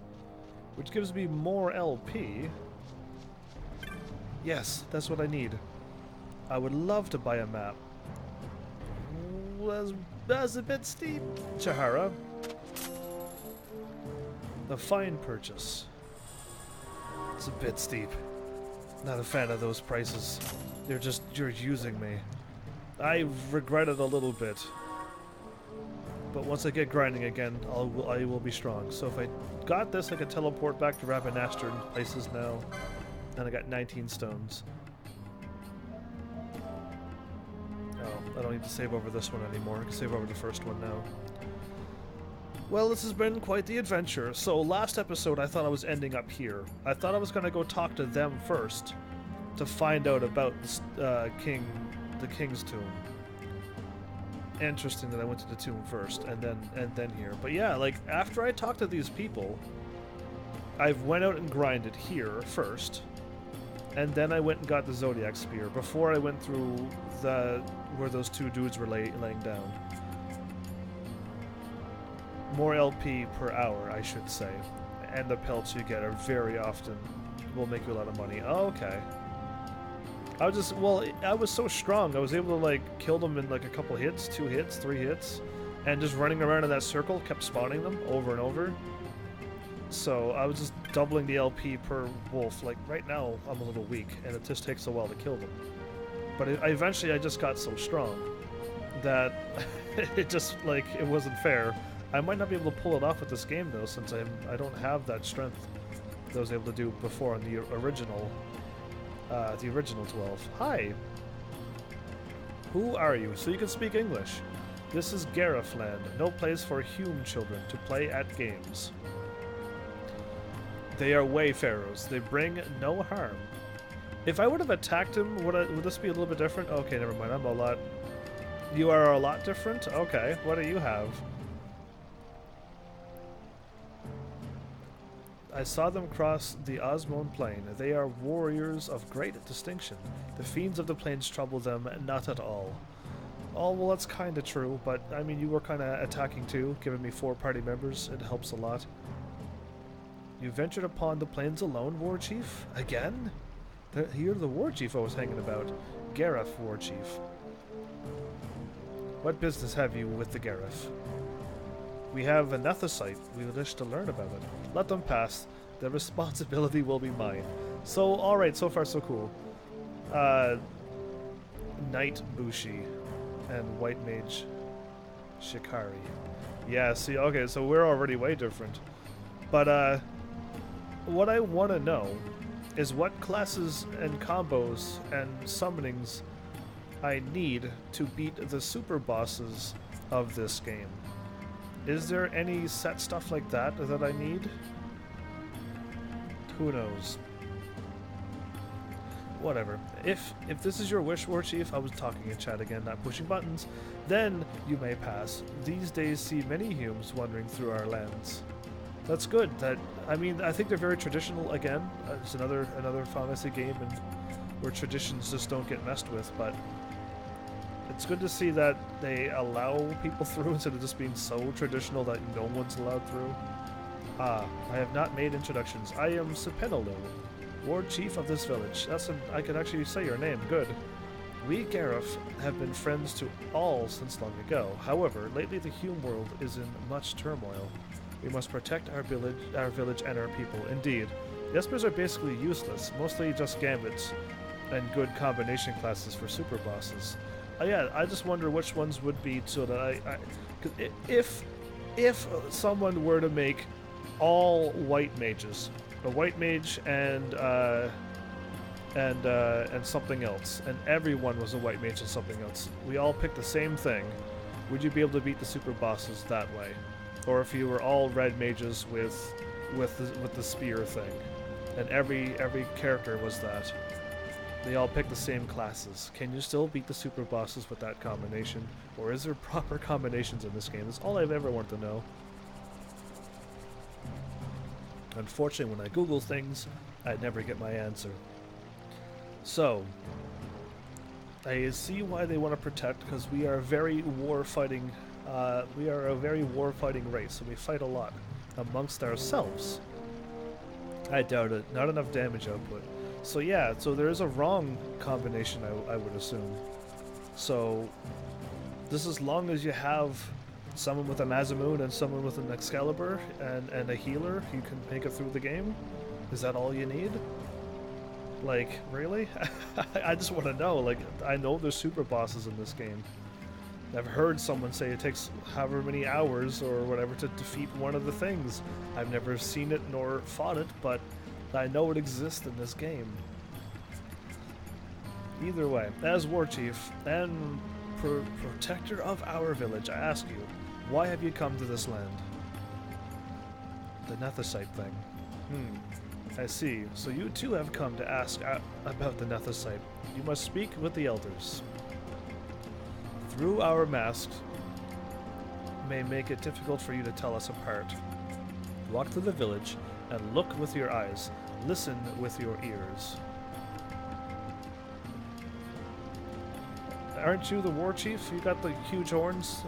which gives me more LP. Yes, that's what I need. I would love to buy a map. That's a bit steep. Jahara. The fine purchase. It's a bit steep. Not a fan of those prices. You're using me. I regret it a little bit. But once I get grinding again, I will be strong. So if I got this, I can teleport back to Rabanastre in places now. And I got 19 stones. Oh, I don't need to save over this one anymore. I can save over the first one now. Well, this has been quite the adventure. So last episode, I thought I was ending up here. I thought I was going to go talk to them first to find out about the king's tomb. Interesting that I went to the tomb first and then here. But yeah, like after I talked to these people, I've went out and grinded here first, and then I went and got the Zodiac spear before I went through where those two dudes were laying down. More LP per hour, I should say, and the pelts you get are very often will make you a lot of money. Oh, okay. I was so strong. I was able to like kill them in like a couple hits, 2 hits, 3 hits, and just running around in that circle kept spawning them over and over. So I was just doubling the LP per wolf. Like right now, I'm a little weak, and it just takes a while to kill them. But eventually, I just got so strong that it just, like, it wasn't fair. I might not be able to pull it off with this game, though, since I don't have that strength that I was able to do before on the original 12. Hi! Who are you? So you can speak English. This is Garifland, no place for human children to play at games. They are wayfarers. They bring no harm. If I would have attacked him, would this be a little bit different? Okay, never mind. I'm a lot... You are a lot different? Okay, what do you have? I saw them cross the Osmone Plain. They are warriors of great distinction. The fiends of the plains trouble them not at all. Oh, well, that's kind of true, but, I mean, you were kind of attacking too, giving me 4 party members. It helps a lot. You ventured upon the plains alone, War Chief? Again? You're the War Chief I was hanging about. Gareth, War Chief. What business have you with the Gareth? We have a Nethicite. We wish to learn about it. Let them pass. The responsibility will be mine. So, alright, so far so cool. Knight Bushi and White Mage Shikari. Yeah, see, okay, so we're already way different. But, what I want to know is what classes and combos and summonings I need to beat the super bosses of this game. Is there any set stuff like that that I need? Who knows? Whatever. If this is your wish, War Chief, I was talking in chat again, not pushing buttons, then you may pass. These days see many humans wandering through our lands. That's good. I mean, I think they're very traditional again. It's another Final Fantasy game and where traditions just don't get messed with, but it's good to see that they allow people through instead of just being so traditional that no one's allowed through. I have not made introductions. I am Sepenolu, Ward Chief of this village. I can actually say your name, good. We, Gareth, have been friends to all since long ago. However, lately the human world is in much turmoil. We must protect our village and our people. Indeed. The Espers are basically useless, mostly just gambits and good combination classes for super bosses. Yeah, I just wonder which ones would be so that if someone were to make all white mages, a white mage and something else, and everyone was a white mage and something else, we all picked the same thing, would you be able to beat the super bosses that way? Or if you were all red mages with the spear thing, and every character was that. They all pick the same classes. Can you still beat the super bosses with that combination? Or is there proper combinations in this game? That's all I've ever wanted to know. Unfortunately, when I Google things, I never get my answer. So, I see why they want to protect, because we are very war-fighting. We are a very war-fighting race, so we fight a lot amongst ourselves. I doubt it. Not enough damage output. So yeah, so there is a wrong combination, I would assume. So, this as long as you have someone with a Mazamoon and someone with an Excalibur and a healer, you can make it through the game? Is that all you need? Like, really? I just want to know. Like, I know there's super bosses in this game. I've heard someone say it takes however many hours or whatever to defeat one of the things. I've never seen it nor fought it, but I know it exists in this game. Either way, as War Chief and protector of our village, I ask you, why have you come to this land? The Nethicite thing. I see. So you too have come to ask about the Nethicite. You must speak with the elders. Through our masks may make it difficult for you to tell us apart. Walk through the village and look with your eyes. Listen with your ears. Aren't you the war chief? You got the huge horns?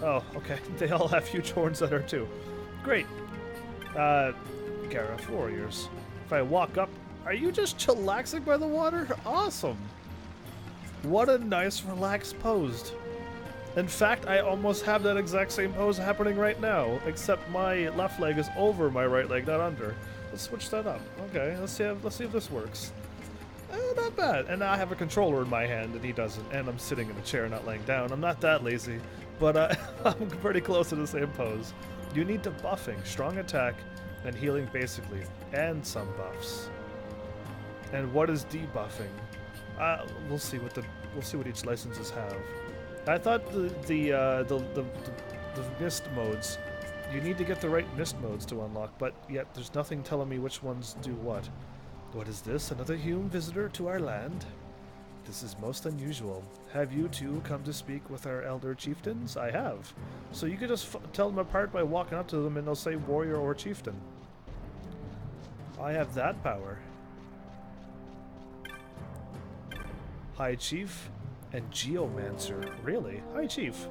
Oh, okay. They all have huge horns that are too. Great. Gareth warriors. If I walk up, are you just chillaxing by the water? Awesome. What a nice relaxed pose. In fact, I almost have that exact same pose happening right now, except my left leg is over my right leg, not under. Let's switch that up. Okay, let's see if this works. Not bad. And I have a controller in my hand, and he doesn't. And I'm sitting in a chair, not laying down. I'm not that lazy, but I'm pretty close to the same pose. You need debuffing, strong attack, and healing basically, and some buffs. And what is debuffing? We'll see what each licenses have. I thought the mist modes, you need to get the right mist modes to unlock, but yet there's nothing telling me which ones do what. What is this? Another human visitor to our land? This is most unusual. Have you two come to speak with our elder chieftains? I have. So you could just tell them apart by walking up to them and they'll say warrior or chieftain. I have that power. High Chief and Geomancer. Really? High Chief.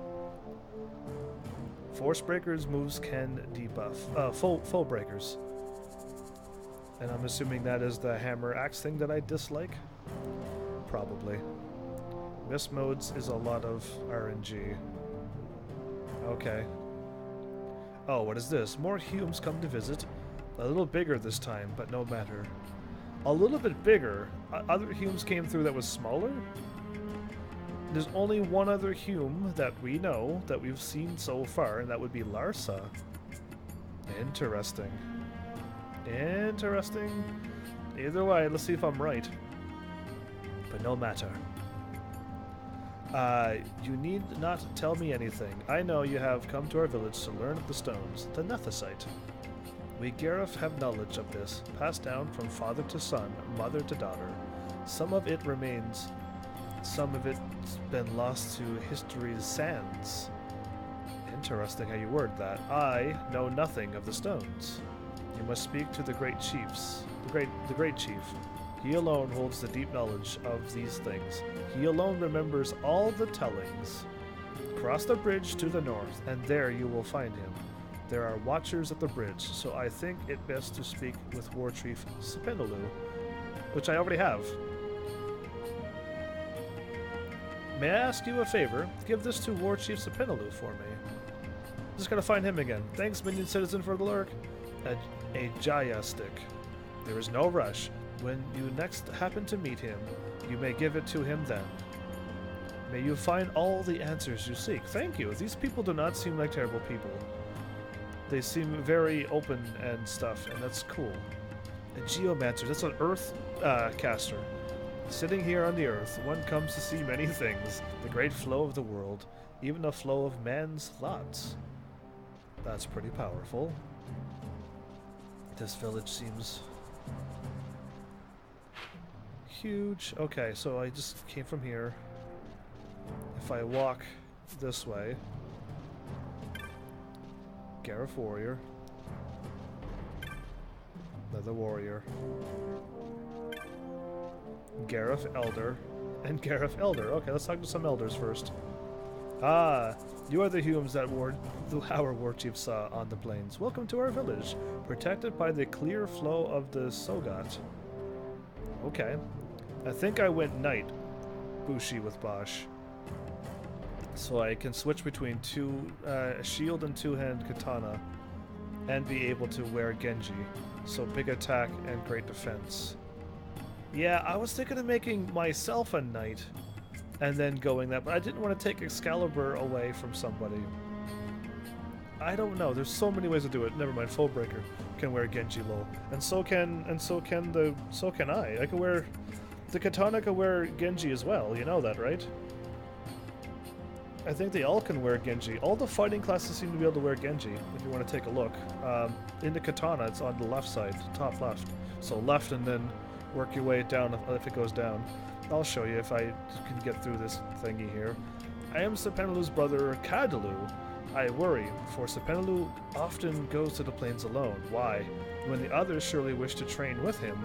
Force Breakers moves can debuff. Foe Breakers. And I'm assuming that is the hammer axe thing that I dislike? Probably. Mist modes is a lot of RNG. Okay. Oh, what is this? More Humes come to visit. A little bigger this time, but no matter. A little bit bigger. Other Humes came through that was smaller? There's only one other Hume that we know, that we've seen so far, and that would be Larsa. Interesting. Interesting. Either way, let's see if I'm right. But no matter. You need not tell me anything. I know you have come to our village to learn of the stones, the Nethicite. We Gareth have knowledge of this, passed down from father to son, mother to daughter. Some of it remains, some of it's been lost to history's sands. Interesting how you word that. I know nothing of the stones. You must speak to the great chiefs, the great chief. He alone holds the deep knowledge of these things. He alone remembers all the tellings. Cross the bridge to the north, and there you will find him. There are watchers at the bridge, so I think it best to speak with War Chief Spinaloo, which I already have. May I ask you a favor? Give this to War Chief Spinaloo for me. Just gotta find him again. Thanks, Minion Citizen, for the lurk. A Jaya stick. There is no rush. When you next happen to meet him, you may give it to him then. May you find all the answers you seek. Thank you. These people do not seem like terrible people. They seem very open and stuff, and that's cool. A Geomancer, that's an earth caster. Sitting here on the earth, one comes to see many things. The great flow of the world, even the flow of man's thoughts. That's pretty powerful. This village seems huge. Okay, so I just came from here. If I walk this way, Gareth Warrior, another Warrior, Gareth Elder, and Gareth Elder. Okay, let's talk to some Elders first. Ah, you are the Humes that our war chief saw on the plains. Welcome to our village, protected by the clear flow of the Sogat. Okay. I think I went Knight, Bushi with Bosch. So I can switch between a shield and two-hand katana, and be able to wear Genji. So big attack and great defense. Yeah, I was thinking of making myself a knight, and then going that, but I didn't want to take Excalibur away from somebody. I don't know. There's so many ways to do it. Never mind. Fullbreaker can wear Genji lol, and so can I. I can wear the katana. Can wear Genji as well. You know that, right? I think they all can wear Genji. All the fighting classes seem to be able to wear Genji. If you want to take a look, in the katana, it's on the left side, top left. So left, and then work your way down if it goes down. I'll show you if I can get through this thingy here. I am Sepenaloo's brother, Kadaloo. I worry, for Sepenaloo often goes to the plains alone. Why? When the others surely wish to train with him.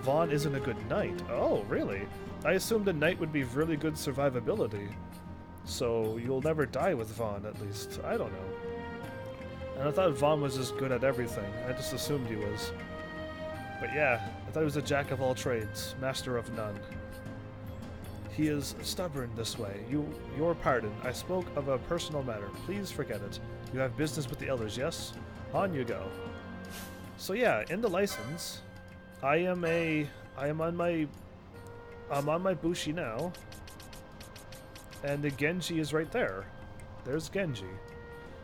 Vaughn isn't a good knight. Oh, really? I assumed a knight would be really good survivability. So you'll never die with Vaughn, at least. I don't know. And I thought Vaughn was just good at everything. I just assumed he was. But yeah, I thought he was a jack of all trades, master of none. He is stubborn this way. Your pardon. I spoke of a personal matter. Please forget it. You have business with the elders, yes? On you go. So yeah, in the license, I am a I'm on my Bushi now. And the Genji is right there. There's Genji.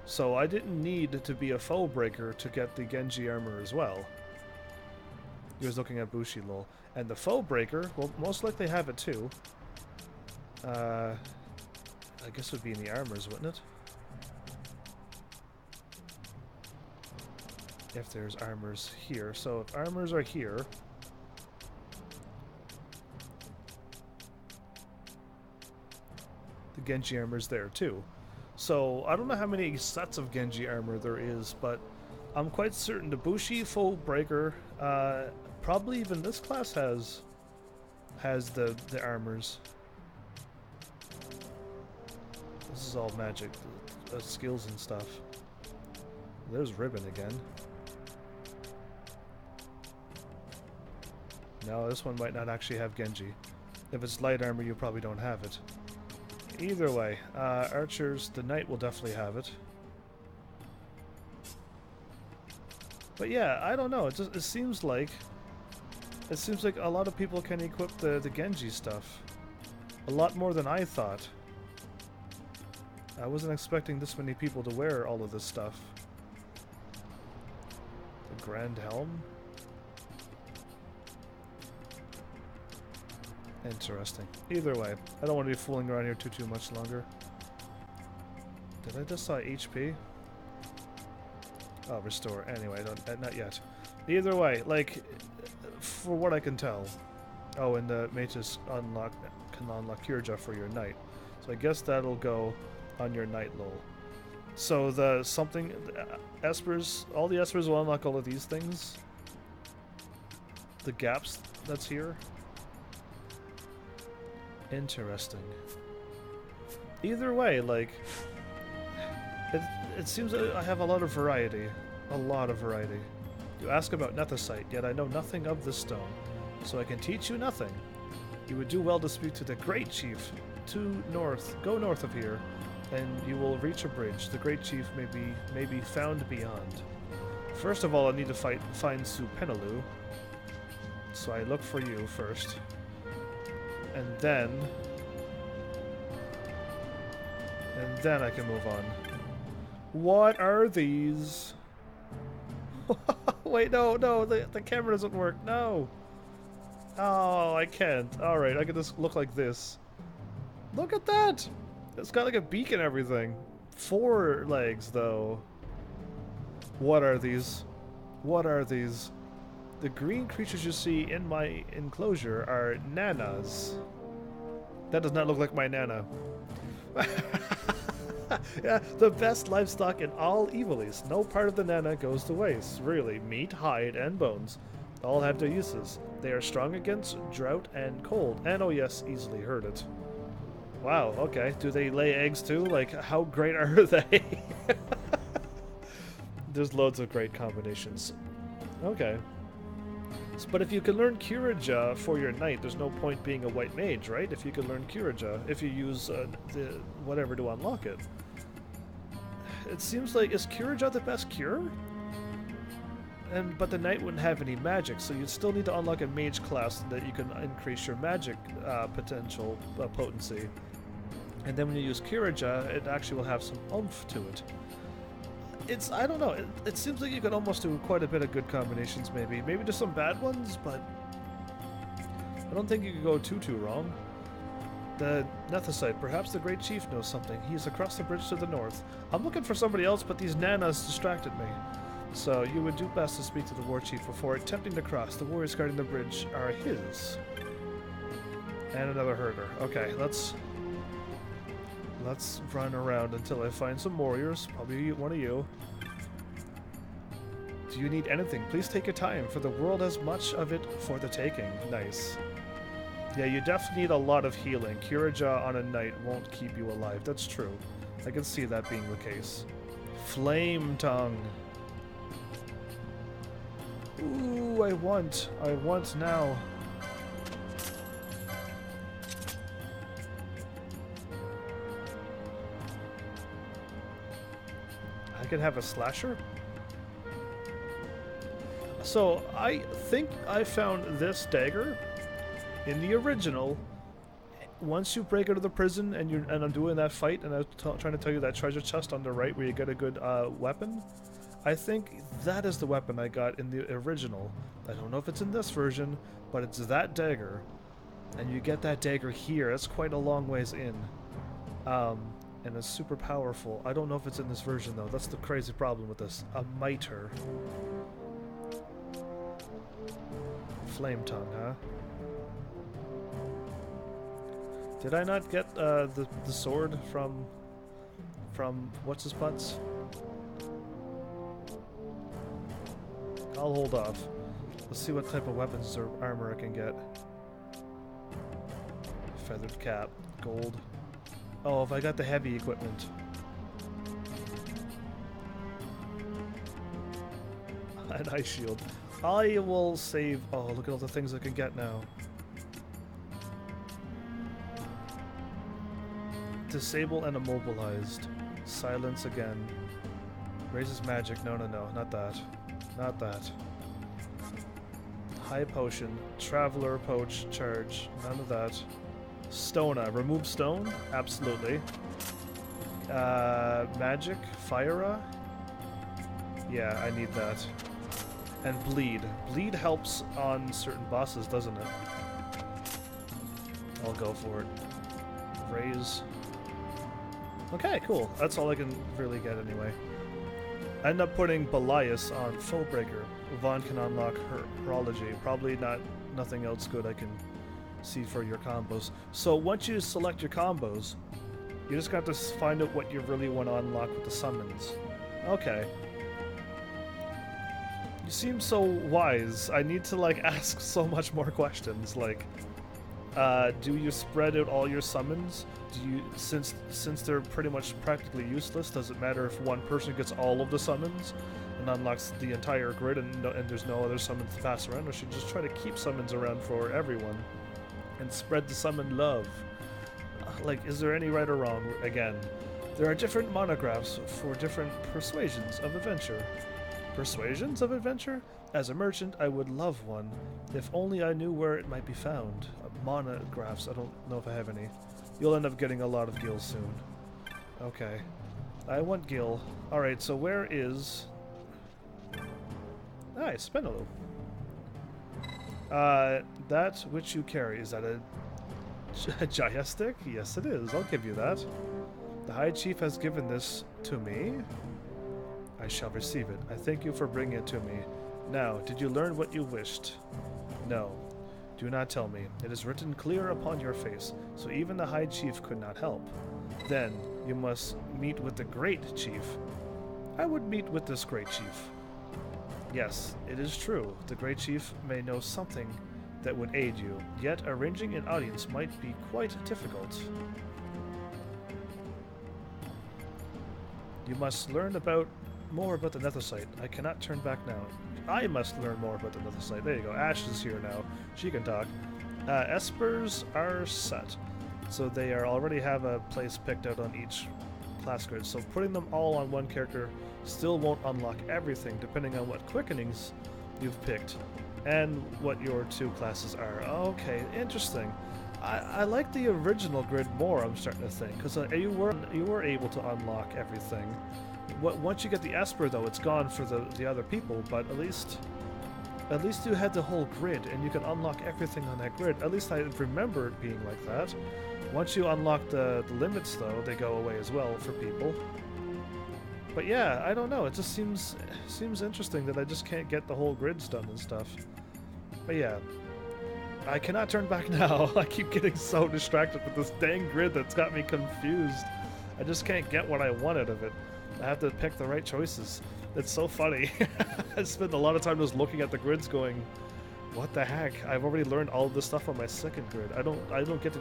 So I didn't need to be a foe breaker to get the Genji armor as well. He was looking at Bushi, lol. And the foe breaker, well, most likely have it too. I guess it would be in the armors, wouldn't it? If there's armors here. So if armors are here... the Genji armor's there too. So I don't know how many sets of Genji armor there is, but I'm quite certain the Bushi foe breaker, probably even this class has the armors. This is all magic, skills and stuff. There's Ribbon again. No, this one might not actually have Genji. If it's light armor, you probably don't have it. Either way, archers, the knight will definitely have it. But yeah, I don't know. It seems like a lot of people can equip the Genji stuff. A lot more than I thought. I wasn't expecting this many people to wear all of this stuff. The Grand Helm? Interesting. Either way, I don't want to be fooling around here too much longer. Did I just saw HP? Oh, restore. Anyway, not yet. Either way, like, for what I can tell. Oh, and the mages can unlock Kirja for your knight. So I guess that'll go on your knight lol. So the Espers, all the Espers will unlock all of these things. The gaps that's here. Interesting. Either way, like, it seems that I have a lot of variety. A lot of variety. You ask about Nethicite, yet I know nothing of this stone, so I can teach you nothing. You would do well to speak to the Great Chief. Go north of here, and you will reach a bridge. The Great Chief may be found beyond. First of all, I need to find Su Penelu, so I look for you first. And then I can move on. What are these? Wait, no, the camera doesn't work. No. Oh, I can't. Alright, I can just look like this. Look at that! It's got like a beak and everything. 4 legs, though. What are these? What are these? The green creatures you see in my enclosure are nanas. That does not look like my nana. Yeah, the best livestock in all Evilis. No part of the nana goes to waste. Really, meat, hide, and bones all have their uses. They are strong against drought and cold. And oh yes, easily heard it. Wow, okay. Do they lay eggs too? Like, how great are they? There's loads of great combinations. Okay. But if you can learn Kirija for your knight, there's no point being a white mage, right? If you can learn Kirija, if you use the whatever to unlock it. It seems like, is Kirija the best cure? But the knight wouldn't have any magic, so you'd still need to unlock a mage class so that you can increase your magic potential potency. And then when you use Kirija, it actually will have some oomph to it. I don't know, it seems like you could almost do quite a bit of good combinations, maybe. Maybe just some bad ones, but I don't think you could go too wrong. The Nethicite, perhaps the Great Chief knows something. He's across the bridge to the north. I'm looking for somebody else, but these nanas distracted me. So you would do best to speak to the War Chief before attempting to cross. The warriors guarding the bridge are his. And another herder. Okay, let's run around until I find some warriors. Probably one of you. Do you need anything? Please take your time, for the world has much of it for the taking. Nice. Yeah, you definitely need a lot of healing. Kirija on a knight won't keep you alive. That's true. I can see that being the case. Flame Tongue. Ooh, I want now. I can have a slasher? So I think I found this dagger in the original. Once you break out of the prison and I'm doing that fight and I'm trying to tell you that treasure chest on the right where you get a good weapon, I think that is the weapon I got in the original. I don't know if it's in this version, but it's that dagger, and you get that dagger here. That's quite a long ways in, and it's super powerful. I don't know if it's in this version though. That's the crazy problem with this. A mitre. Flame tongue, huh? Did I not get the sword from what's his butts? I'll hold off. Let's see what type of weapons or armor I can get. Feathered cap, gold. Oh, if I got the heavy equipment. An ice shield. I will save. Oh, look at all the things I can get now. Disable and immobilized. Silence again. Raises magic. No, no, no. Not that. Not that. High potion. Traveler poach charge. None of that. Stona. Remove stone? Absolutely. Magic. Fire. Yeah, I need that. And bleed. Bleed helps on certain bosses, doesn't it? I'll go for it. Raise. Okay, cool. That's all I can really get anyway. I end up putting Belias on Foebreaker. Vaughn can unlock Horology. Probably nothing else good I can see for your combos. So once you select your combos, you just got to find out what you really want to unlock with the summons. Okay. You seem so wise. I need to like ask so much more questions. Like, do you spread out all your summons? Do you, since they're pretty much practically useless, does it matter if one person gets all of the summons and unlocks the entire grid and there's no other summons to pass around? Or should you just try to keep summons around for everyone and spread the summon love? Like, is there any right or wrong? Again, there are different monographs for different persuasions of adventure. Persuasions of adventure? As a merchant, I would love one. If only I knew where it might be found. Monographs, I don't know if I have any. You'll end up getting a lot of gil soon. Okay. I want gil. Alright, so where is... Nice, Spinalo. That which you carry, is that a Jaya stick? Yes it is, I'll give you that. The High Chief has given this to me. I shall receive it. I thank you for bringing it to me. Now, did you learn what you wished? No. Do not tell me. It is written clear upon your face, so even the High Chief could not help. Then, you must meet with the Great Chief. I would meet with this Great Chief. Yes, it is true. The Great Chief may know something that would aid you, yet arranging an audience might be quite difficult. You must learn more about the Nethersite. I cannot turn back now. I must learn more about the Nethersite. There you go. Ash is here now. She can talk. Espers are set. So they already have a place picked out on each class grid. So putting them all on one character still won't unlock everything, depending on what quickenings you've picked and what your two classes are. Okay, interesting. I like the original grid more, I'm starting to think, because you were able to unlock everything. Once you get the Esper, though, it's gone for the other people, but at least you had the whole grid, and you can unlock everything on that grid. At least I remember it being like that. Once you unlock the limits, though, they go away as well for people. But yeah, I don't know, it just seems interesting that I just can't get the whole grids done and stuff. But yeah, I cannot turn back now. I keep getting so distracted with this dang grid that's got me confused. I just can't get what I want out of it. I have to pick the right choices. It's so funny. I spend a lot of time just looking at the grids going, what the heck? I've already learned all of this stuff on my second grid. I don't get to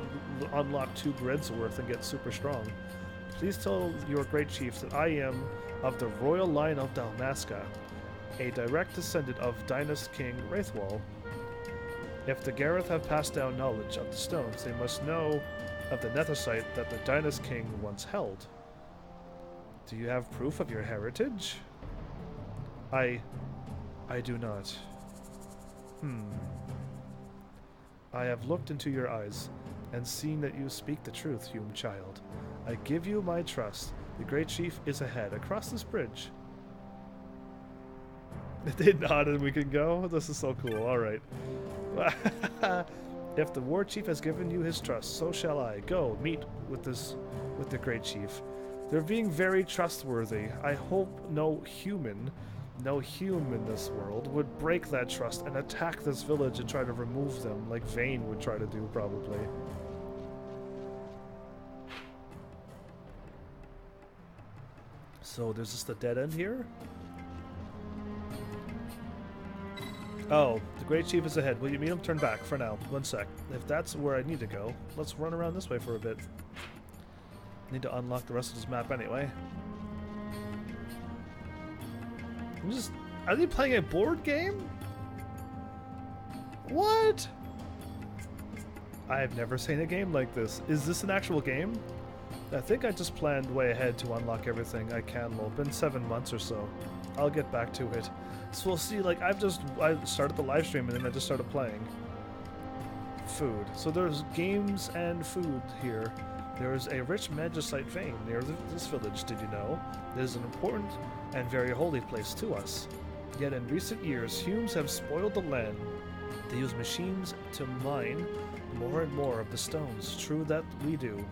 unlock 2 grids worth and get super strong. Please tell your great chief that I am of the royal line of Dalmasca, a direct descendant of Dynast King Wraithwall. If the Gareth have passed down knowledge of the stones, they must know of the Nethersite that the Dynast King once held. Do you have proof of your heritage? I do not. I have looked into your eyes and seen that you speak the truth, Hume child. I give you my trust. The great chief is ahead, across this bridge. They nod and we can go? This is so cool. Alright. If the war chief has given you his trust, so shall I. Go, meet with the great chief. They're being very trustworthy. I hope no human in this world would break that trust and attack this village and try to remove them like Vayne would try to do, probably. So there's just a dead end here? Oh, the great chief is ahead. Will you meet him? Turn back for now. 1 sec. If that's where I need to go, let's run around this way for a bit. Need to unlock the rest of this map anyway. Are they playing a board game? What? I have never seen a game like this. Is this an actual game? I think I just planned way ahead to unlock everything I can. Well, it's been 7 months or so. I'll get back to it. So we'll see, like, I started the live stream and then I just started playing. Food. So there's games and food here. There is a rich magicite vein near this village, did you know? It is an important and very holy place to us. Yet in recent years, Humes have spoiled the land. They use machines to mine more and more of the stones. True that we do.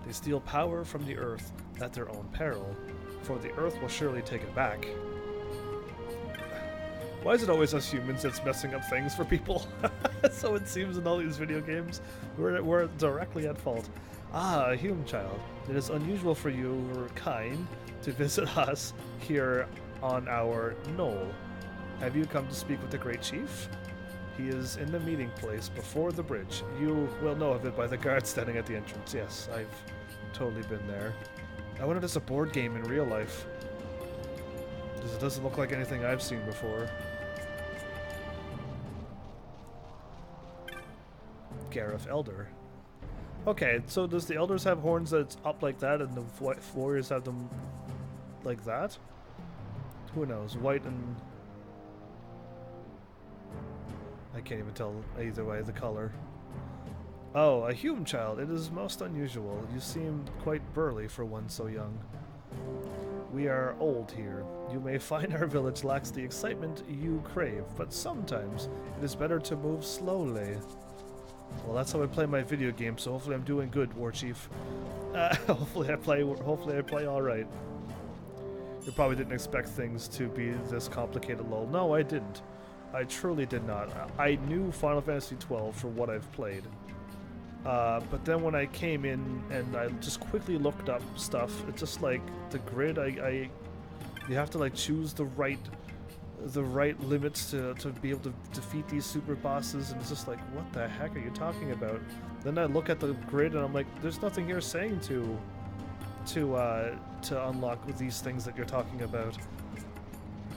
They steal power from the earth at their own peril, for the earth will surely take it back. Why is it always us humans that's messing up things for people? So it seems in all these video games, we're directly at fault. Ah, a human child. It is unusual for you, or kind, to visit us here on our knoll. Have you come to speak with the great chief? He is in the meeting place before the bridge. You will know of it by the guard standing at the entrance. Yes, I've totally been there. I wonder if it's a board game in real life. Because it doesn't look like anything I've seen before. Gareth Elder. Okay, so does the elders have horns that's up like that and the warriors have them like that? Who knows? White and... I can't even tell either way the color. Oh, a human child. It is most unusual. You seem quite burly for one so young. We are old here. You may find our village lacks the excitement you crave, but sometimes it is better to move slowly. Well, that's how I play my video game, so hopefully I'm doing good, War Chief. Hopefully I play all right. You probably didn't expect things to be this complicated, lol. No, I didn't. I truly did not. I knew Final Fantasy XII for what I've played. But then when I came in and I just quickly looked up stuff, it's just like the grid, you have to like choose the right limits to be able to defeat these super bosses, and it's just like, what the heck are you talking about? Then I look at the grid and I'm like, there's nothing here saying to unlock with these things that you're talking about.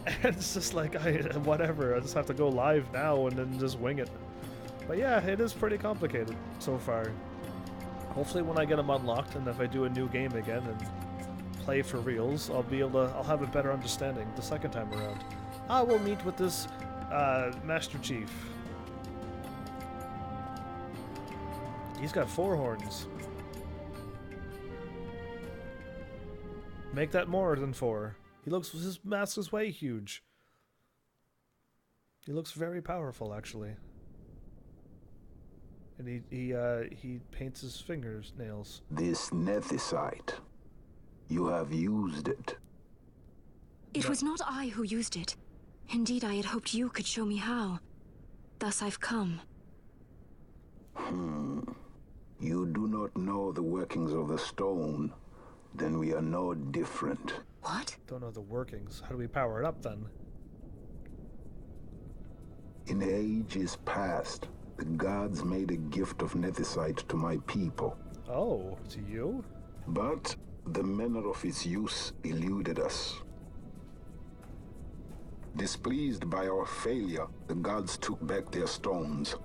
And it's just like, whatever, I just have to go live now and then just wing it. But yeah, it is pretty complicated so far. Hopefully when I get them unlocked and if I do a new game again and play for reals, I'll have a better understanding the second time around. I will meet with this Master Chief. He's got 4 horns. Make that more than 4. His mask is way huge. He looks very powerful, actually. And he paints his fingernails. This nethicite. You have used it. It was not I who used it. Indeed, I had hoped you could show me how. Thus I've come. You do not know the workings of the stone. Then we are no different. What? Don't know the workings. How do we power it up then? In ages past, the gods made a gift of nethicite to my people. Oh, to you? But the manner of its use eluded us. Displeased by our failure, the gods took back their stones.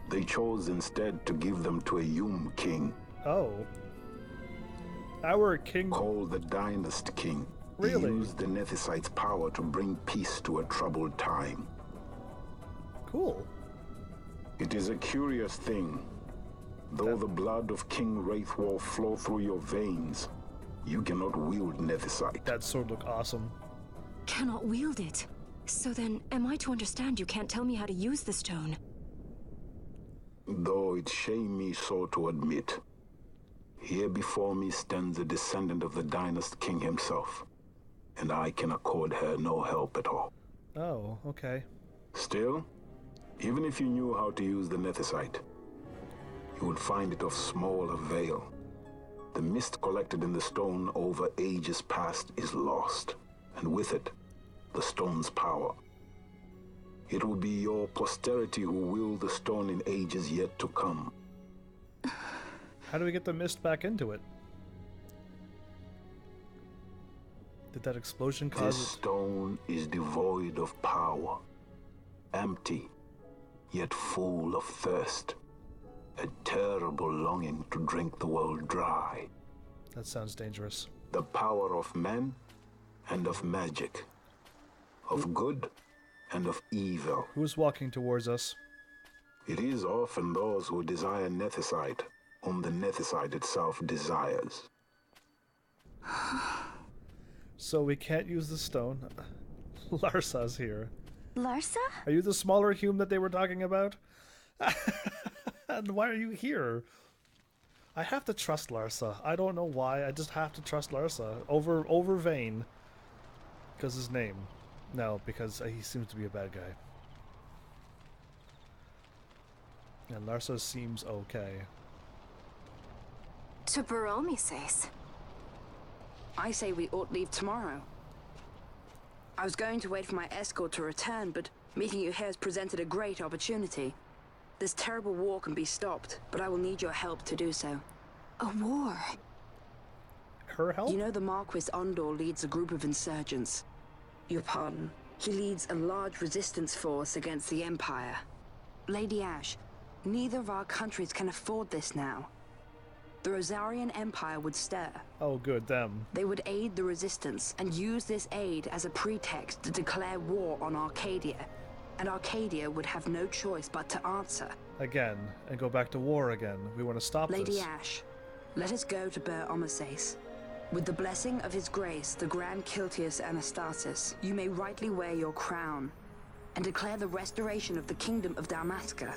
They chose instead to give them to a Yum king. Oh. Our king? Called the Dynast King. Really? He used the nethicite's power to bring peace to a troubled time. Cool. It is a curious thing. Though the blood of King Wraithwolf flow through your veins, you cannot wield Nethicite. That sword looked awesome. Cannot wield it. So then, am I to understand you can't tell me how to use the stone? Though it shame me so to admit, here before me stands a descendant of the Dynast King himself, and I can accord her no help at all. Oh, okay. Still, even if you knew how to use the Nethicite, you would find it of small avail. The mist collected in the stone over ages past is lost, and with it, the stone's power. It will be your posterity who will the stone in ages yet to come. How do we get the mist back into it? Did that explosion cause This stone is devoid of power, empty, yet full of thirst. A terrible longing to drink the world dry. That sounds dangerous. The power of men and of magic. Of good and of evil. Who's walking towards us? It is often those who desire Nethicite, whom the Nethicite itself desires. So we can't use the stone. Larsa's here. Larsa? Are you the smaller Hume that they were talking about? And why are you here? I have to trust Larsa. I don't know why. I just have to trust Larsa over Vayne. Because his name. No, because he seems to be a bad guy. And Larsa seems okay. To Baromi says. I say we ought leave tomorrow. I was going to wait for my escort to return, but meeting you here has presented a great opportunity. This terrible war can be stopped, but I will need your help to do so. A war? Her help? You know the Marquis Ondor leads a group of insurgents. Your pardon. He leads a large resistance force against the Empire. Lady Ash, neither of our countries can afford this now. The Rosarian Empire would stir. Oh, good, them. They would aid the resistance and use this aid as a pretext to declare war on Arcadia. And Arcadia would have no choice but to answer. Again, and go back to war again. We want to stop Lady this. Ash, let us go to Ber Omases. With the blessing of His Grace, the Grand Kiltius Anastasis, you may rightly wear your crown and declare the restoration of the Kingdom of Dalmasca.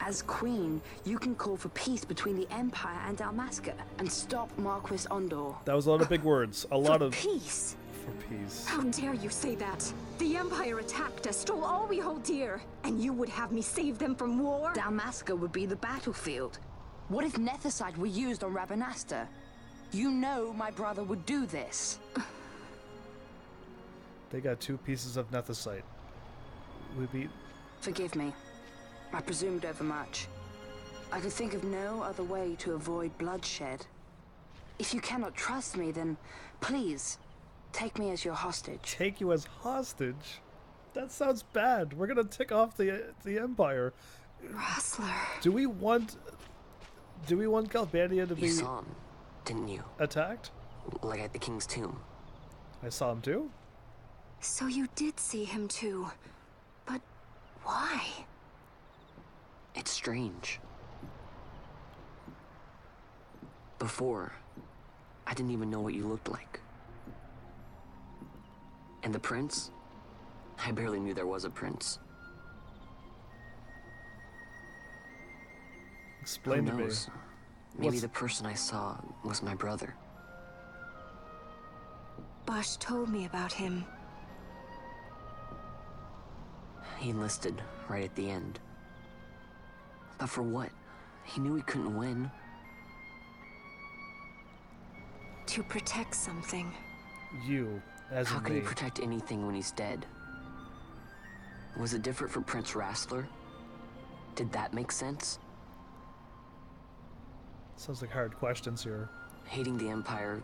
As Queen, you can call for peace between the Empire and Dalmasca and stop Marquis Ondor. That was a lot of big words. A lot of... peace? For peace. How dare you say that? The Empire attacked us, stole all we hold dear, and you would have me save them from war? Dalmasca would be the battlefield. What if Nethicite were used on Rabanasta? You know my brother would do this. They got 2 pieces of Nethicite. We'd be... Forgive me. I presumed overmuch. I could think of no other way to avoid bloodshed. If you cannot trust me, then please, take me as your hostage. Take you as hostage? That sounds bad. We're gonna tick off the Empire. Rustler. Do we want Galbadia to be... You saw him, didn't you? Attacked? Like at the King's tomb. I saw him too? So you did see him too. But why? It's strange. Before, I didn't even know what you looked like. And the prince? I barely knew there was a prince. Explain to me. Maybe the person I saw was my brother. Bosch told me about him. He enlisted right at the end. But for what? He knew he couldn't win. To protect something. You, as How in can me. he protect anything when he's dead? Was it different for Prince Rastler? Did that make sense? Sounds like hard questions here. Hating the Empire,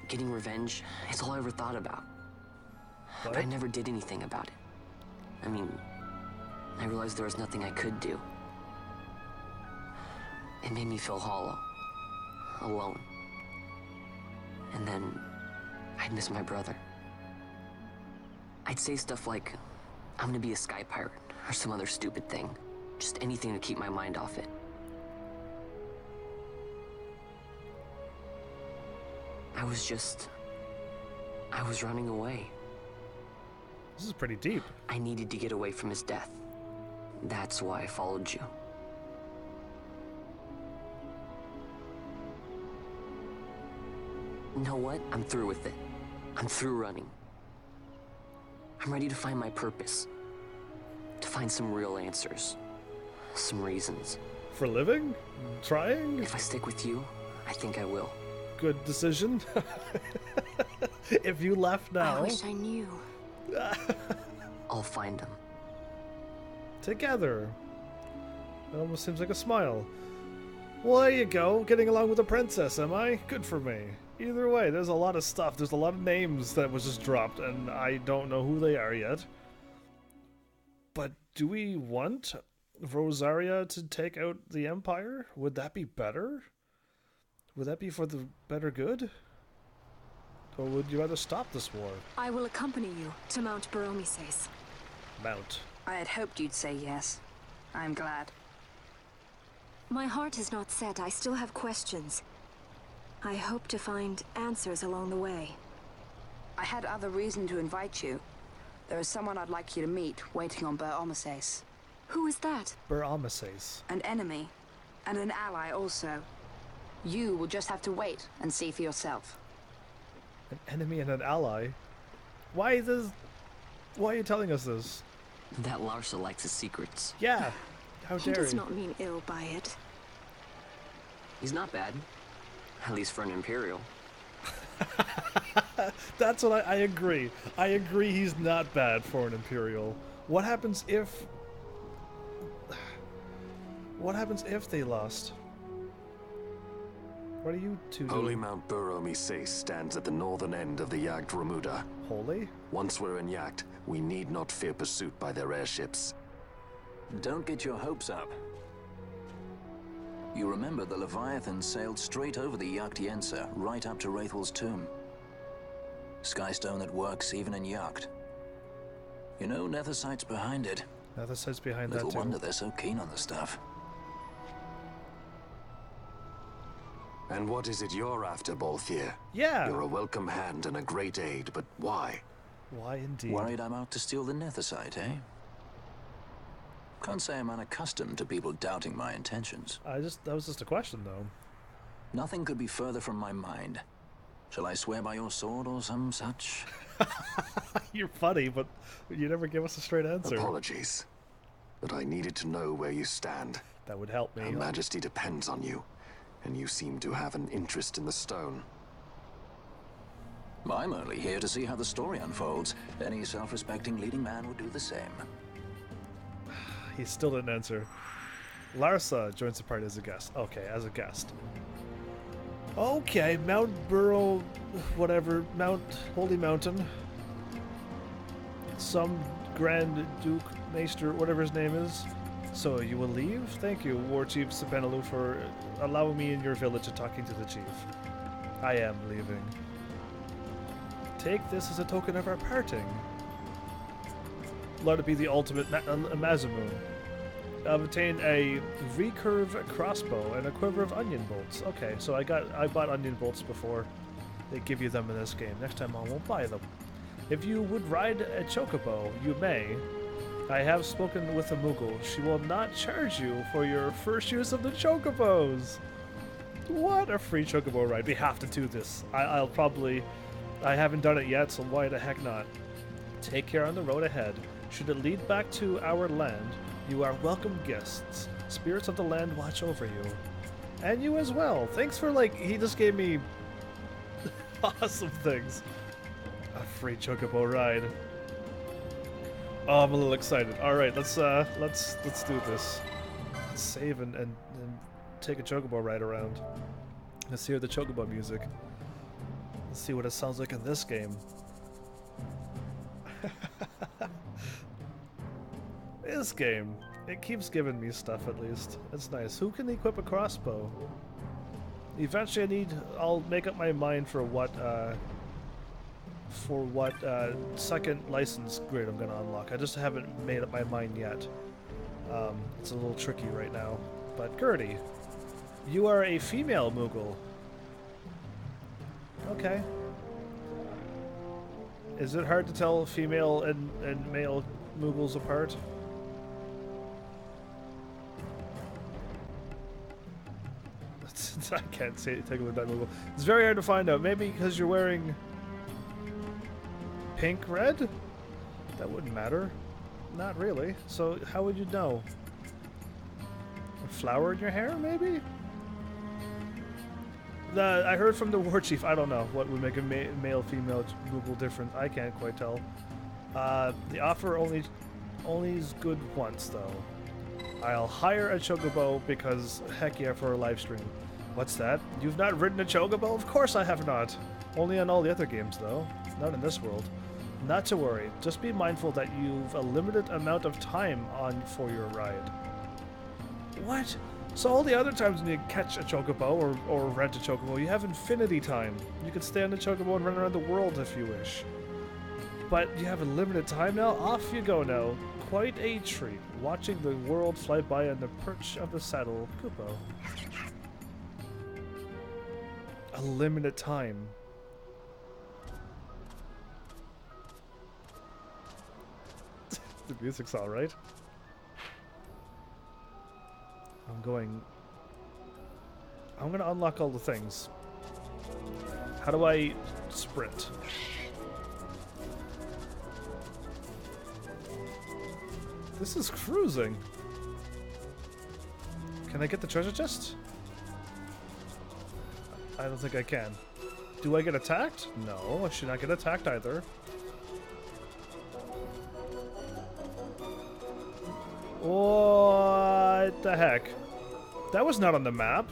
getting revenge, it's all I ever thought about. What? But I never did anything about it. I mean, I realized there was nothing I could do. It made me feel hollow, alone. And then, I'd miss my brother. I'd say stuff like, I'm gonna be a sky pirate, Or some other stupid thing. Just anything to keep my mind off it. I was running away. This is pretty deep. I needed to get away from his death. That's why I followed you. You know what? I'm through with it. I'm through running. I'm ready to find my purpose. To find some real answers. Some reasons. For living? Trying? If I stick with you, I think I will. Good decision. If you left now... I wish I knew. I'll find him. Together. It almost seems like a smile. Well, there you go. Getting along with a princess, am I? Good for me. Either way, there's a lot of stuff. There's a lot of names that was just dropped, and I don't know who they are yet. But do we want Rosaria to take out the Empire? Would that be better? Would that be for the better good? Or would you rather stop this war? I will accompany you to Mount Baromises. Mount. I had hoped you'd say yes. I'm glad. My heart is not set. I still have questions. I hope to find answers along the way. I had other reason to invite you. There is someone I'd like you to meet waiting on Baromises. Who is that? Baromises. An enemy. And an ally also. You will just have to wait and see for yourself. An enemy and an ally? Why are you telling us this? That Larsa likes his secrets. Yeah. How dare he does not mean ill by it. He's not bad. At least for an Imperial. That's what I agree. I agree he's not bad for an Imperial. What happens if... What happens if they lost? What are you two doing? Holy Mount Baromises stands at the northern end of the Yacht Remuda. Holy? Once we're in Yacht, we need not fear pursuit by their airships. Don't get your hopes up. You remember the Leviathan sailed straight over the Yacht right up to Wraithel's tomb. Skystone that works even in Yacht. You know, Nethersight's behind it. Nethersight's behind that Little too. wonder they're so keen on the stuff. And what is it you're after, Balthier? Yeah. You're a welcome hand and a great aid, but why? Why indeed? Worried I'm out to steal the Nethersight, eh? Can't say I'm unaccustomed to people doubting my intentions. That was just a question, though. Nothing could be further from my mind. Shall I swear by your sword or some such? You're funny, but you never give us a straight answer. Apologies. But I needed to know where you stand. That would help me. Her Majesty depends on you, and you seem to have an interest in the stone. I'm only here to see how the story unfolds. Any self-respecting leading man would do the same. He still didn't answer. Larsa joins the party as a guest. Okay, as a guest. Okay, Mount Burrow, whatever, Holy Mountain. Some Grand Duke, Maester, whatever his name is. So you will leave? Thank you, War Chief Sepenalu, for allowing me in your village and talking to the chief. I am leaving. Take this as a token of our parting. Let it be the ultimate Mazamoon. I've obtained a recurve crossbow and a quiver of onion bolts. Okay, so I bought onion bolts before. They give you them in this game. Next time I won't buy them. If you would ride a chocobo, you may. I have spoken with a Moogle. She will not charge you for your first use of the chocobos. What a free chocobo ride. We have to do this. I haven't done it yet, so why the heck not? Take care on the road ahead. Should it lead back to our land, you are welcome guests. Spirits of the land watch over you. And you as well. Thanks for, he just gave me awesome things. A free chocobo ride. Oh, I'm a little excited. All right, let's do this. Let's save and take a chocobo ride around. Let's hear the chocobo music. Let's see what it sounds like in this game. This game, it keeps giving me stuff at least. It's nice. Who can equip a crossbow? Eventually I'll make up my mind for what for what second license grade I'm gonna unlock. I just haven't made up my mind yet. It's a little tricky right now. But Gertie, you are a female Moogle. Okay. Is it hard to tell female and male Moogles apart? I can't say take a look at that Moogle. It's very hard to find out. Maybe because you're wearing pink red? That wouldn't matter. Not really. So how would you know? A flower in your hair, maybe? I heard from the war chief. I don't know what would make a male-female Moogle different. I can't quite tell. The offer only is good once, though. I'll hire a chocobo because heck yeah for a live stream. What's that? You've not ridden a chocobo? Of course I have not. Only on all the other games, though. Not in this world. Not to worry. Just be mindful that you've a limited amount of time on for your ride. What? So all the other times when you catch a chocobo or rent a chocobo, you have infinity time. You can stay on the chocobo and run around the world if you wish. But you have a limited time now? Off you go now. Quite a treat. Watching the world fly by on the perch of the saddle, Kupo. A limited time. The music's alright. I'm gonna unlock all the things. How do I sprint? This is cruising. Can I get the treasure chest? I don't think I can. Do I get attacked? No, I should not get attacked either. What the heck? That was not on the map.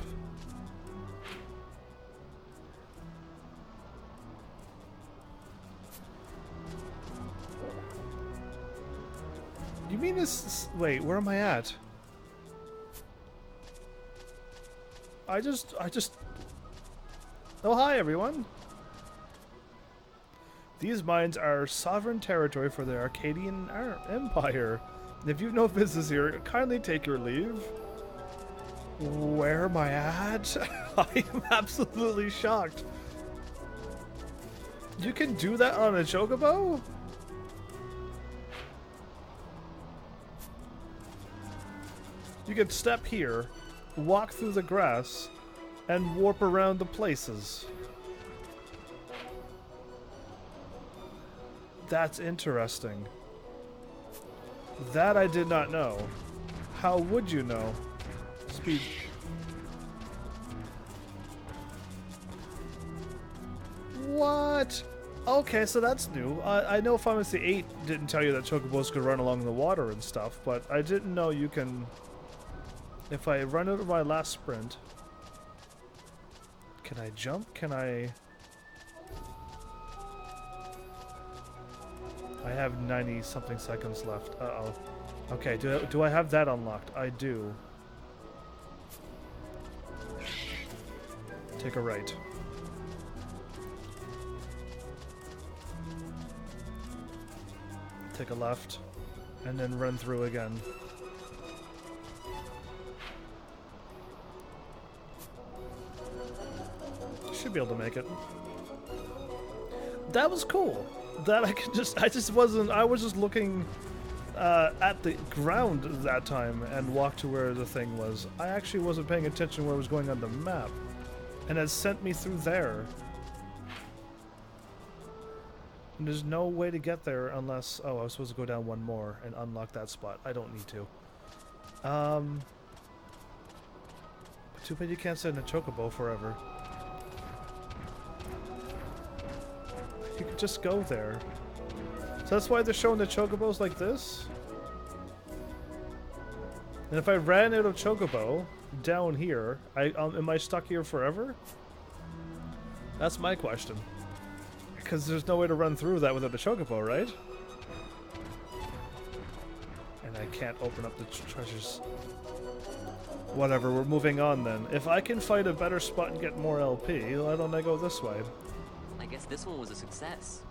You mean this? Wait, where am I at? I just. Oh, hi everyone. These mines are sovereign territory for the Arcadian Empire. If you've no business here, kindly take your leave. Where am I at? I am absolutely shocked. You can do that on a chocobo? You can step here, walk through the grass, and warp around the places. That's interesting. That I did not know. How would you know? Speed. What? Okay, so that's new. I know Final Fantasy VIII didn't tell you that chocobos could run along the water and stuff, but I didn't know you can... If I run out of my last sprint... Can I jump? Can I... I have 90-something seconds left. Uh-oh. Okay, do I have that unlocked? I do. Take a right. Take a left. And then run through again. Should be able to make it. That was cool. That I was just looking at the ground that time and walked to where the thing was. I actually wasn't paying attention where it was going on the map. And it sent me through there. And there's no way to get there unless... Oh, I was supposed to go down one more and unlock that spot. I don't need to. But too bad you can't sit in a chocobo forever. You could just go there. So that's why they're showing the chocobos like this? And if I ran out of chocobo down here, am I stuck here forever? That's my question. Because there's no way to run through that without a chocobo, right? And I can't open up the treasures. Whatever, we're moving on then. If I can find a better spot and get more LP, why don't I go this way? I guess this one was a success.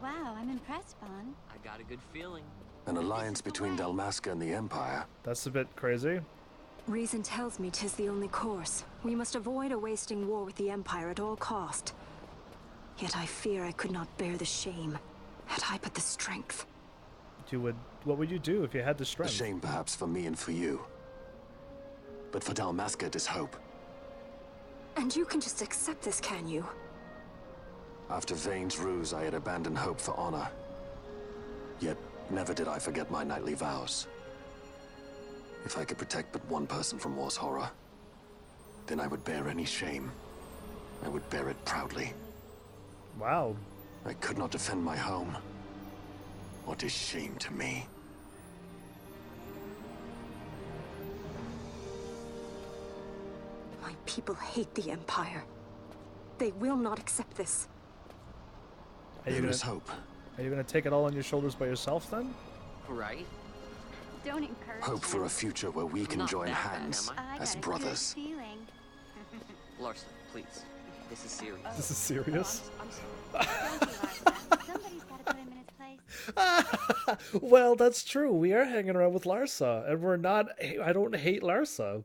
Wow, I'm impressed, Vaughn. I got a good feeling. An alliance between Dalmasca and the Empire. That's a bit crazy. Reason tells me 'tis the only course. We must avoid a wasting war with the Empire at all cost. Yet I fear I could not bear the shame, had I but the strength. What would you do if you had the strength? A shame perhaps for me and for you. But for Dalmasca, there's hope. And you can just accept this, can you? After Vane's ruse, I had abandoned hope for honor. Yet, never did I forget my knightly vows. If I could protect but one person from war's horror, then I would bear any shame. I would bear it proudly. Wow. I could not defend my home. What is shame to me? My people hate the Empire. They will not accept this. There is hope. Are you gonna take it all on your shoulders by yourself then? Right. Don't encourage Hope for a future where we can Not join that bad, hands am I? as brothers. Larson, please. This is serious. This is serious? Somebody's got to put him in his place. Well, that's true. We are hanging around with Larsa, and we're not. I don't hate Larsa.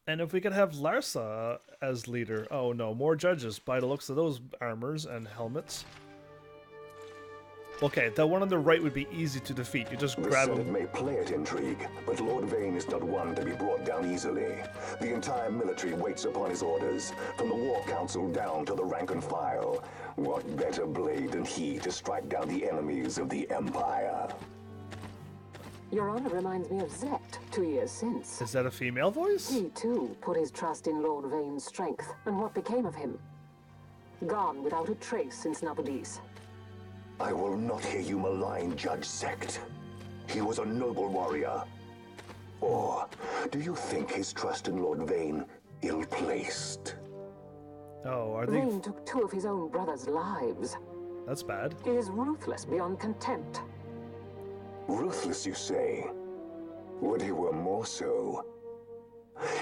And if we could have Larsa as leader, oh no, more judges by the looks of those armors and helmets. Okay, the one on the right would be easy to defeat. You just grab The Senate him. may play at intrigue, but Lord Vane is not one to be brought down easily. The entire military waits upon his orders, from the War Council down to the rank and file. What better blade than he to strike down the enemies of the Empire? Your honor reminds me of Zect 2 years since. Is that a female voice? He, too, put his trust in Lord Vane's strength, and what became of him? Gone without a trace since Nabudis. I will not hear you malign Judge Zect. He was a noble warrior. Or do you think his trust in Lord Vane ill-placed? Oh, are they? Vane took 2 of his own brothers' lives. That's bad. He is ruthless beyond contempt. Ruthless, you say? Would he were more so.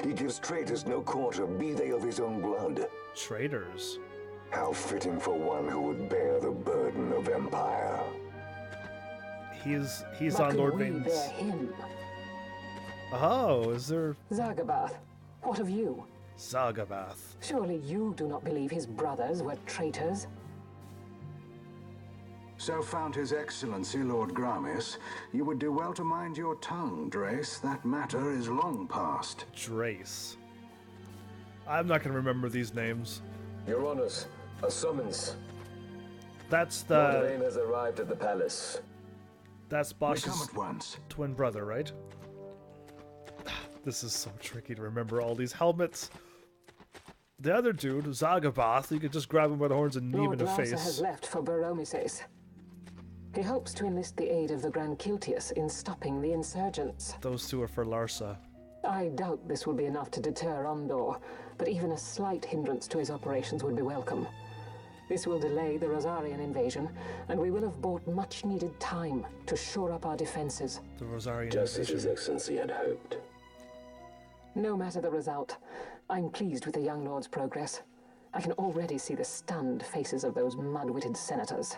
He gives traitors no quarter, be they of his own blood. Traitors? How fitting for one who would bear the burden of empire. He's But on could Lord we Vane's. bear him? Oh, is there Zagabath, what of you? Zagabath? Surely you do not believe his brothers were traitors? So found His Excellency Lord Gramis, you would do well to mind your tongue, Drace. That matter is long past. Drace. I'm not gonna remember these names. Your honors, a summons. That's Lord the. Vane has arrived at the palace. That's We come Bosch's at once. twin brother, right? This is so tricky to remember all these helmets. The other dude, Zagabath, you could just grab him by the horns and knee him in Lord the Larsa face. has left for Baromises. He hopes to enlist the aid of the Grand Kiltius in stopping the insurgents. Those two are for Larsa. I doubt this will be enough to deter Ondor, but even a slight hindrance to his operations would be welcome. This will delay the Rosarian invasion, and we will have bought much-needed time to shore up our defenses. The Rosarian Just as invasion. His Excellency had hoped. No matter the result, I'm pleased with the young lord's progress. I can already see the stunned faces of those mud-witted senators.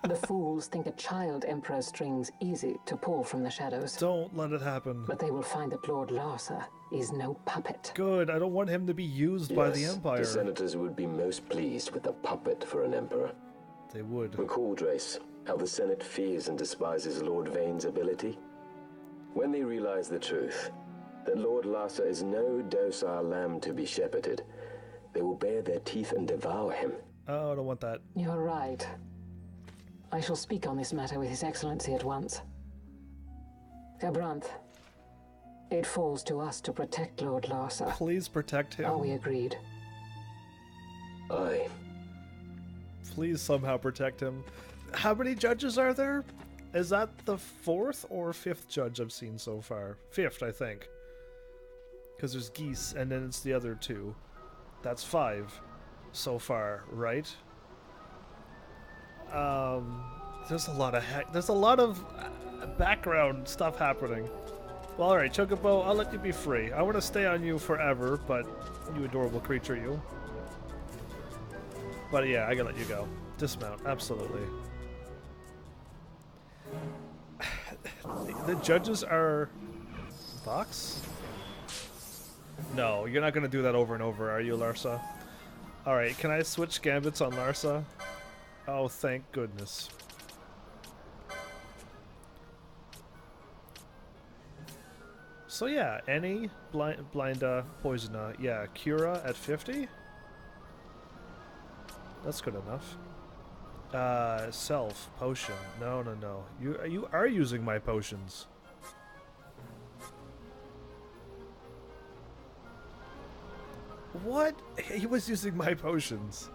The fools think a child emperor's strings easy to pull from the shadows. Don't let it happen. But they will find that Lord Larsa is no puppet. Good, I don't want him to be used by the Empire. The senators would be most pleased with a puppet for an emperor. They would. Recall, Drace, how the Senate fears and despises Lord Vane's ability. When they realize the truth, that Lord Larsa is no docile lamb to be shepherded, they will bare their teeth and devour him. Oh, I don't want that. You're right. I shall speak on this matter with His Excellency at once. Gabranth, it falls to us to protect Lord Larsa. Please protect him. Are we agreed? Aye. Please somehow protect him. How many judges are there? Is that the 4th or 5th judge I've seen so far? 5th, I think. Because there's Geese, and then it's the other 2. That's 5 so far, right? There's a lot of background stuff happening. Well, alright, Chocobo, I'll let you be free. I want to stay on you forever, but you adorable creature, you. But yeah, I gotta let you go. Dismount, absolutely. The judges are... Vox? No, you're not gonna do that over and over, are you, Larsa? Alright, can I switch gambits on Larsa? Oh, thank goodness. So yeah, any Blinda, Poisona, yeah, Cura at 50? That's good enough. Self, potion. No, no, no. You are using my potions. What? He was using my potions.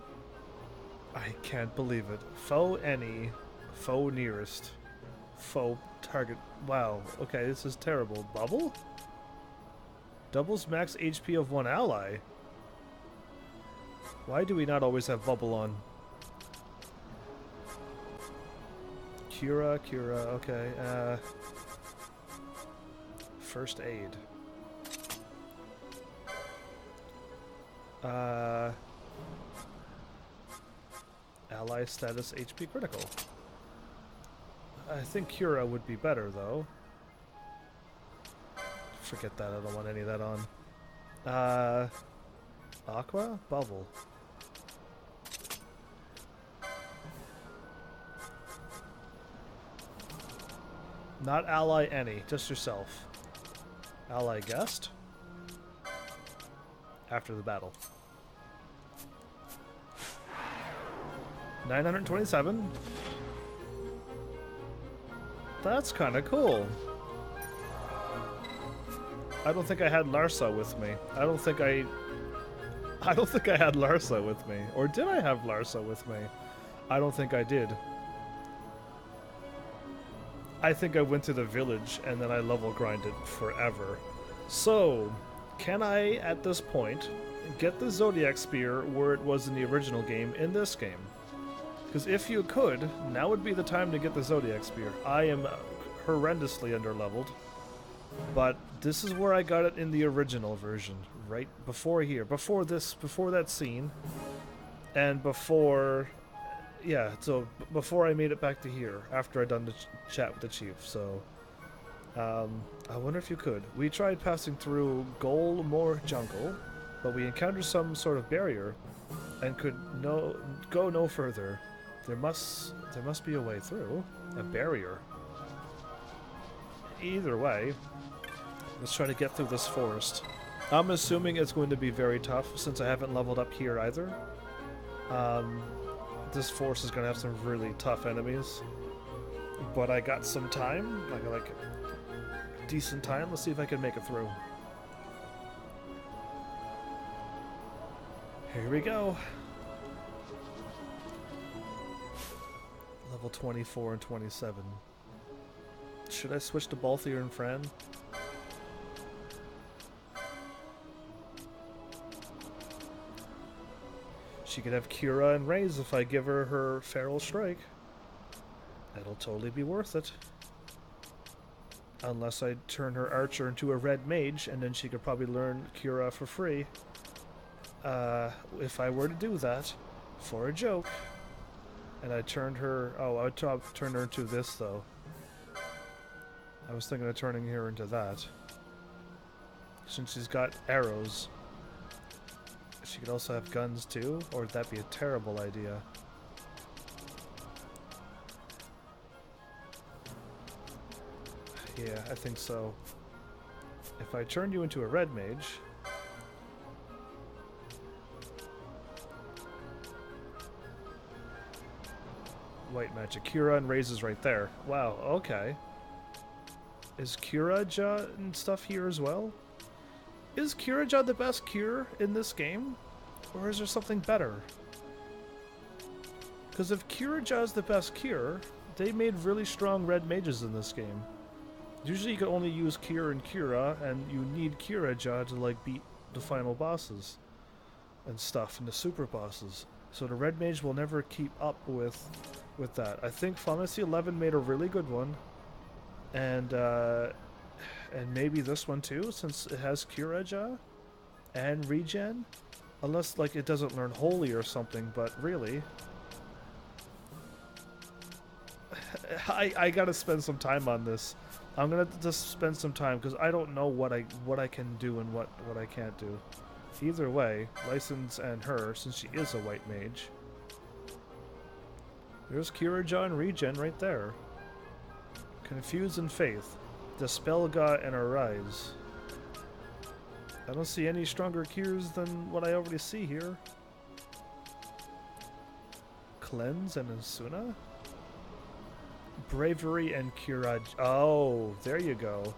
I can't believe it. Foe any. Foe nearest. Foe target. Wow. Okay, this is terrible. Bubble? Doubles max HP of one ally. Why do we not always have bubble on? Cura, okay. First aid. Ally status HP critical. I think Cura would be better though. Forget that, I don't want any of that on. Aqua? Bubble. Not ally any, just yourself. Ally guest? After the battle. 927. That's kind of cool. I don't think I had Larsa with me. I don't think I had Larsa with me. Or did I have Larsa with me? I don't think I did. I think I went to the village and then I level grinded forever. So, can I, at this point, get the Zodiac Spear where it was in the original game in this game? Because if you could, now would be the time to get the Zodiac Spear. I am horrendously underleveled, but this is where I got it in the original version, right before here, before that scene, and before... Yeah, so before I made it back to here, after I'd done the chat with the chief, so... I wonder if you could. We tried passing through Golmore Jungle, but we encountered some sort of barrier, and could go no further. There must be a way through. A barrier. Either way, let's try to get through this forest. I'm assuming it's going to be very tough, since I haven't leveled up here either. This forest is going to have some really tough enemies. But I got some time, like decent time. Let's see if I can make it through. Here we go. Level 24 and 27. Should I switch to Balthier and Fran? She could have Cura and Raise if I give her her Feral Strike. That'll totally be worth it. Unless I turn her Archer into a Red Mage, and then she could probably learn Cura for free. If I were to do that, for a joke, and I turned her... Oh, I would turn her into this, though. I was thinking of turning her into that. Since she's got arrows. She could also have guns, too? Or would that be a terrible idea? Yeah, I think so. If I turn you into a Red Mage... White Magic. Cura and Raise is right there. Wow, okay. Is Curaja and stuff here as well? Is Curaja the best cure in this game? Or is there something better? Because if Curaja is the best cure, they made really strong Red Mages in this game. Usually you can only use Cure and Cura, and you need Curaja to like beat the final bosses and stuff, and the super bosses. So the Red Mage will never keep up with that. I think Pharmacy 11 made a really good one, and maybe this one too, since it has Curaja and Regen. Unless, like, it doesn't learn holy or something, but really... I gotta spend some time on this. I'm gonna just spend some time, because I don't know what I can do and what I can't do. Either way, License and her, since she is a white mage. There's Kiraja and Regen right there. Confuse and Faith. Dispel God and Arise. I don't see any stronger cures than what I already see here. Cleanse and Asuna? Bravery and Kiraja. Oh, there you go.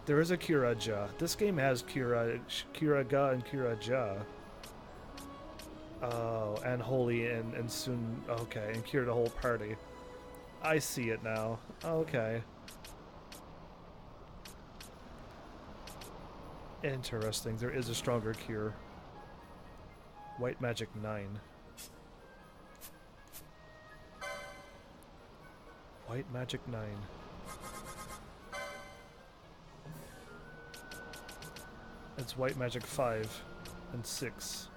There is a Kiraja. This game has Kiraga and Kiraja. Oh, and Holy and soon... Okay, and cure the whole party. I see it now. Okay. Interesting. There is a stronger cure. White Magic 9. White Magic 9. It's White Magic 5 and 6.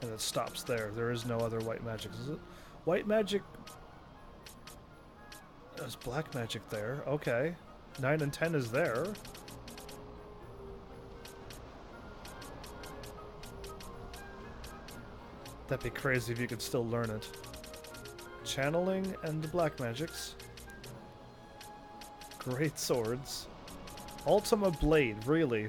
And it stops there. There is no other White Magic, is it? White Magic... There's Black Magic there. Okay. 9 and 10 is there. That'd be crazy if you could still learn it. Channeling and the Black Magics. Great Swords. Ultima Blade, really?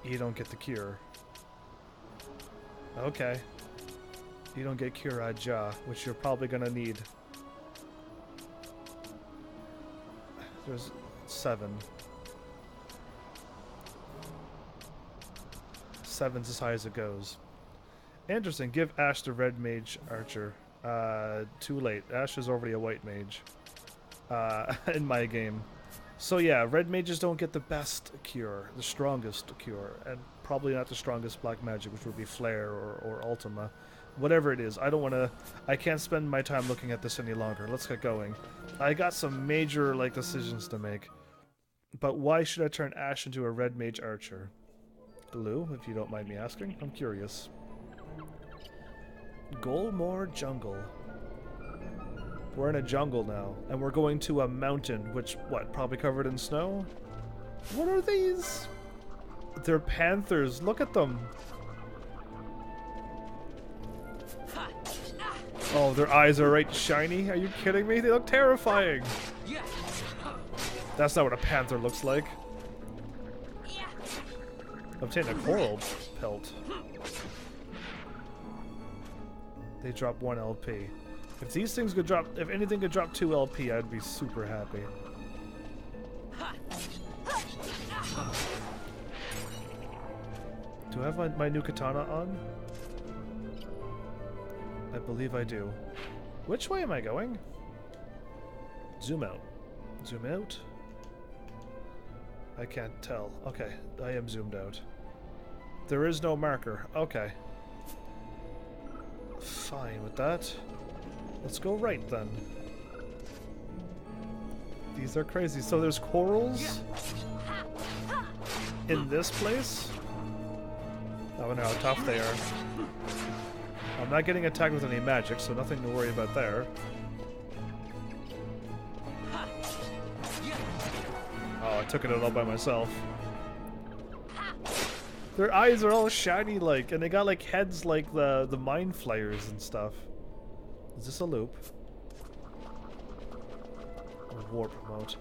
You don't get the cure. Okay. You don't get Kiraja, which you're probably gonna need. There's 7. 7's as high as it goes. Interesting. Give Ash the red mage archer. Too late. Ash is already a white mage. In my game. So yeah, red mages don't get the best cure, the strongest cure, and probably not the strongest black magic, which would be Flare or Ultima. Whatever it is, I can't spend my time looking at this any longer. Let's get going. I got some major, like, decisions to make. But why should I turn Ash into a red mage archer? Blue, if you don't mind me asking. I'm curious. Golmore Jungle. We're in a jungle now, and we're going to a mountain, which, what, probably covered in snow? What are these? They're panthers. Look at them. Oh, their eyes are right shiny? Are you kidding me? They look terrifying. That's not what a panther looks like. Obtain a coral pelt. They drop 1 LP. If these things could drop, if anything could drop 2 LP, I'd be super happy. Do I have my new katana on? I believe I do. Which way am I going? Zoom out. Zoom out? I can't tell. Okay, I am zoomed out. There is no marker. Okay. Fine with that. Let's go right then. These are crazy. So there's corals in this place? I wonder how tough they are. I'm not getting attacked with any magic, so nothing to worry about there. Oh, I took it all by myself. Their eyes are all shiny like, and they got like heads like the mind flayers and stuff. Is this a loop? Warp mode.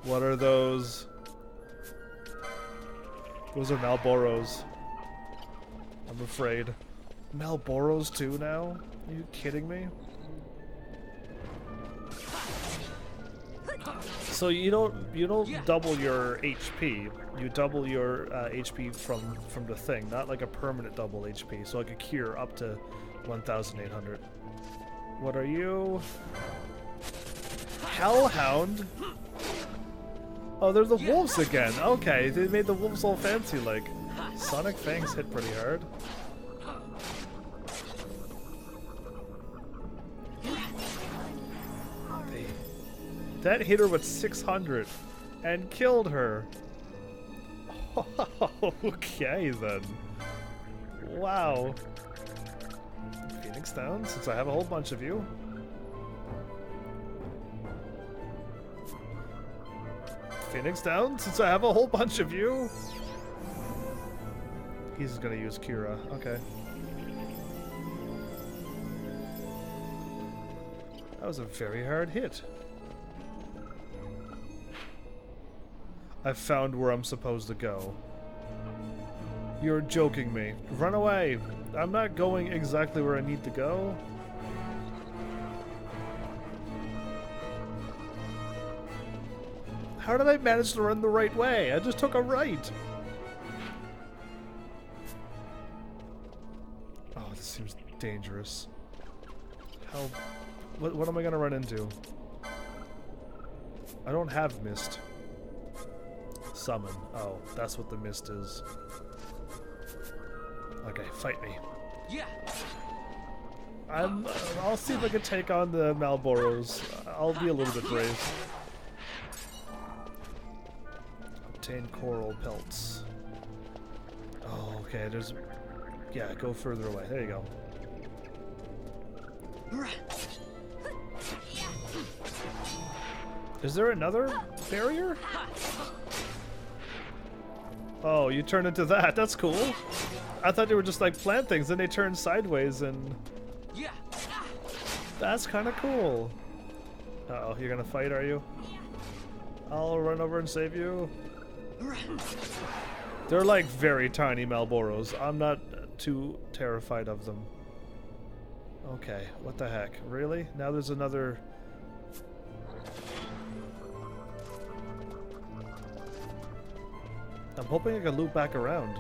What are those? Those are Malboros. I'm afraid. Malboros too now? Are you kidding me? So you don't double your HP. You double your HP from the thing, not like a permanent double HP. So like a cure up to 1,800. What are you? Hellhound? Oh, they're the wolves again. Okay, they made the wolves all fancy like. Sonic Fangs hit pretty hard. That hit her with 600 and killed her. Okay then. Wow. Phoenix down, since I have a whole bunch of you. Phoenix down, since I have a whole bunch of you. He's gonna use Kira. Okay. That was a very hard hit. I've found where I'm supposed to go. You're joking me. Run away! I'm not going exactly where I need to go. How did I manage to run the right way? I just took a right. Oh, this seems dangerous. How... What am I gonna run into? I don't have mist. Summon. Oh, that's what the mist is. Okay, fight me. Yeah. I'll see if I can take on the Malboros. I'll be a little bit brave. Obtain coral pelts. Oh, okay, there's... Yeah, go further away. There you go. Is there another barrier? Oh, you turn into that. That's cool. I thought they were just like plant things, then they turn sideways and... That's kind of cool. Uh-oh, you're gonna fight, are you? I'll run over and save you. They're like very tiny Malboros. I'm not too terrified of them. Okay, what the heck? Really? Now there's another... I'm hoping I can loop back around.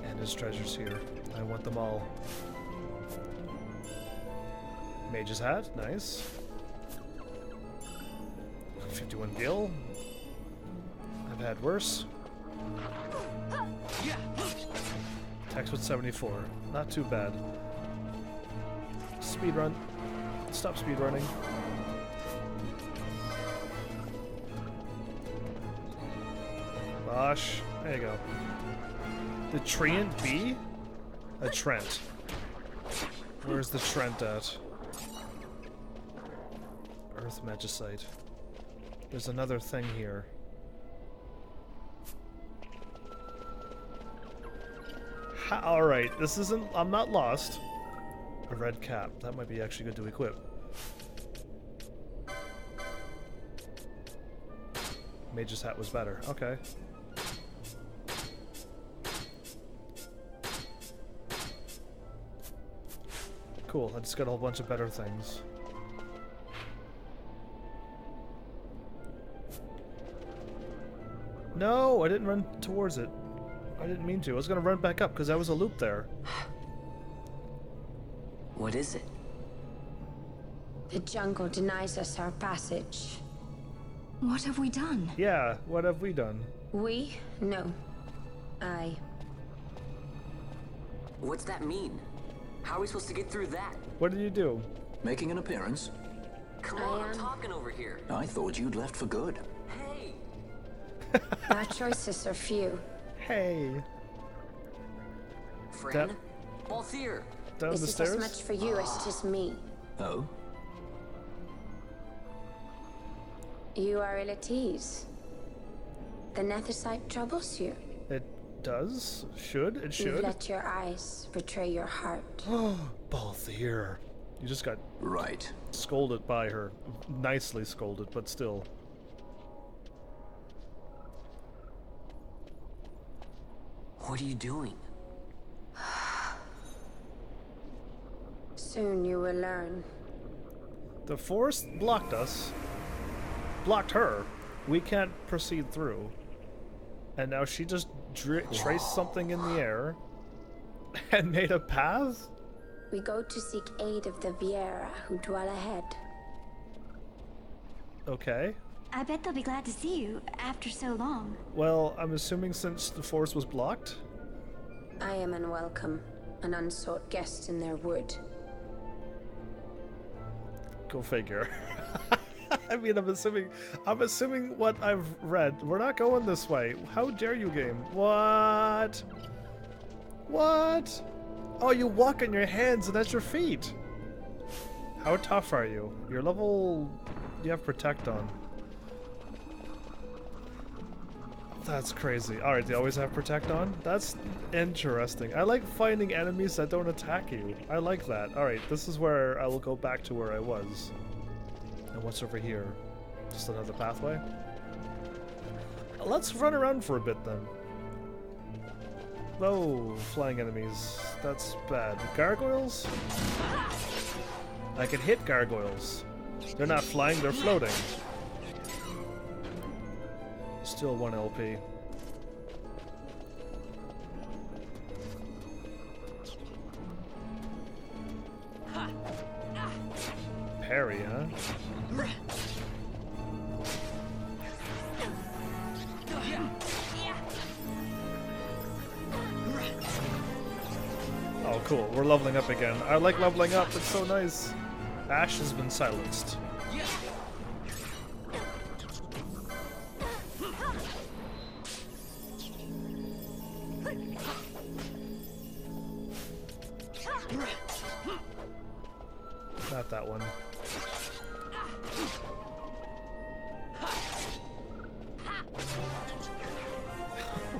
And his treasures here. I want them all. Mage's hat, nice. 51 gil. I've had worse. Text with 74. Not too bad. Speedrun. Stop speedrunning. Bosh. There you go. The Treant B? A Trent. Where's the Trent at? Earth Magicite. There's another thing here. Alright, this isn't... I'm not lost. A red cap. That might be actually good to equip. Mage's hat was better. Okay. Cool, I just got a whole bunch of better things. No, I didn't run towards it. I didn't mean to. I was gonna run back up because there was a loop there. What is it? The jungle denies us our passage. What have we done? Yeah, what have we done? We? No. I. What's that mean? How are we supposed to get through that? What did you do? Making an appearance? Come on, I'm talking over here. I thought you'd left for good. Hey! Our choices are few. Hey. Friend? Balthier! Down this the is stairs? as much for you as it is me. Oh? You are ill at ease. The Nethersite troubles you. It does? Should? It should? You've let your eyes betray your heart. Oh, Balthier. You just got... Right. Scolded by her. Nicely scolded, but still. What are you doing? Soon you will learn. The forest blocked us. Blocked her. We can't proceed through. And now she just traced something in the air and made a path? We go to seek aid of the Viera who dwell ahead. Okay. I bet they'll be glad to see you after so long. Well, I'm assuming since the forest was blocked? I am unwelcome, an unsought guest in their wood. Go figure. I mean, I'm assuming what I've read. We're not going this way. How dare you, game? What? What? Oh, you walk on your hands and that's your feet. How tough are you? Your level... You have Protect on. That's crazy. Alright, they always have Protect on? That's interesting. I like finding enemies that don't attack you. I like that. Alright, this is where I will go back to where I was. And what's over here? Just another pathway? Let's run around for a bit then. Oh, flying enemies. That's bad. Gargoyles? I can hit gargoyles. They're not flying, they're floating. Still 1 LP. Parry, huh? Oh, cool. We're leveling up again. I like leveling up. It's so nice. Ash has been silenced. Not that one.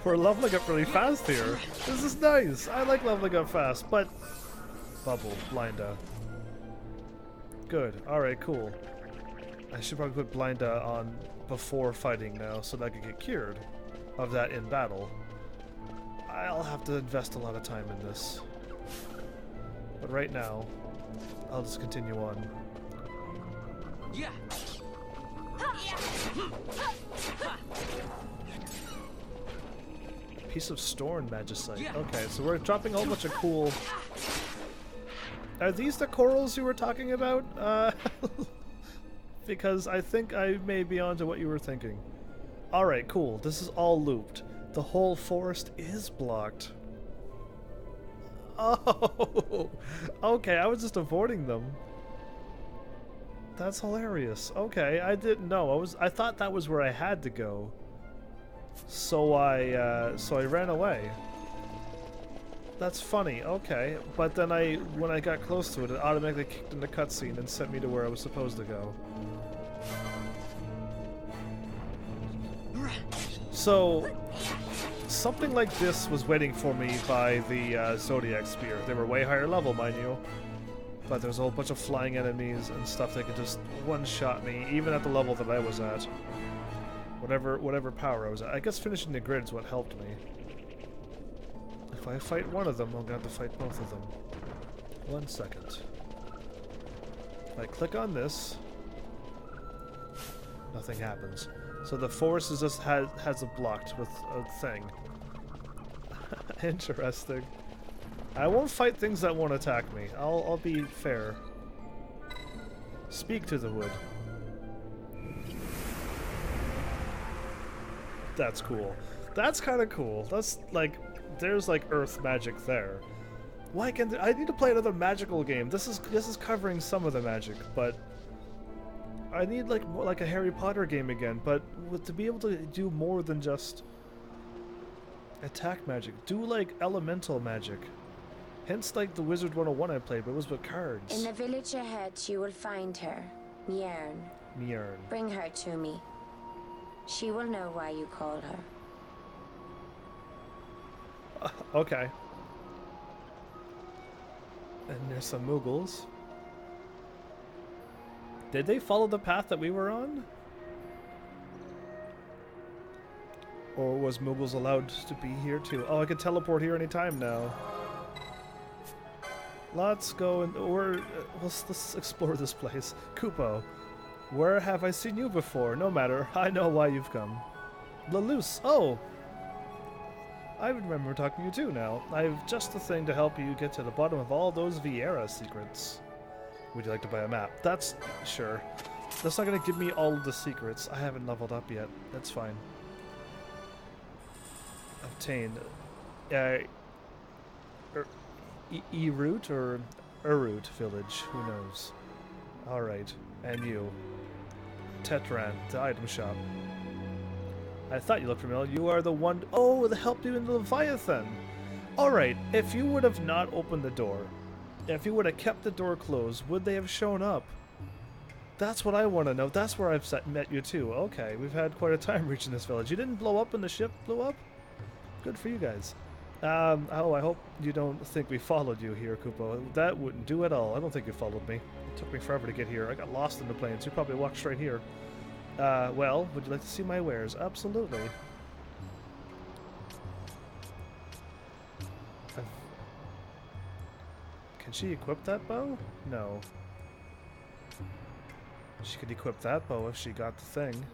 We're leveling up really fast here. This is nice. I like leveling up fast, but... Bubble, Blinda. Good. Alright, cool. I should probably put Blinda on before fighting now so that I can get cured of that in battle. I'll have to invest a lot of time in this. But right now, I'll just continue on. Yeah. Piece of Storm Magicite. Okay, so we're dropping a whole bunch of cool... Are these the corals you were talking about? Because I think I may be onto what you were thinking. Alright, cool. This is all looped. The whole forest is blocked. Oh! Okay, I was just avoiding them. That's hilarious. Okay, I didn't know. I thought that was where I had to go. So I ran away. That's funny. Okay, but then when I got close to it, it automatically kicked in the cutscene and sent me to where I was supposed to go. So something like this was waiting for me by the Zodiac spear. They were way higher level, mind you. But there's a whole bunch of flying enemies and stuff that could just one-shot me, even at the level that I was at. Whatever power I was at. I guess finishing the grid is what helped me. If I fight one of them, I'm gonna have to fight both of them. 1 second. If I click on this, nothing happens. So the forest is just has it blocked with a thing. Interesting. I won't fight things that won't attack me. I'll be fair. Speak to the wood. That's cool. That's kind of cool. That's like, there's like earth magic there. Why can't I need to play another magical game? This is covering some of the magic, but I need like more like a Harry Potter game again. But to be able to do more than just attack magic, do like elemental magic. Hence, like the Wizard 101 I played, but it was with cards. In the village ahead, you will find her, Mjern. Mjern. Bring her to me. She will know why you call her. Okay. And there's some Muggles. Did they follow the path that we were on? Or was Muggles allowed to be here too? Oh, I can teleport here anytime now. Let's go and let's explore this place. Kupo, where have I seen you before? No matter, I know why you've come. Lelouch, oh! I remember talking to you too now. I have just the thing to help you get to the bottom of all those Viera secrets. Would you like to buy a map? That's... sure. That's not going to give me all of the secrets. I haven't leveled up yet. That's fine. Obtained. Ifrit or Urut village? Who knows? Alright. And you. Tetran, the item shop. I thought you looked familiar. You are the one... Oh, that helped you in the Leviathan! Alright, if you would have not opened the door, if you would have kept the door closed, would they have shown up? That's what I want to know. That's where I've met you too. Okay, we've had quite a time reaching this village. You didn't blow up when the ship blew up? Good for you guys. Oh, I hope you don't think we followed you here, Kupo. That wouldn't do at all. I don't think you followed me. It took me forever to get here. I got lost in the plains. You probably walked straight here. Well, would you like to see my wares? Absolutely. Can she equip that bow? No. She could equip that bow if she got the thing.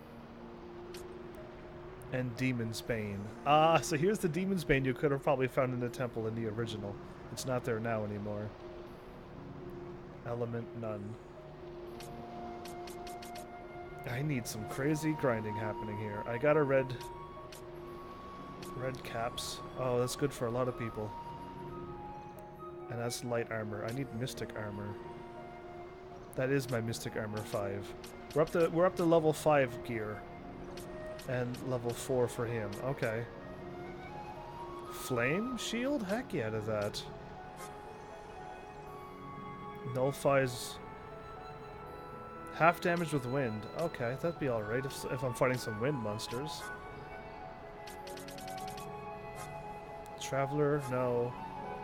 And Demon's Bane. Ah, so here's the Demon's Bane you could have probably found in the temple in the original. It's not there now anymore. Element none. I need some crazy grinding happening here. I got a red caps. Oh, that's good for a lot of people. And that's light armor. I need mystic armor. That is my mystic armor 5. We're up to level 5 gear. And level 4 for him. Okay. Flame shield? Heck yeah to that. Nullifies half damage with wind. Okay, that'd be alright if I'm fighting some wind monsters. Traveler? No.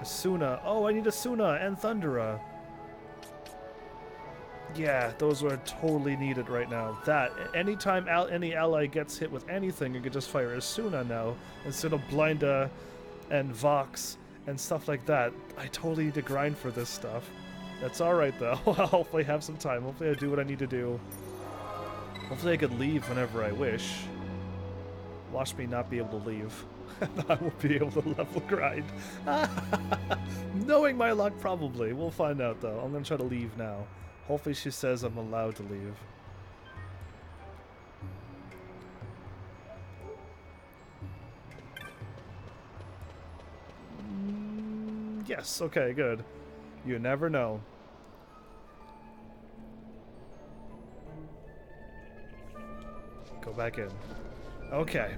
Asuna. Oh, I need Asuna and Thundera. Yeah, those are totally needed right now. That, anytime any ally gets hit with anything, you can just fire Asuna now, instead of Blinda and Vox and stuff like that. I totally need to grind for this stuff. That's alright though. I'll hopefully have some time. Hopefully I do what I need to do. Hopefully I could leave whenever I wish. Watch me not be able to leave. I won't be able to level grind. Knowing my luck, probably. We'll find out though. I'm gonna try to leave now. Hopefully she says I'm allowed to leave. Yes, okay, good. You never know. Go back in. Okay.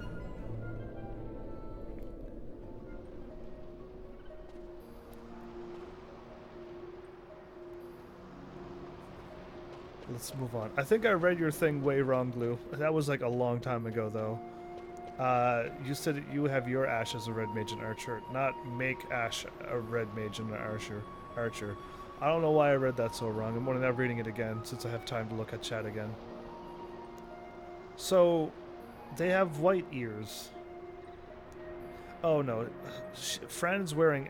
Let's move on. I think I read your thing way wrong, Glue. That was like a long time ago, though. You said you have your Ash as a red mage and archer, not make Ash a red mage and an archer. I don't know why I read that so wrong. I'm wondering reading it again since I have time to look at chat again. So, they have white ears. Oh no, Fran's wearing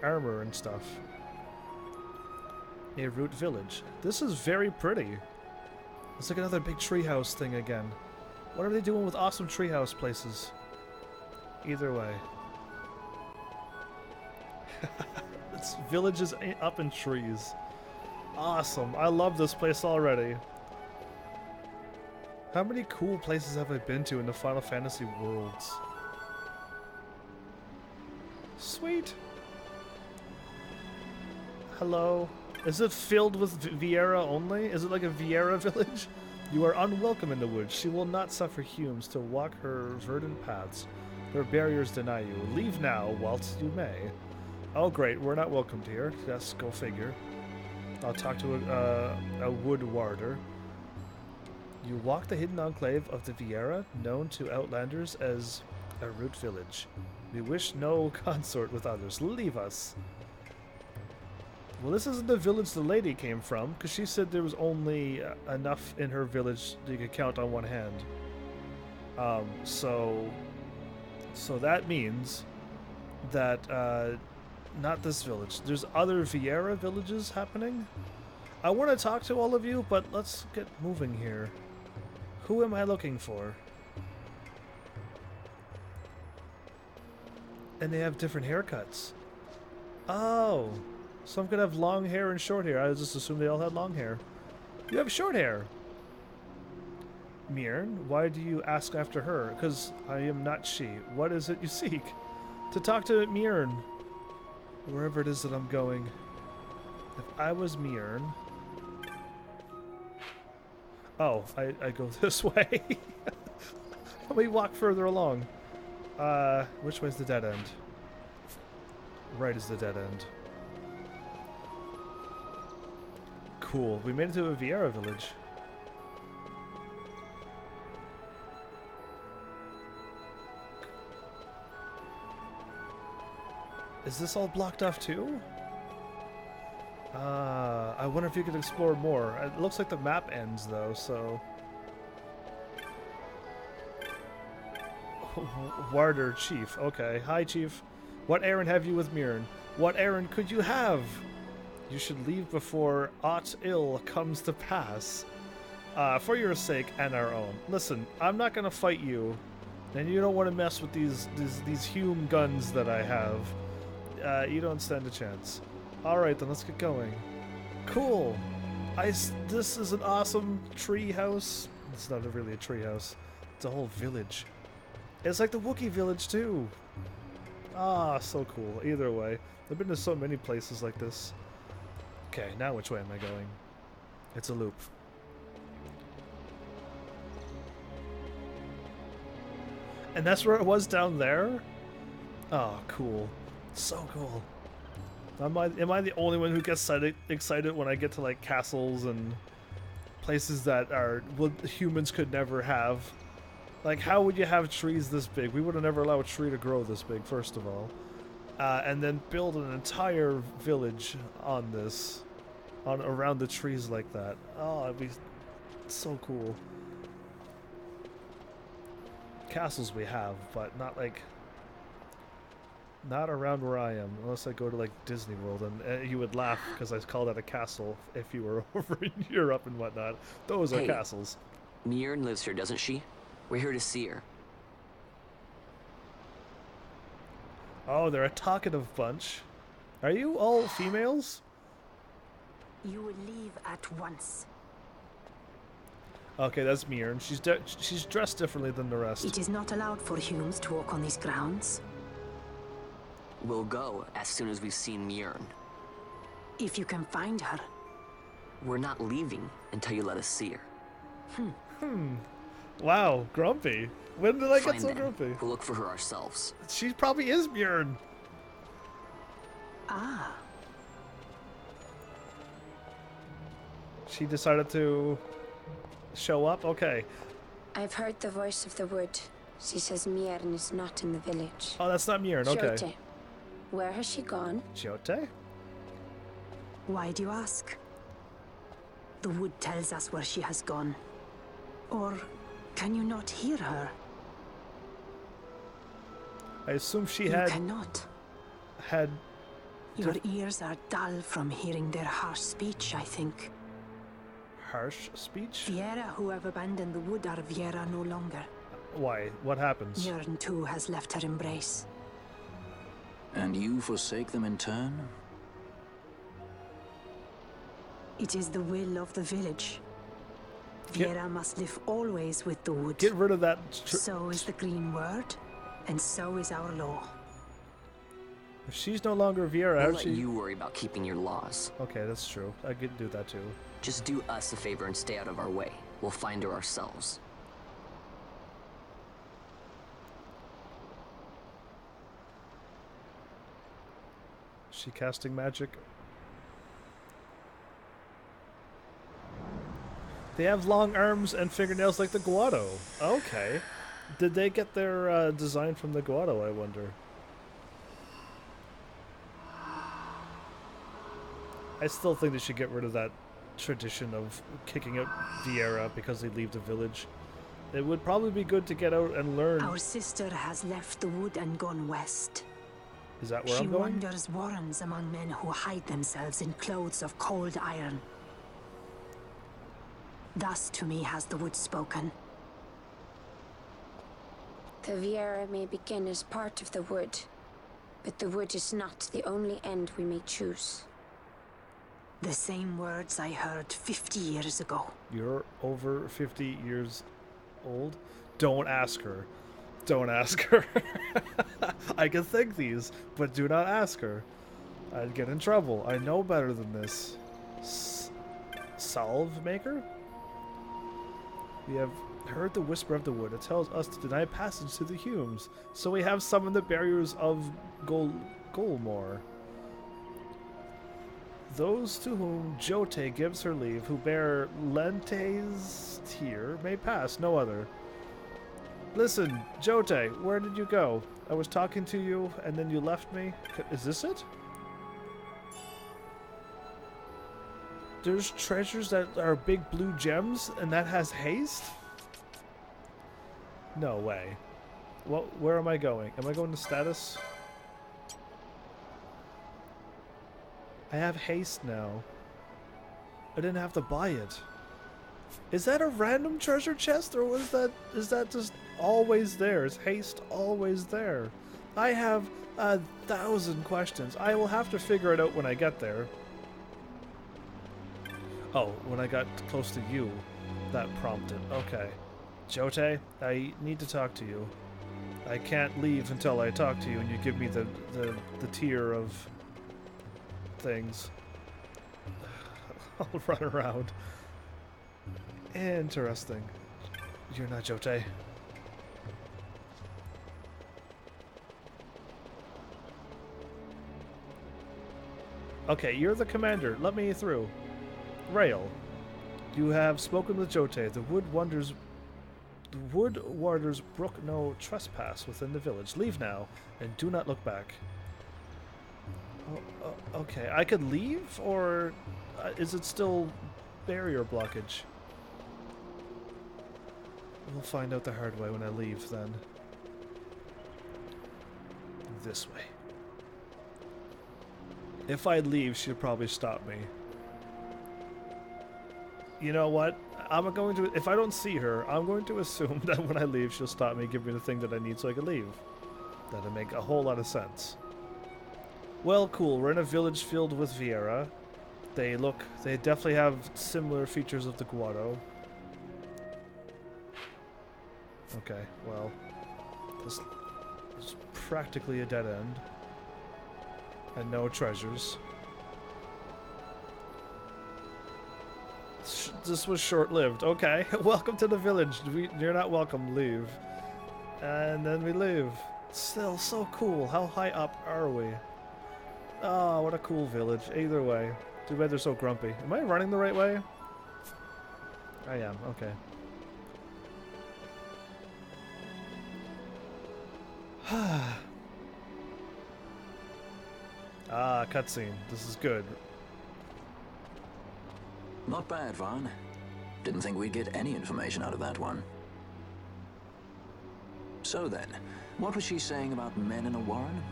armor and stuff. A root village. This is very pretty. It's like another big treehouse thing again. What are they doing with awesome treehouse places? Either way. This village is up in trees. Awesome. I love this place already. How many cool places have I been to in the Final Fantasy worlds? Sweet. Hello. Is it filled with Viera only? Is it like a Viera village? You are unwelcome in the woods. She will not suffer humans to walk her verdant paths. Her barriers deny you. Leave now, whilst you may. Oh great, we're not welcomed here. Yes, go figure. I'll talk to a wood warder. You walk the hidden enclave of the Viera, known to outlanders as a root village. We wish no consort with others. Leave us. Well, this isn't the village the lady came from, because she said there was only enough in her village that you could count on one hand. So that means that, not this village. There's other Viera villages happening. I want to talk to all of you, but let's get moving here. Who am I looking for? And they have different haircuts. Oh. Some could have long hair and short hair. I just assumed they all had long hair. You have short hair. Mirn, why do you ask after her? Because I am not she. What is it you seek? To talk to Mirn. Wherever it is that I'm going. If I was Mirn... Oh, I go this way. Let me walk further along. Which way's the dead end? Right is the dead end. Cool. We made it to a Viera village. Is this all blocked off too? I wonder if you could explore more. It looks like the map ends though, so... Warder Chief. Okay. Hi, Chief. What errand have you with Mirren? What errand could you have? You should leave before aught ill comes to pass. For your sake and our own. Listen, I'm not gonna fight you, and you don't want to mess with these Hume guns that I have. You don't stand a chance. All right, then let's get going. Cool. This is an awesome tree house. It's not really a tree house. It's a whole village. It's like the Wookiee village too. Ah, so cool. Either way, I've been to so many places like this. Okay, now which way am I going? It's a loop. And that's where it was down there? Oh, cool. So cool. Am I the only one who gets excited when I get to like castles and places that are what humans could never have? Like, how would you have trees this big? We would have never allowed a tree to grow this big, first of all. And then build an entire village on this, around the trees like that. Oh, it'd be so cool. Castles we have, but not around where I am, unless I go to like Disney World, and you would laugh because I call that a castle if you were over in Europe and whatnot. Those are castles. Mirren lives here, doesn't she? We're here to see her. Oh, they're a talkative bunch. Are you all females? You will leave at once. Okay, that's Mirren. She's dressed differently than the rest. It is not allowed for humans to walk on these grounds. We'll go as soon as we've seen Mirren. If you can find her. We're not leaving until you let us see her. Wow, grumpy. When did I get so Fine, then. grumpy? We'll look for her ourselves. She probably is Mirren. Ah. She decided to show up? Okay. I've heard the voice of the wood. She says Mirren is not in the village. Oh, that's not Mirren. Okay. Shote. Where has she gone? Shote? Why do you ask? The wood tells us where she has gone. Or can you not hear her? I assume she You had... cannot. Had... Your ears are dull from hearing their harsh speech, I think. Harsh speech? Viera who have abandoned the wood are Viera no longer. Why? What happens? Mirren too has left her embrace. And you forsake them in turn? It is the will of the village. Viera must live always with the wood. Get rid of that... So is the green word, and so is our law. If she's no longer Viera, We'll how'd let she... you worry about keeping your laws. Okay, that's true. I could do that too. Just do us a favor and stay out of our way. We'll find her ourselves. Is she casting magic? They have long arms and fingernails like the Guado. Okay. Did they get their design from the Guado, I wonder? I still think they should get rid of that tradition of kicking out Viera because they leave the village. It would probably be good to get out and learn. Our sister has left the wood and gone west. Is that where She I'm going? wanders warrens among men who hide themselves in clothes of cold iron. Thus to me has the wood spoken. The Viera may begin as part of the wood, but the wood is not the only end we may choose. The same words I heard 50 years ago. You're over 50 years old? Don't ask her. Don't ask her. I can think these, but do not ask her. I'd get in trouble. I know better than this. Salve maker? We have heard the whisper of the wood. It tells us to deny passage to the Humes. So we have summoned the barriers of Golmore. Those to whom Jote gives her leave, who bear Lente's tear, may pass, no other. Listen, Jote, where did you go? I was talking to you, and then you left me. Is this it? There's treasures that are big blue gems, and that has haste? No way. Where am I going? Am I going to status? I have haste now. I didn't have to buy it. Is that a random treasure chest, or is that just always there? Is haste always there? I have 1,000 questions. I will have to figure it out when I get there. Oh, when I got close to you, that prompted. Okay. Jote, I need to talk to you. I can't leave until I talk to you and you give me the tier of things. I'll run around. Interesting. You're not Jote. Okay, you're the commander. Let me through. Rail. You have spoken with Jote. The wood warders brook no trespass within the village. Leave now, and do not look back. Oh, okay, I could leave, or is it still barrier blockage? We'll find out the hard way when I leave, then. This way. If I leave, she'll probably stop me. You know what? I'm going to, if I don't see her, I'm going to assume that when I leave, she'll stop me, give me the thing that I need so I can leave. That'll make a whole lot of sense. Well, cool. We're in a village filled with Viera. They definitely have similar features of the Guado. Okay, well, this is practically a dead end. And no treasures. This was short-lived. Okay, welcome to the village. You're not welcome. Leave. And then we leave. Still so cool. How high up are we? Oh, what a cool village. Either way. Too bad they're so grumpy. Am I running the right way? I am. Okay. Ah, cutscene. This is good. Not bad, Vaughn. Didn't think we'd get any information out of that one. So then, what was she saying about men in a warren?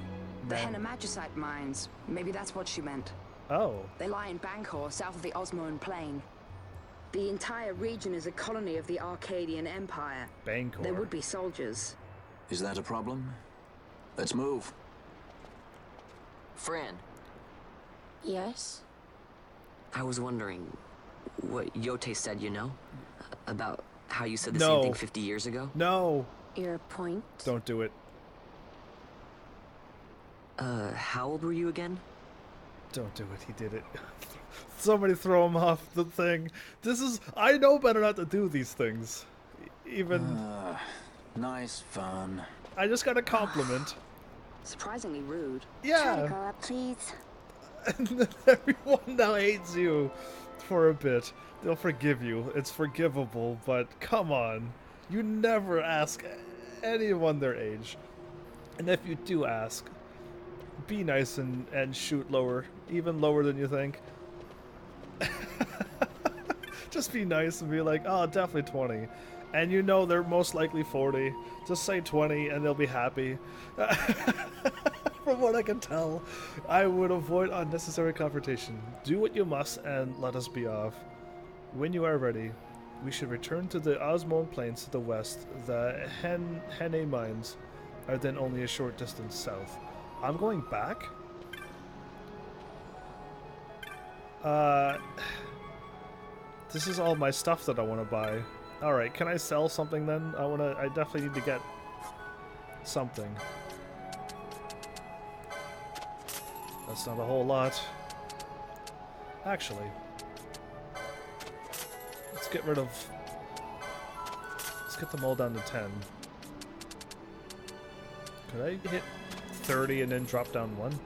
The Henna-Magicite mines. Maybe that's what she meant. Oh. They lie in Bangkor, south of the Osmoan Plain. The entire region is a colony of the Arcadian Empire. Bangkor. There would be soldiers. Is that a problem? Let's move. Fran. Yes? I was wondering what Yote said, you know? About how you said the No. same thing 50 years ago? No. Your point? Don't do it. How old were you again? Don't do it. He did it. Somebody throw him off the thing. This is... I know better not to do these things. Even... Nice fun. I just got a compliment. Surprisingly rude. Yeah. Try to grow up, please. And then everyone now hates you for a bit. They'll forgive you. It's forgivable, but come on. You never ask anyone their age. And if you do ask, be nice and shoot lower. Even lower than you think. Just be nice and be like, oh, definitely 20. And you know they're most likely 40. Just say 20 and they'll be happy. From what I can tell, I would avoid unnecessary confrontation. Do what you must and let us be off. When you are ready, we should return to the Osmoan Plains to the west. The Henne mines are then only a short distance south. I'm going back? This is all my stuff that I want to buy. Alright, can I sell something then? I definitely need to get something. That's not a whole lot. Actually, let's get rid of Let's get them all down to 10. Could I hit 30 and then drop down 1?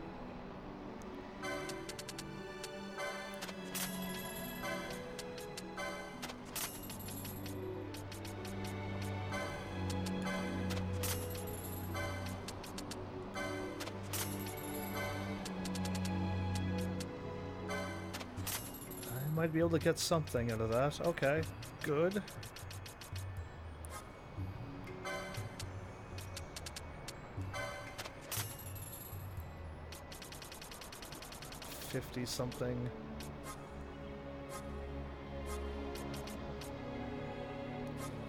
I might be able to get something out of that. Okay, good. Something.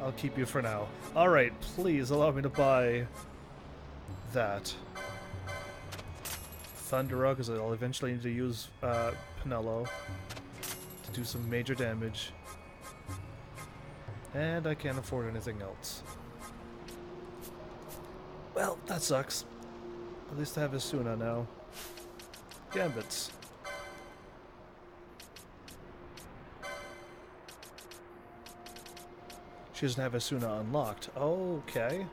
I'll keep you for now. Alright, please allow me to buy that. Thundera, because I'll eventually need to use Pinello to do some major damage. And I can't afford anything else. Well, that sucks. At least I have Asuna now. Gambits. She doesn't have Asuna unlocked. Okay.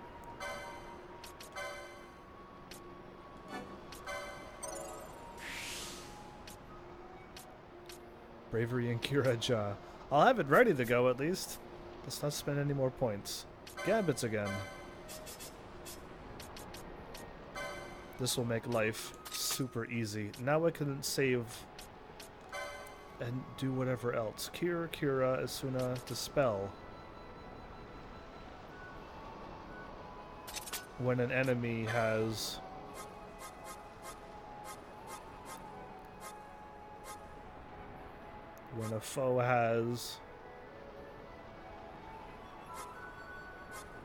Bravery and Kiraja. I'll have it ready to go at least. Let's not spend any more points. Gambits again. This will make life super easy. Now I can save and do whatever else. Kira, Asuna, Dispel. When an enemy has when a foe has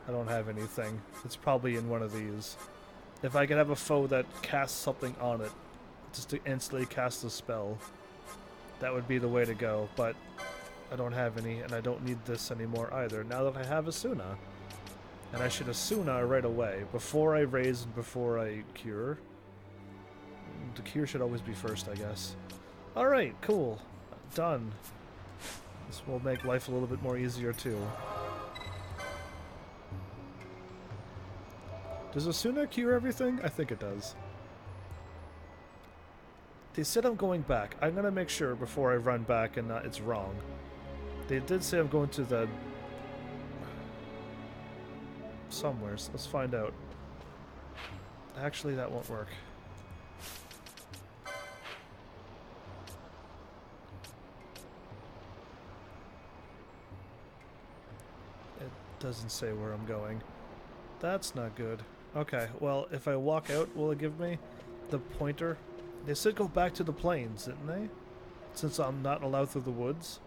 I don't have anything. It's probably in one of these. If I could have a foe that casts something on it just to instantly cast a spell, that would be the way to go, but I don't have any and I don't need this anymore either now that I have Asuna. And I should Asuna right away, before I raise and before I cure. The cure should always be first, I guess. Alright, cool. Done. This will make life a little bit more easier, too. Does Asuna cure everything? I think it does. They said I'm going back. I'm gonna make sure before I run back and it's wrong. They did say I'm going to the... somewhere, so let's find out. Actually, that won't work. It doesn't say where I'm going. That's not good. Okay, well, if I walk out, will it give me the pointer? They said go back to the plains, didn't they? Since I'm not allowed through the woods.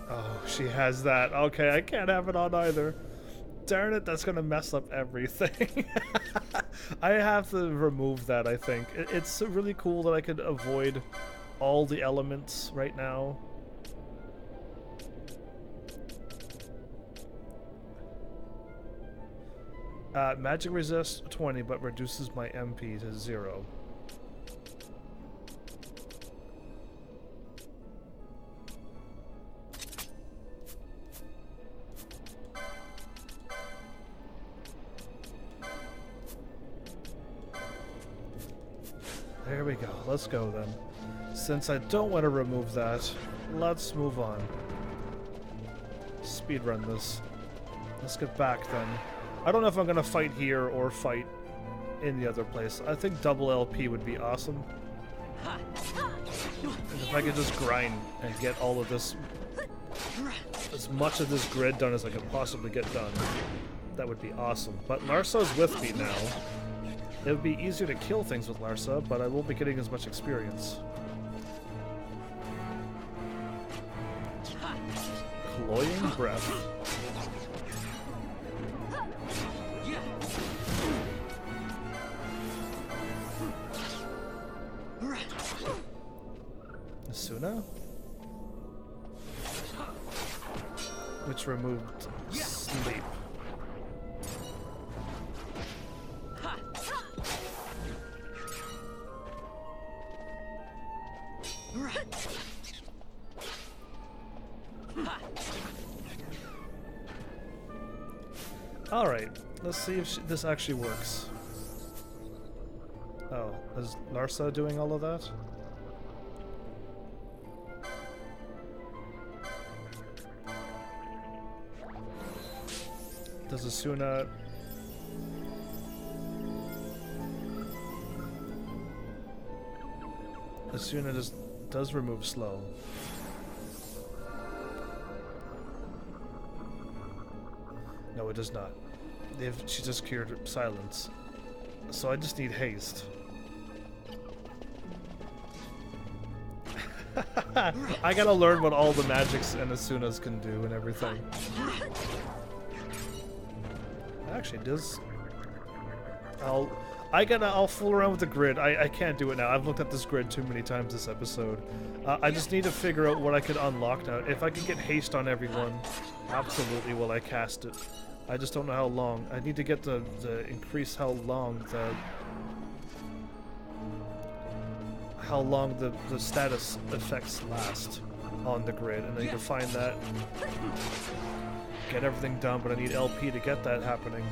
Oh, she has that. Okay, I can't have it on either. Darn it, that's gonna mess up everything. I have to remove that, I think. It's really cool that I could avoid all the elements right now. Magic resist 20, but reduces my MP to 0. There we go. Let's go then. Since I don't want to remove that, let's move on. Speedrun this. Let's get back then. I don't know if I'm gonna fight here or fight in the other place. I think double LP would be awesome. And if I could just grind and get all of this, as much of this grid done as I could possibly get done, that would be awesome. But Larsa's with me now. It would be easier to kill things with Larsa, but I won't be getting as much experience. Cloying Breath. Asuna? Which removed sleep. Alright, let's see if this actually works. Oh, is Larsa doing all of that? Does Asuna... Asuna does remove slow. No, it does not. She just cured silence. So I just need haste. I gotta learn what all the magics and Asunas can do and everything. Actually, does... I'll fool around with the grid. I can't do it now. I've looked at this grid too many times this episode. I just need to figure out what I could unlock now. If I could get haste on everyone, absolutely will I cast it. I just don't know how long. I need to get the increase how long the status effects last on the grid, and I need to find that. Get everything done, but I need LP to get that happening.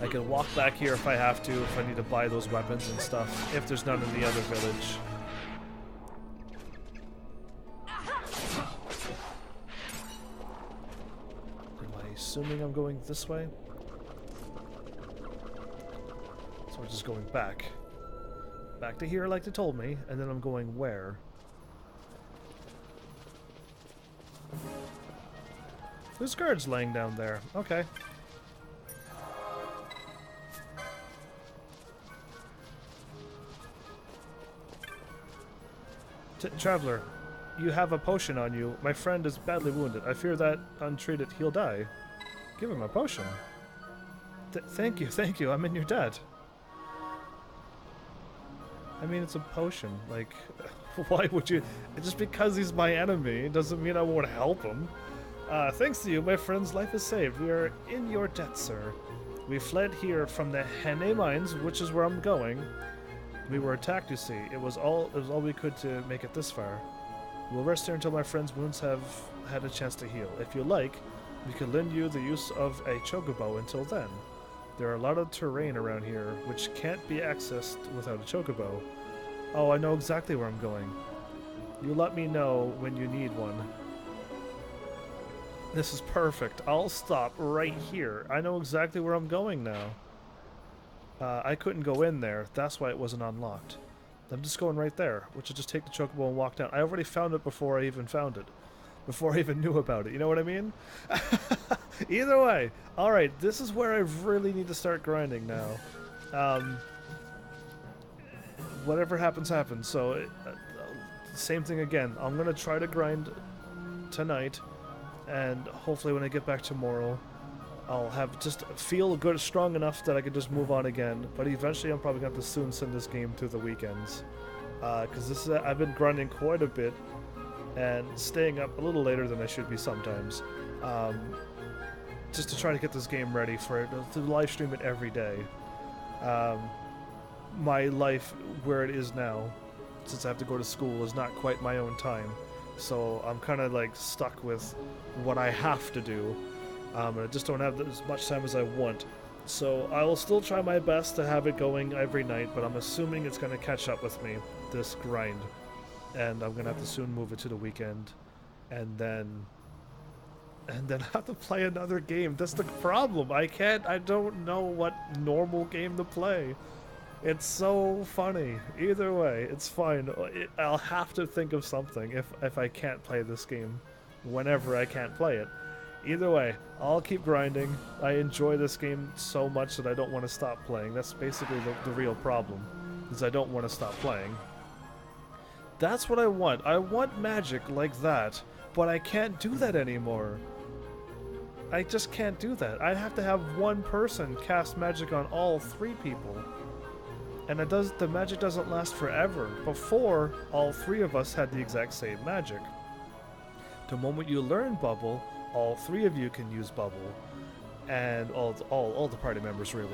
I can walk back here if I have to, if I need to buy those weapons and stuff, if there's none in the other village. Am I assuming I'm going this way? So we're just going back. Back to here like they told me, and then I'm going where? There's guards laying down there. Okay. Traveler, you have a potion on you. My friend is badly wounded. I fear that, untreated, he'll die. Give him a potion. Thank you. I'm in your debt. I mean, it's a potion. Like, why would you... Just because he's my enemy doesn't mean I won't help him. Thanks to you, my friend's life is saved. We are in your debt, sir. We fled here from the Hene mines, which is where I'm going. We were attacked, you see. It was all we could to make it this far. We'll rest here until my friend's wounds have had a chance to heal. If you like, we could lend you the use of a chocobo until then. There are a lot of terrain around here, which can't be accessed without a chocobo. Oh, I know exactly where I'm going. You let me know when you need one. This is perfect. I'll stop right here. I know exactly where I'm going now. I couldn't go in there. That's why it wasn't unlocked. I'm just going right there, which is just take the chocobo and walk down. I already found it before I even found it. Before I even knew about it. You know what I mean? Either way. Alright, this is where I really need to start grinding now. Whatever happens, happens. So, same thing again. I'm going to try to grind tonight. And hopefully when I get back tomorrow, I'll have just feel good, strong enough that I can just move on again. But eventually, I'm probably going to have to soon send this game to the weekends, because I've been grinding quite a bit and staying up a little later than I should be sometimes, just to try to get this game ready for it, to live stream it every day. My life where it is now, since I have to go to school, is not quite my own time, so I'm kind of like stuck with what I have to do. And I just don't have as much time as I want. So I will still try my best to have it going every night, but I'm assuming it's going to catch up with me, this grind. And I'm going to have to soon move it to the weekend. And then have to play another game. That's the problem. I don't know what normal game to play. It's so funny. Either way, it's fine. I'll have to think of something if I can't play this game whenever I can't play it. Either way, I'll keep grinding. I enjoy this game so much that I don't want to stop playing. That's basically the real problem, is I don't want to stop playing. That's what I want. I want magic like that, but I can't do that anymore. I just can't do that. I have to have one person cast magic on all three people. And the magic doesn't last forever. Before, all three of us had the exact same magic. The moment you learn Bubble, all three of you can use Bubble, and all the party members, really.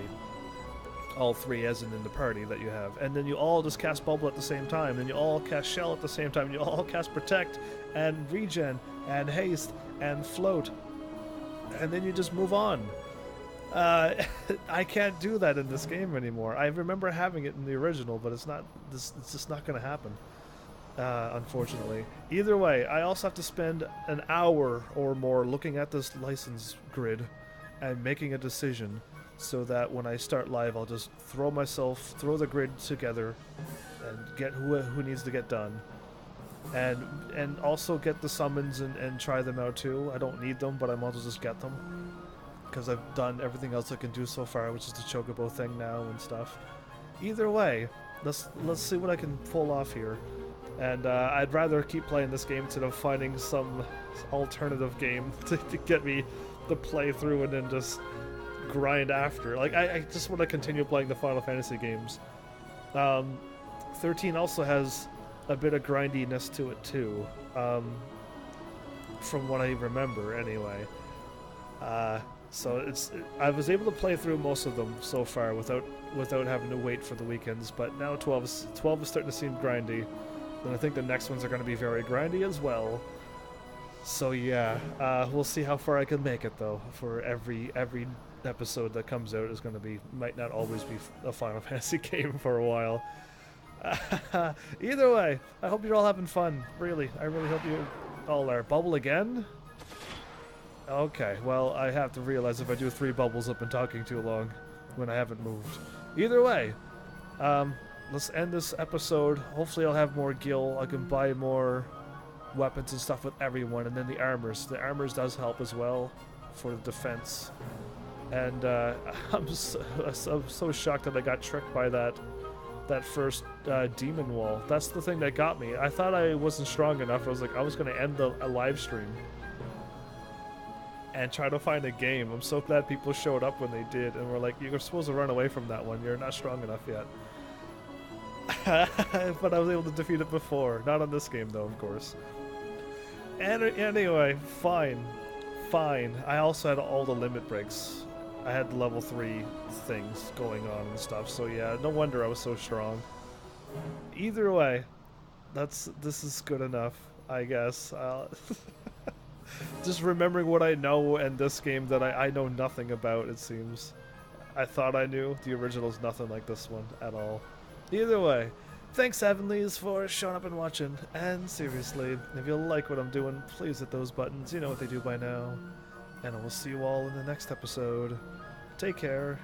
All three, as in the party that you have. And then you all just cast Bubble at the same time, and you all cast Shell at the same time, and you all cast Protect, and Regen, and Haste, and Float. and then you just move on. I can't do that in this game anymore. I remember having it in the original, but it's not. It's just not going to happen. Unfortunately. Either way, I also have to spend an hour or more looking at this license grid and making a decision, so that when I start live, I'll just throw the grid together, and get who needs to get done, and also get the summons and try them out too. I don't need them, but I might as well just get them, because I've done everything else I can do so far, which is the chocobo thing now and stuff. Either way, let's see what I can pull off here. And I'd rather keep playing this game instead of finding some alternative game to get me to play through and then just grind after. Like, I just want to continue playing the Final Fantasy games. 13 also has a bit of grindiness to it too, from what I remember anyway. So I was able to play through most of them so far without having to wait for the weekends, but now 12 is starting to seem grindy. And I think the next ones are going to be very grindy as well. So yeah, we'll see how far I can make it though. For every episode that comes out is going to be, might not always be a Final Fantasy game for a while. Either way, I hope you're all having fun. Really, I really hope you all are. Bubble again? Okay, well, I have to realize if I do 3 bubbles I've been talking too long when I haven't moved. Either way, let's end this episode. Hopefully I'll have more gil. I can buy more weapons and stuff with everyone, and then the armors. The armors does help as well for the defense. And I'm so shocked that I got tricked by that first demon wall. That's the thing that got me. I thought I wasn't strong enough. I was going to end a live stream and try to find a game. I'm so glad people showed up when they did and were like, you're supposed to run away from that one. You're not strong enough yet. But I was able to defeat it before. Not on this game, though, of course. And anyway, fine. I also had all the limit breaks. I had the level 3 things going on and stuff, so yeah, no wonder I was so strong. Either way, this is good enough, I guess. Just remembering what I know in this game that I know nothing about, it seems. I thought I knew. The original's nothing like this one at all. Either way, thanks Heavenlies for showing up and watching, and seriously, if you like what I'm doing, please hit those buttons, you know what they do by now, and I will see you all in the next episode. Take care.